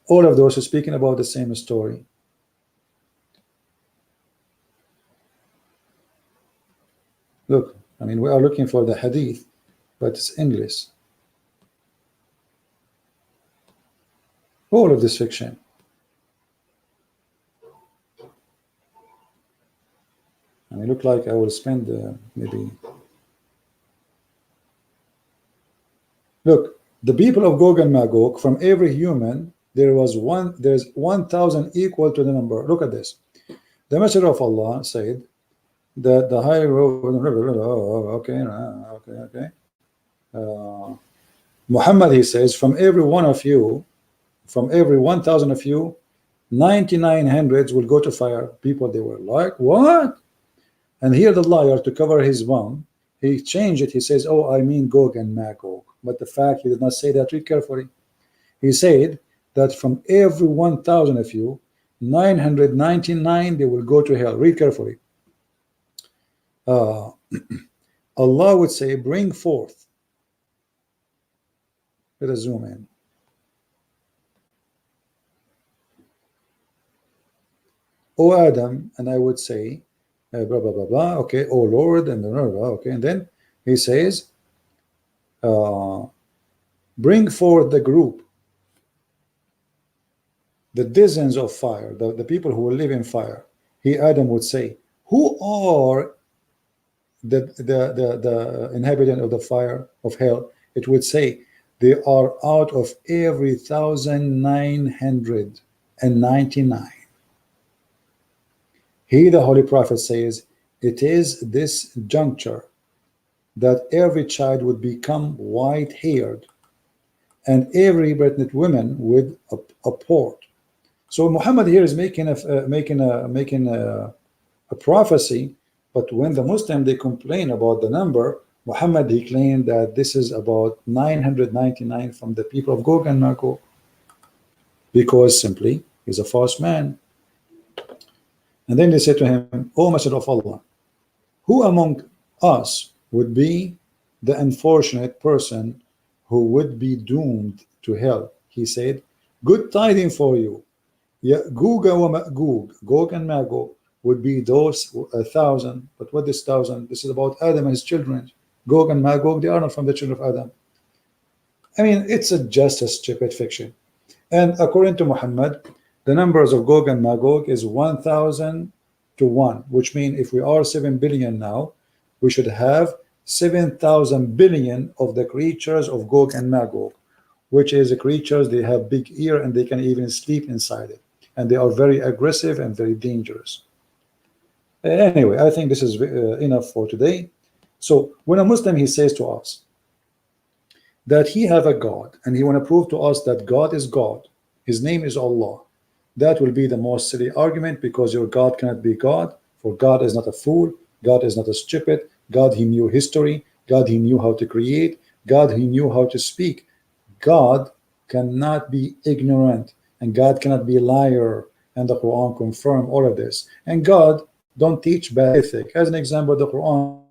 S1: All of those are speaking about the same story. Look, I mean, we are looking for the hadith, but it's English. All of this fiction. I mean, look like I will spend maybe. Look, the people of Gog and Magog, from every human, there's 1,000 equal to the number. Look at this. The Messenger of Allah said that the high road. Okay. Muhammad, he says, from every one of you, from every 1,000 of you, 9,900 will go to fire. People, they were like, what? And here the liar, to cover his bum, he changed it. He says, oh, I mean Gog and Magog. But the fact, he did not say that. Read carefully. He said that from every 1,000 of you, 999, they will go to hell. Read carefully. Allah would say, bring forth. Let us zoom in. O Adam, and I would say, blah, blah, blah, blah, okay, O Lord, and blah, blah, blah, okay, and then he says, bring forth the group, the dozens of fire, the people who will live in fire. He, Adam, would say, who are the inhabitant of the fire of hell? It would say, they are out of every 1,999. He, the Holy Prophet, says, it is this juncture that every child would become white-haired, and every pregnant woman would abort. So Muhammad here is making a prophecy, but when the Muslim, they complain about the number, Muhammad, he claimed that this is about 999 from the people of Gog and Magog, because simply he's a false man. And then they said to him, O Messenger of Allah, who among us would be the unfortunate person who would be doomed to hell? He said, good tidings for you. Gog and Magog would be those 1,000. But what is 1,000? This is about Adam and his children. Gog and Magog, they are not from the children of Adam. I mean, it's just a stupid fiction. And according to Muhammad, the numbers of Gog and Magog is 1,000 to 1, which means if we are 7 billion now, we should have 7,000 billion of the creatures of Gog and Magog, which is the creatures, they have big ear and they can even sleep inside it. And they are very aggressive and very dangerous. Anyway, I think this is enough for today. So when a Muslim, he says to us that he have a God and he want to prove to us that God is God, His name is Allah. That will be the most silly argument, because your God cannot be God, for God is not a fool, God is not a stupid, God, he knew history, God, he knew how to create, God, he knew how to speak. God cannot be ignorant, and God cannot be a liar, and the Quran confirm all of this. And God don't teach bad ethic. As an example, the Quran says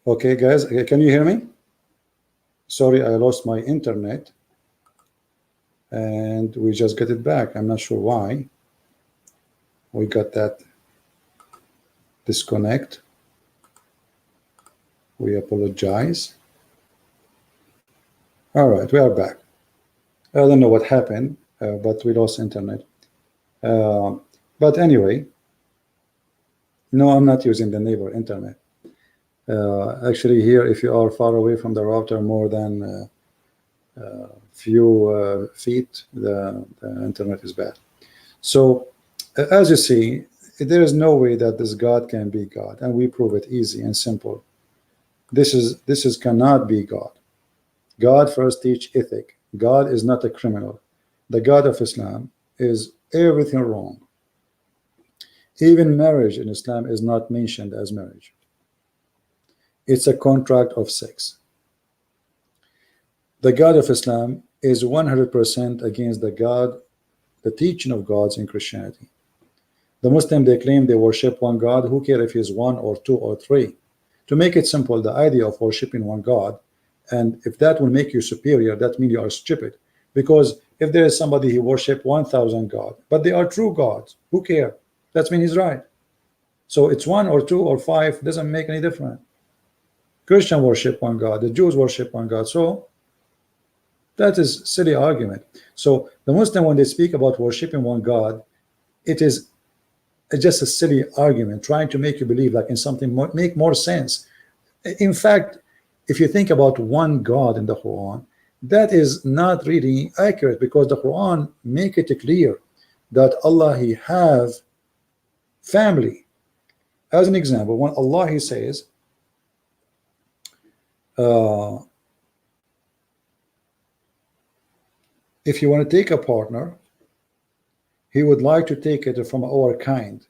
S1: okay, guys, can you hear me? Sorry, I lost my internet and we just got it back. I'm not sure why we got that disconnect. We apologize. All right, we are back. I don't know what happened, but we lost internet. But anyway, no, I'm not using the neighbor internet. Actually, here, if you are far away from the router more than few feet, the internet is bad. So, as you see, there is no way that this God can be God, and we prove it easy and simple. This is cannot be God. God first teach ethic. God is not a criminal. The God of Islam is everything wrong. Even marriage in Islam is not mentioned as marriage. It's a contract of sex. The God of Islam is 100% against the teaching of gods in Christianity. The Muslim, they claim they worship one God. Who cares if he's one or two or three? To make it simple, the idea of worshiping one God, and if that will make you superior, that means you are stupid. Because if there is somebody who worship 1,000 gods, but they are true gods, who care? That means he's right. So it's one or two or five, doesn't make any difference. Christian worship one God, the Jews worship one God. So that is silly argument. So the Muslim, when they speak about worshiping one God, it is just a silly argument, trying to make you believe like in something make more sense. In fact, if you think about one God in the Quran, that is not really accurate, because the Quran make it clear that Allah, he have family. As an example, when Allah, he says, if you want to take a partner, he would like to take it from our kind.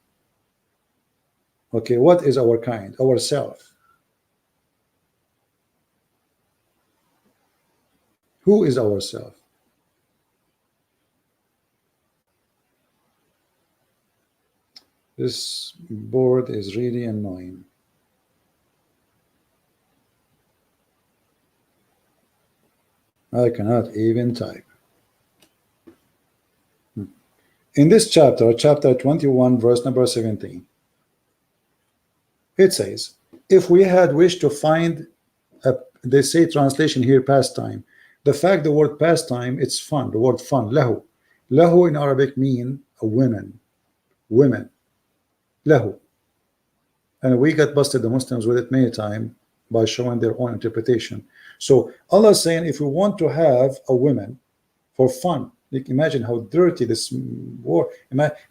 S1: Okay, what is our kind? Ourself. Who is ourself? This board is really annoying. I cannot even type. In this chapter, chapter 21, verse number 17, it says, if we had wished to find a, they say translation here, pastime. The fact the word pastime, it's fun, the word fun, lahu. Lahu in Arabic mean a women, lahu. And we got busted, the Muslims, with it many times by showing their own interpretation. So Allah is saying, if we want to have a woman for fun, like imagine how dirty this war.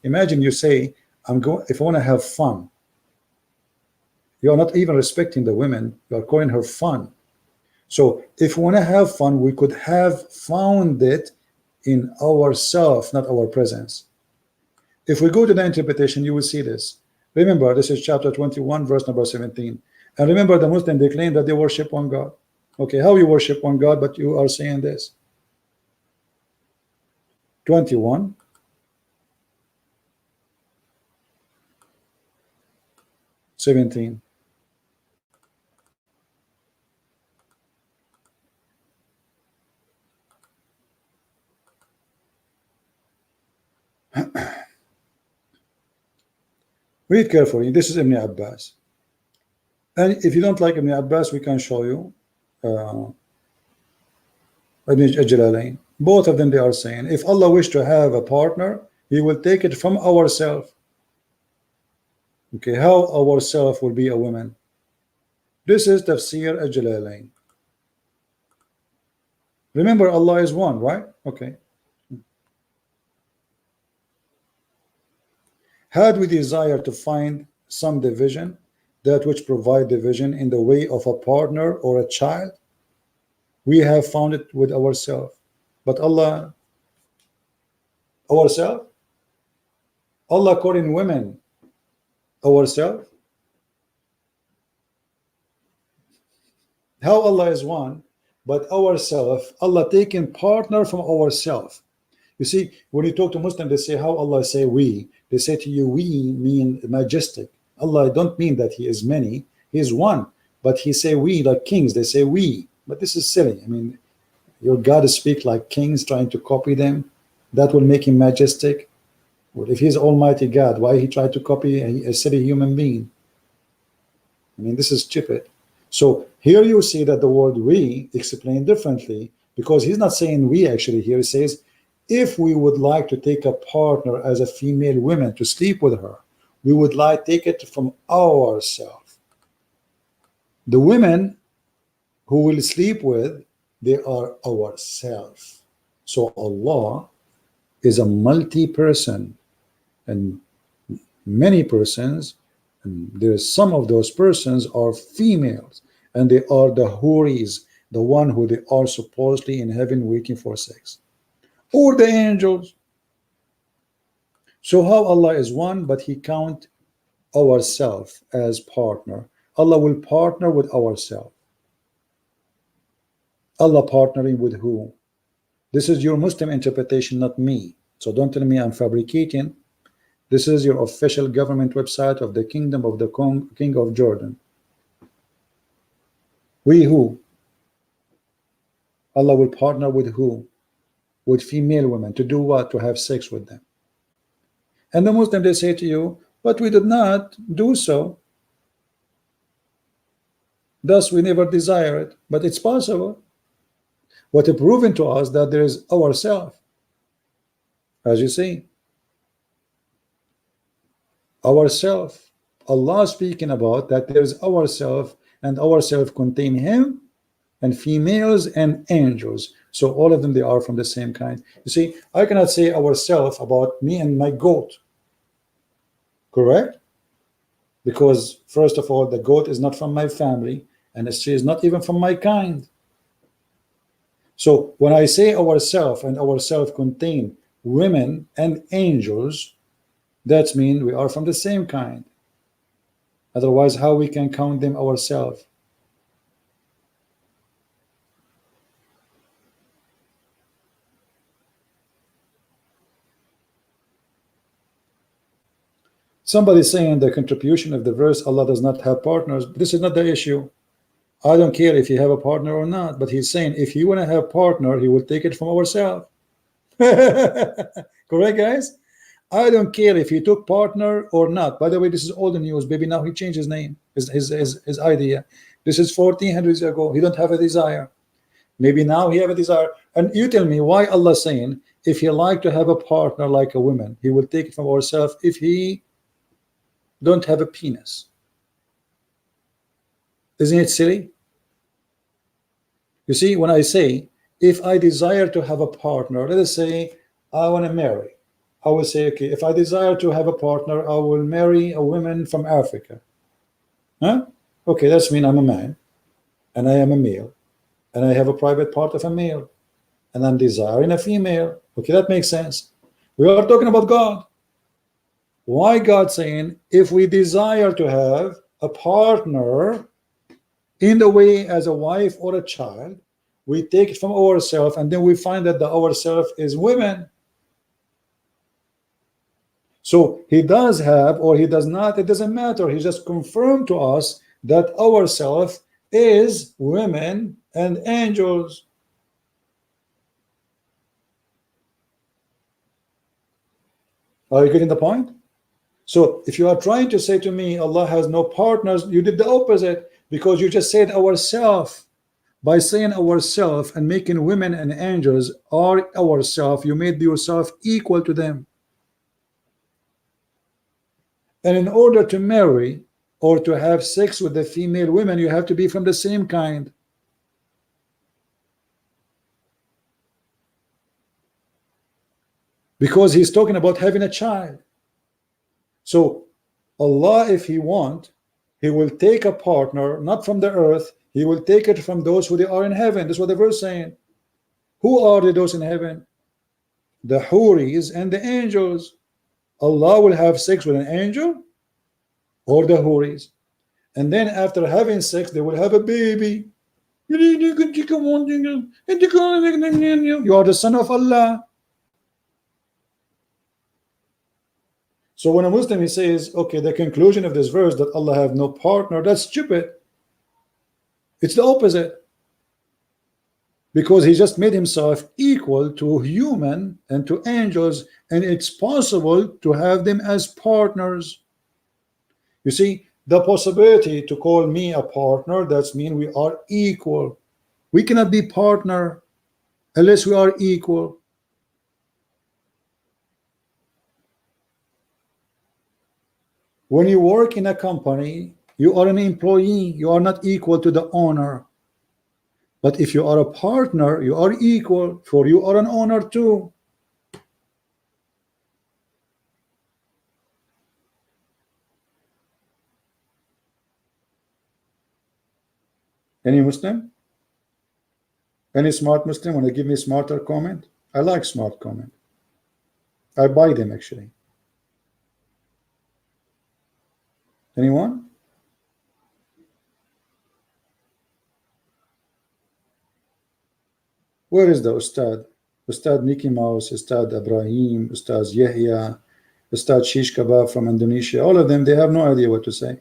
S1: Imagine you say, if I want to have fun, you are not even respecting the women, you are calling her fun. So if we want to have fun, we could have found it in ourselves, not our presence. If we go to the interpretation, you will see this. Remember, this is chapter 21, verse number 17. And remember, the Muslims, they claim that they worship one God. Okay, how you worship one God, but you are saying this? 21, 17. Read carefully. This is Ibn Abbas. And if you don't like Ibn Abbas, we can show you Ibn Jalalain. Both of them, they are saying, if Allah wished to have a partner, He will take it from ourselves. Okay, how ourself will be a woman? This is Tafsir al-Jalalain. Remember, Allah is one, right? Okay. Had we desire to find some division, that which provide division in the way of a partner or a child, we have found it with ourselves. But Allah, ourselves? Allah calling women ourselves? How Allah is one, but ourselves, Allah taking partner from ourselves. You see, when you talk to Muslims, they say, how Allah say we? They say to you, we mean majestic. Allah don't mean that He is many, He is one. But He say we like kings, they say we. But this is silly. I mean, your God speak like kings, trying to copy them. That will make Him majestic. Well, if He's Almighty God, why He tried to copy a silly human being? I mean, this is stupid. So here you see that the word we explained differently, because He's not saying we actually here. He says, if we would like to take a partner as a female woman to sleep with her, we would like take it from ourselves. The women who will sleep with, they are ourselves. So Allah is a multi-person, and many persons, and there's some of those persons are females, and they are the houris, the one who they are supposedly in heaven waiting for sex, or the angels. So how Allah is one, but He count ourselves as partner. Allah will partner with ourselves. Allah partnering with who? This is your Muslim interpretation, not me. So don't tell me I'm fabricating. This is your official government website of the Kingdom of the King of Jordan. We who? Allah will partner with who? With female women. To do what? To have sex with them. And the Muslim, they say to you, but we did not do so. Thus we never desire it. But it's possible. What is proven to us that there is ourself. As you see, ourself. Allah speaking about that there is ourself, and ourself contain Him and females and angels. So all of them, they are from the same kind. You see, I cannot say ourself about me and my goat. Correct? Because first of all, the goat is not from my family, and she is not even from my kind. So when I say ourself, and ourself contain women and angels, that means we are from the same kind. Otherwise, how we can count them ourselves? Somebody saying the contribution of the verse, Allah does not have partners. This is not the issue. I don't care if you have a partner or not, but he's saying if you want to have partner, He will take it from ourselves. Correct, guys? I don't care if he took partner or not. By the way, this is old news, baby. Now he changed his name, his idea. This is 1400 years ago. He don't have a desire. Maybe now he have a desire. And you tell me why Allah saying if he like to have a partner like a woman, he will take it from ourselves if he don't have a penis. Isn't it silly? You see, when I say if I desire to have a partner, let us say I want to marry, I will say, okay, if I desire to have a partner, I will marry a woman from Africa. Huh? Okay, that's mean I'm a man and I am a male and I have a private part of a male and I'm desiring a female. Okay, that makes sense. We are talking about God. Why God saying if we desire to have a partner in the way as a wife or a child, we take it from ourselves and then we find that the ourself is women. So he does have or he does not, it doesn't matter. He just confirmed to us that ourself is women and angels. Are you getting the point? So if you are trying to say to me Allah has no partners, you did the opposite, because you just said ourself. By saying ourself and making women and angels are ourself, you made yourself equal to them. And in order to marry or to have sex with the female women, you have to be from the same kind. Because he's talking about having a child. So Allah, if he want, he will take a partner not from the earth, he will take it from those who they are in heaven. That's what the verse is saying. Who are those in heaven? The Huris and the angels. Allah will have sex with an angel or the Huris, and then after having sex they will have a baby. You are the son of Allah. So when a Muslim he says, okay, the conclusion of this verse that Allah have no partner, that's stupid. It's the opposite, because he just made himself equal to human and to angels, and it's possible to have them as partners. You see, the possibility to call me a partner, that's mean we are equal. We cannot be partner unless we are equal. When you work in a company, you are an employee, you are not equal to the owner. But if you are a partner, you are equal, for you are an owner too. Any Muslim? Any smart Muslim want to give me a smarter comment? I like smart comment. I buy them actually. Anyone? Where is the Ustad? Ustad Mickey Mouse, Ustad Ibrahim, Ustad Yahya, Ustad Shish Kebab from Indonesia. All of them, they have no idea what to say.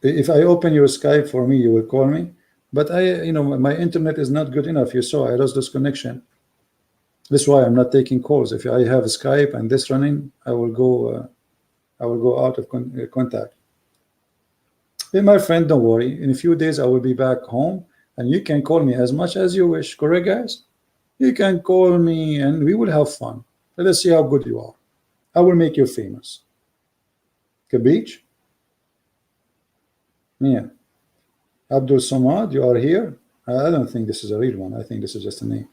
S1: If I open your Skype for me, you will call me. But my internet is not good enough. You saw I lost this connection. That's why I'm not taking calls. If I have Skype and this running, I will go out of contact. Hey, my friend, don't worry. In a few days, I will be back home, and you can call me as much as you wish. Correct, guys? You can call me, and we will have fun. Let us see how good you are. I will make you famous. Kabich? Yeah. Abdul Samad, you are here? I don't think this is a real one. I think this is just a name.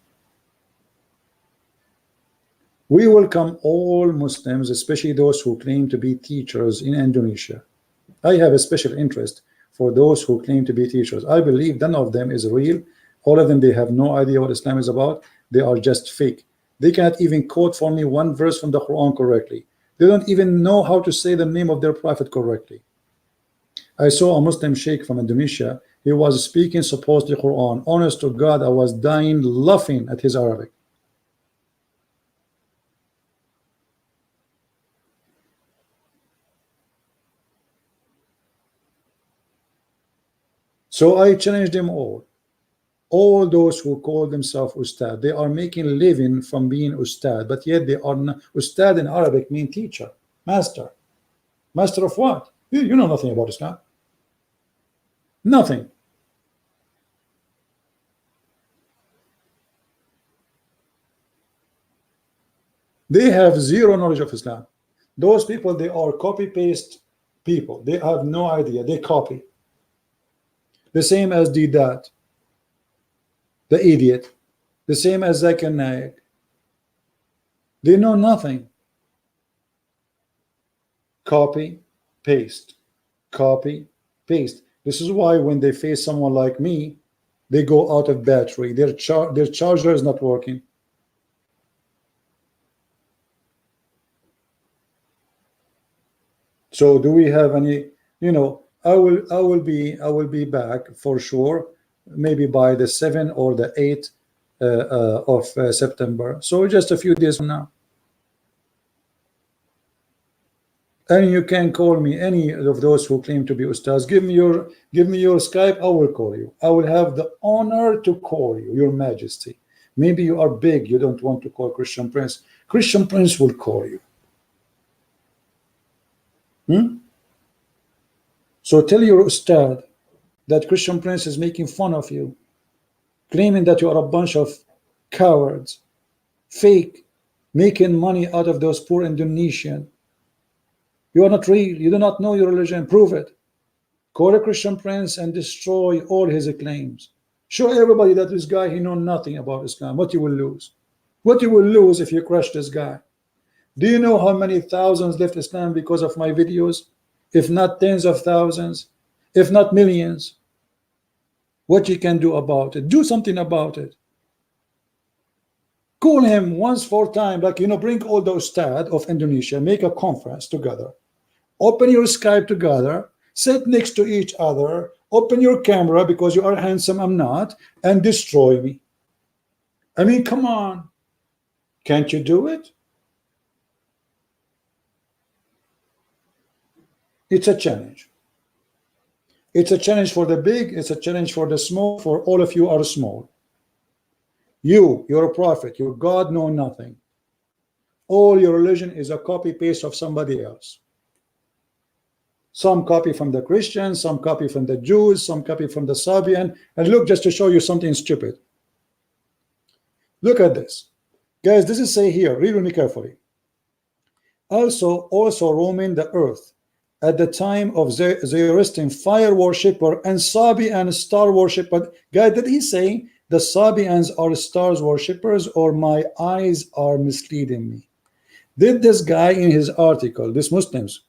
S1: We welcome all Muslims, especially those who claim to be teachers in Indonesia. I have a special interest for those who claim to be teachers. I believe none of them is real. All of them, they have no idea what Islam is about. They are just fake. They cannot even quote for me one verse from the Quran correctly. They don't even know how to say the name of their prophet correctly. I saw a Muslim sheikh from Indonesia. He was speaking supposedly Quran. Honest to God, I was dying laughing at his Arabic. So I challenged them all. All those who call themselves ustad, they are making a living from being ustad, but yet they are not. Ustad in Arabic means teacher, master. Master of what? You know nothing about Islam. Nothing. They have zero knowledge of Islam. Those people, they are copy-paste people. They have no idea. They copy. The same as Didat, the idiot. The same as Zakir Naik. They know nothing. Copy, paste. Copy, paste. This is why when they face someone like me, they go out of battery. Their charger is not working. So do we have any, you know, I will be back for sure, maybe by the 7th or the 8th of September. So just a few days from now. And you can call me, any of those who claim to be ustaz. Give me your Skype. I will call you. I will have the honor to call you, Your Majesty. Maybe you are big. You don't want to call Christian Prince. Christian Prince will call you. So tell your ustad that Christian Prince is making fun of you, claiming that you are a bunch of cowards, fake, making money out of those poor Indonesian. You are not real. You do not know your religion. Prove it. Call a Christian Prince and destroy all his claims. Show everybody that this guy, he knows nothing about Islam. What you will lose? What you will lose if you crush this guy? Do you know how many thousands left Islam because of my videos? If not tens of thousands, if not millions. What you can do about it? Do something about it. Call him once for time, like, you know, bring all the ustad of Indonesia, make a conference together. Open your Skype together, sit next to each other, open your camera because you are handsome, I'm not, and destroy me. I mean, come on. Can't you do it? It's a challenge. It's a challenge for the big, it's a challenge for the small, for all of you are small. You're a prophet, your God know nothing. All your religion is a copy-paste of somebody else. Some copy from the Christians, some copy from the Jews, some copy from the Sabian. And look, just to show you something stupid. Look at this. Guys, this is say here, read with me carefully. Also roaming the earth at the time of Zoroastrian fire worshipper and Sabian star worshipper. Guys, did he say the Sabians are stars worshippers, or my eyes are misleading me? Did this guy in his article, this Muslims,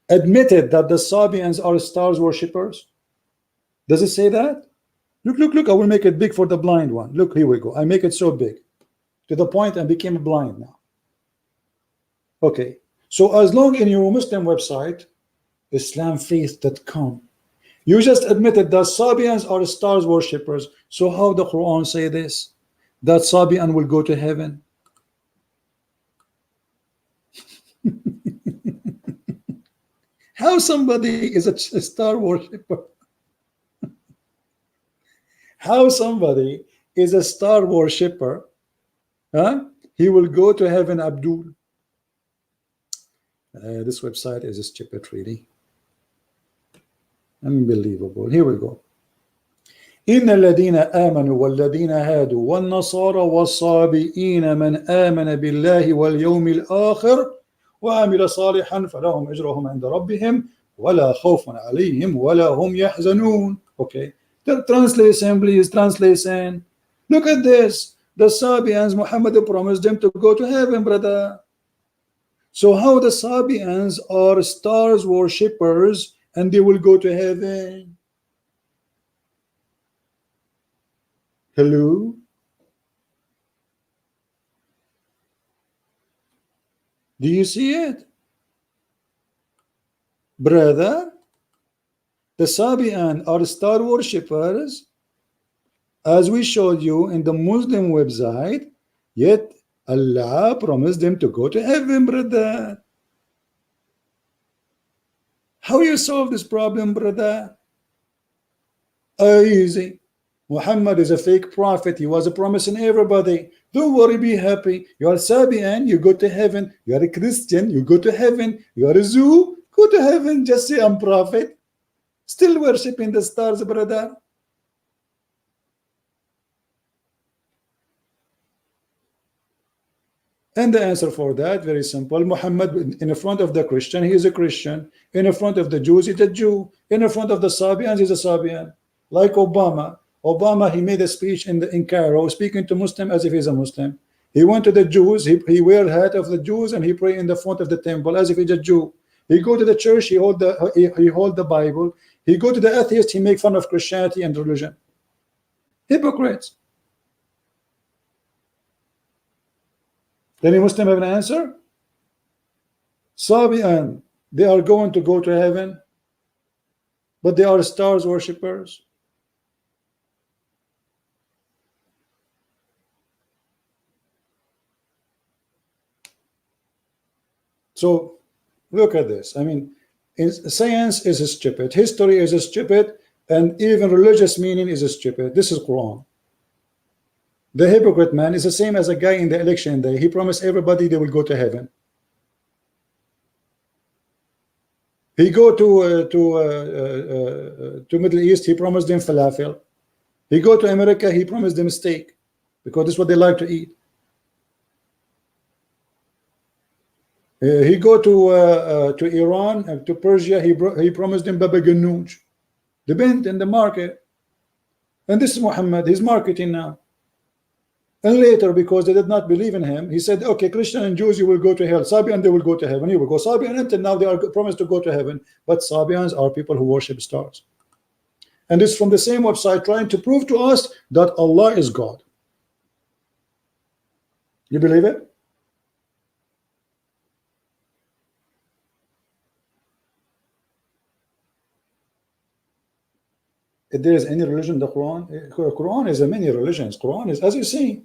S1: admitted that the Sabians are stars worshippers? Does it say that? Look, I will make it big for the blind one. Look, here we go. I make it so big to the point I became blind now. Okay, so as long in your Muslim website, islamfaith.com, you just admitted that Sabians are stars worshippers. So how the Quran say this? That Sabian will go to heaven? How somebody is a star worshipper? How somebody is a star worshipper? Huh? He will go to heaven, Abdul. This website is stupid, really. Unbelievable. Here we go. إن الذين آمنوا والذين هادوا والنصارى والصابئين من آمن بالله واليوم الآخر وعمل صالحا فلهم أجرهم عند ربهم ولا خوف عليهم ولا هم يحزنون. Okay, the translation, please, translation. Look at this. The Sabians, Muhammad promised them to go to heaven, brother. So how the Sabians are stars worshippers and they will go to heaven? Hello? Do you see it? Brother, the Sabian are star worshippers, as we showed you in the Muslim website, yet Allah promised them to go to heaven, brother. How you solve this problem, brother? Easy. Muhammad is a fake prophet. He was promising everybody, don't worry, be happy. You are Sabian, you go to heaven. You are a Christian, you go to heaven. You are a Jew, go to heaven. Just say I'm prophet. Still worshiping the stars, brother. And the answer for that, very simple. Muhammad, in front of the Christian, he is a Christian. In front of the Jews, he's a Jew. In front of the Sabians, he's a Sabian. Like Obama. Obama, he made a speech in Cairo, speaking to Muslim as if he's a Muslim. He went to the Jews, he wear hat of the Jews, and he pray in the front of the temple as if he's a Jew. He go to the church, he hold the Bible. He go to the atheist, he make fun of Christianity and religion. Hypocrites. Any Muslim have an answer? Sabian, they are going to go to heaven, but they are stars worshippers. So look at this. I mean, science is stupid, history is stupid, and even religious meaning is stupid. This is Quran. The hypocrite man is the same as a guy in the election day. He promised everybody they will go to heaven. He go to Middle East, he promised them falafel. He go to America, he promised them steak, because this is what they like to eat. He go to Iran, to Persia, he promised them baba ganoush, the bent in the market. And this is Muhammad, he's marketing now. And later, because they did not believe in him, he said, okay, Christian and Jews, you will go to hell. Sabian, they will go to heaven. You will go. Sabian, until now, they are promised to go to heaven. But Sabians are people who worship stars. And it's from the same website trying to prove to us that Allah is God. You believe it? If there is any religion, the Quran is a many religions. Quran is, as you see,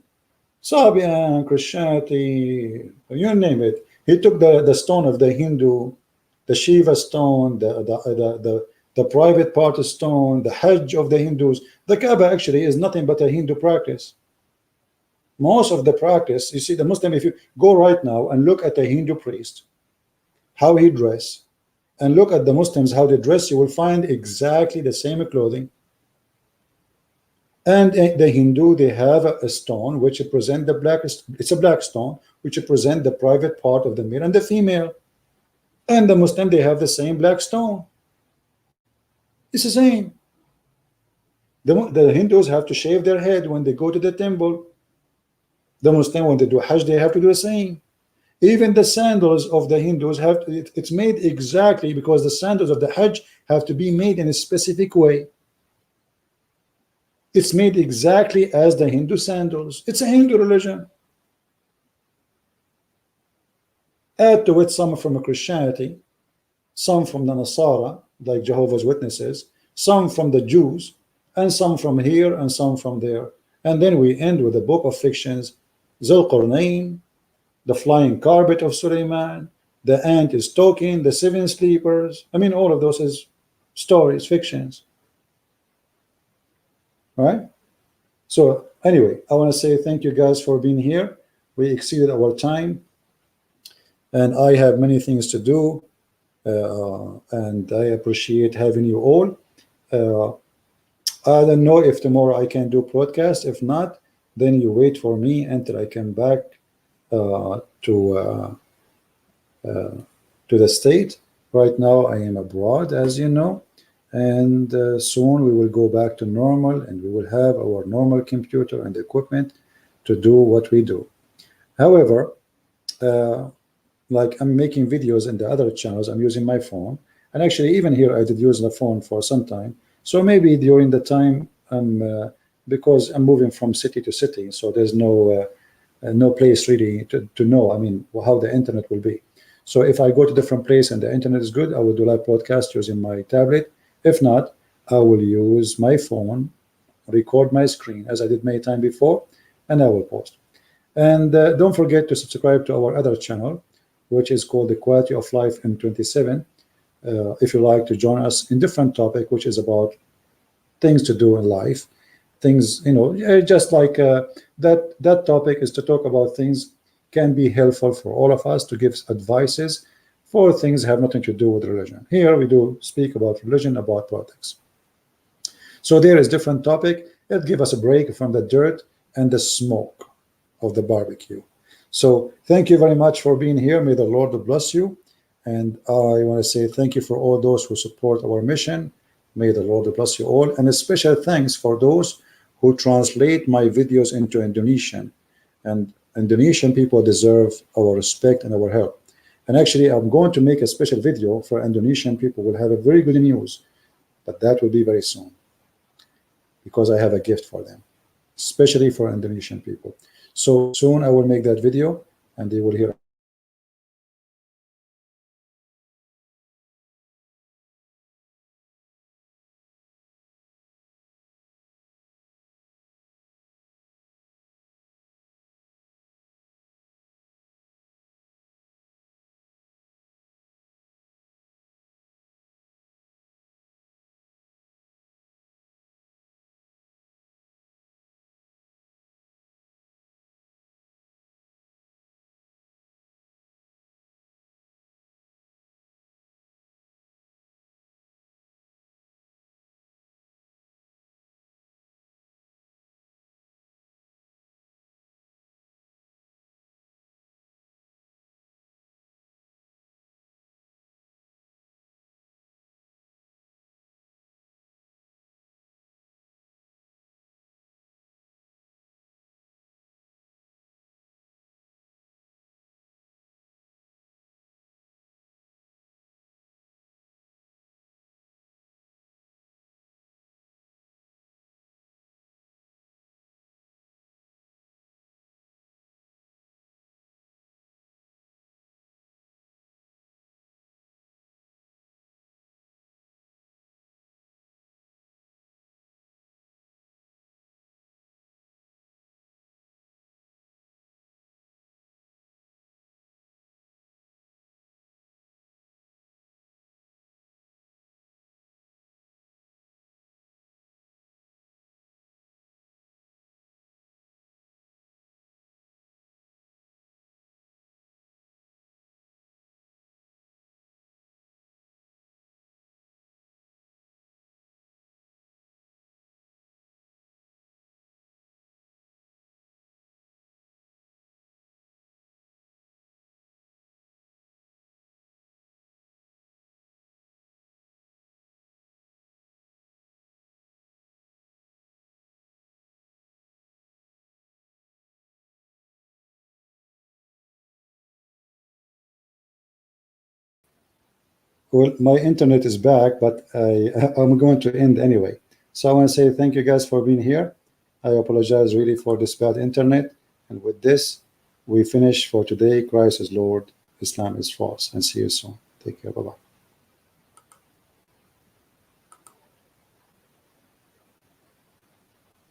S1: Sabian, Christianity, you name it. He took the stone of the Hindu, the Shiva stone, the private part stone, the Hajj of the Hindus. The Kaaba actually is nothing but a Hindu practice. Most of the practice, you see, the Muslim, if you go right now and look at a Hindu priest, how he dress, and look at the Muslims, how they dress, you will find exactly the same clothing. And the Hindu, they have a stone which represent the black, it's a black stone, which represent the private part of the male and the female. And the Muslim, they have the same black stone. It's the same. The Hindus have to shave their head when they go to the temple. The Muslim, when they do Hajj, they have to do the same. Even the sandals of the Hindus have to, it's made exactly because the sandals of the Hajj have to be made in a specific way. It's made exactly as the Hindu sandals. It's a Hindu religion. Add to it some from Christianity, some from the Nasara, like Jehovah's Witnesses, some from the Jews, and some from here and some from there. And then we end with a book of fictions, Zulqarnain, the flying carpet of Suleiman, the ant is talking, the seven sleepers. I mean, all of those is stories, fictions. All right. So anyway, I want to say thank you guys for being here. We exceeded our time, and I have many things to do, and I appreciate having you all. I don't know if tomorrow I can do podcast. If not, then you wait for me until I come back to the state. Right now I am abroad, as you know, and soon we will go back to normal, and we will have our normal computer and equipment to do what we do. However, like I'm making videos in the other channels, I'm using my phone, and actually even here I did use the phone for some time. So maybe during the time because I'm moving from city to city, so there's no place really to know, I mean, how the internet will be. So if I go to different place and the internet is good, I will do live podcast using my tablet. If not, I will use my phone, record my screen as I did many times before, and I will post. And don't forget to subscribe to our other channel, which is called the Quality of Life M27. If you like to join us in different topic, which is about things to do in life. things, just like that topic is to talk about things can be helpful for all of us, to give advices for things have nothing to do with religion. Here we do speak about religion, about politics. So there is different topic. It give us a break from the dirt and the smoke of the barbecue. So thank you very much for being here. May the Lord bless you. And I want to say thank you for all those who support our mission. May the Lord bless you all. And a special thanks for those who translate my videos into Indonesian. And Indonesian people deserve our respect and our help. And actually, I'm going to make a special video for Indonesian people. We'll have a very good news, but that will be very soon, because I have a gift for them, especially for Indonesian people. So soon I will make that video and they will hear. Well, my internet is back, but I'm going to end anyway. So I want to say thank you guys for being here. I apologize really for this bad internet. And with this, we finish for today. Christ is Lord, Islam is false. And see you soon. Take care. Bye-bye.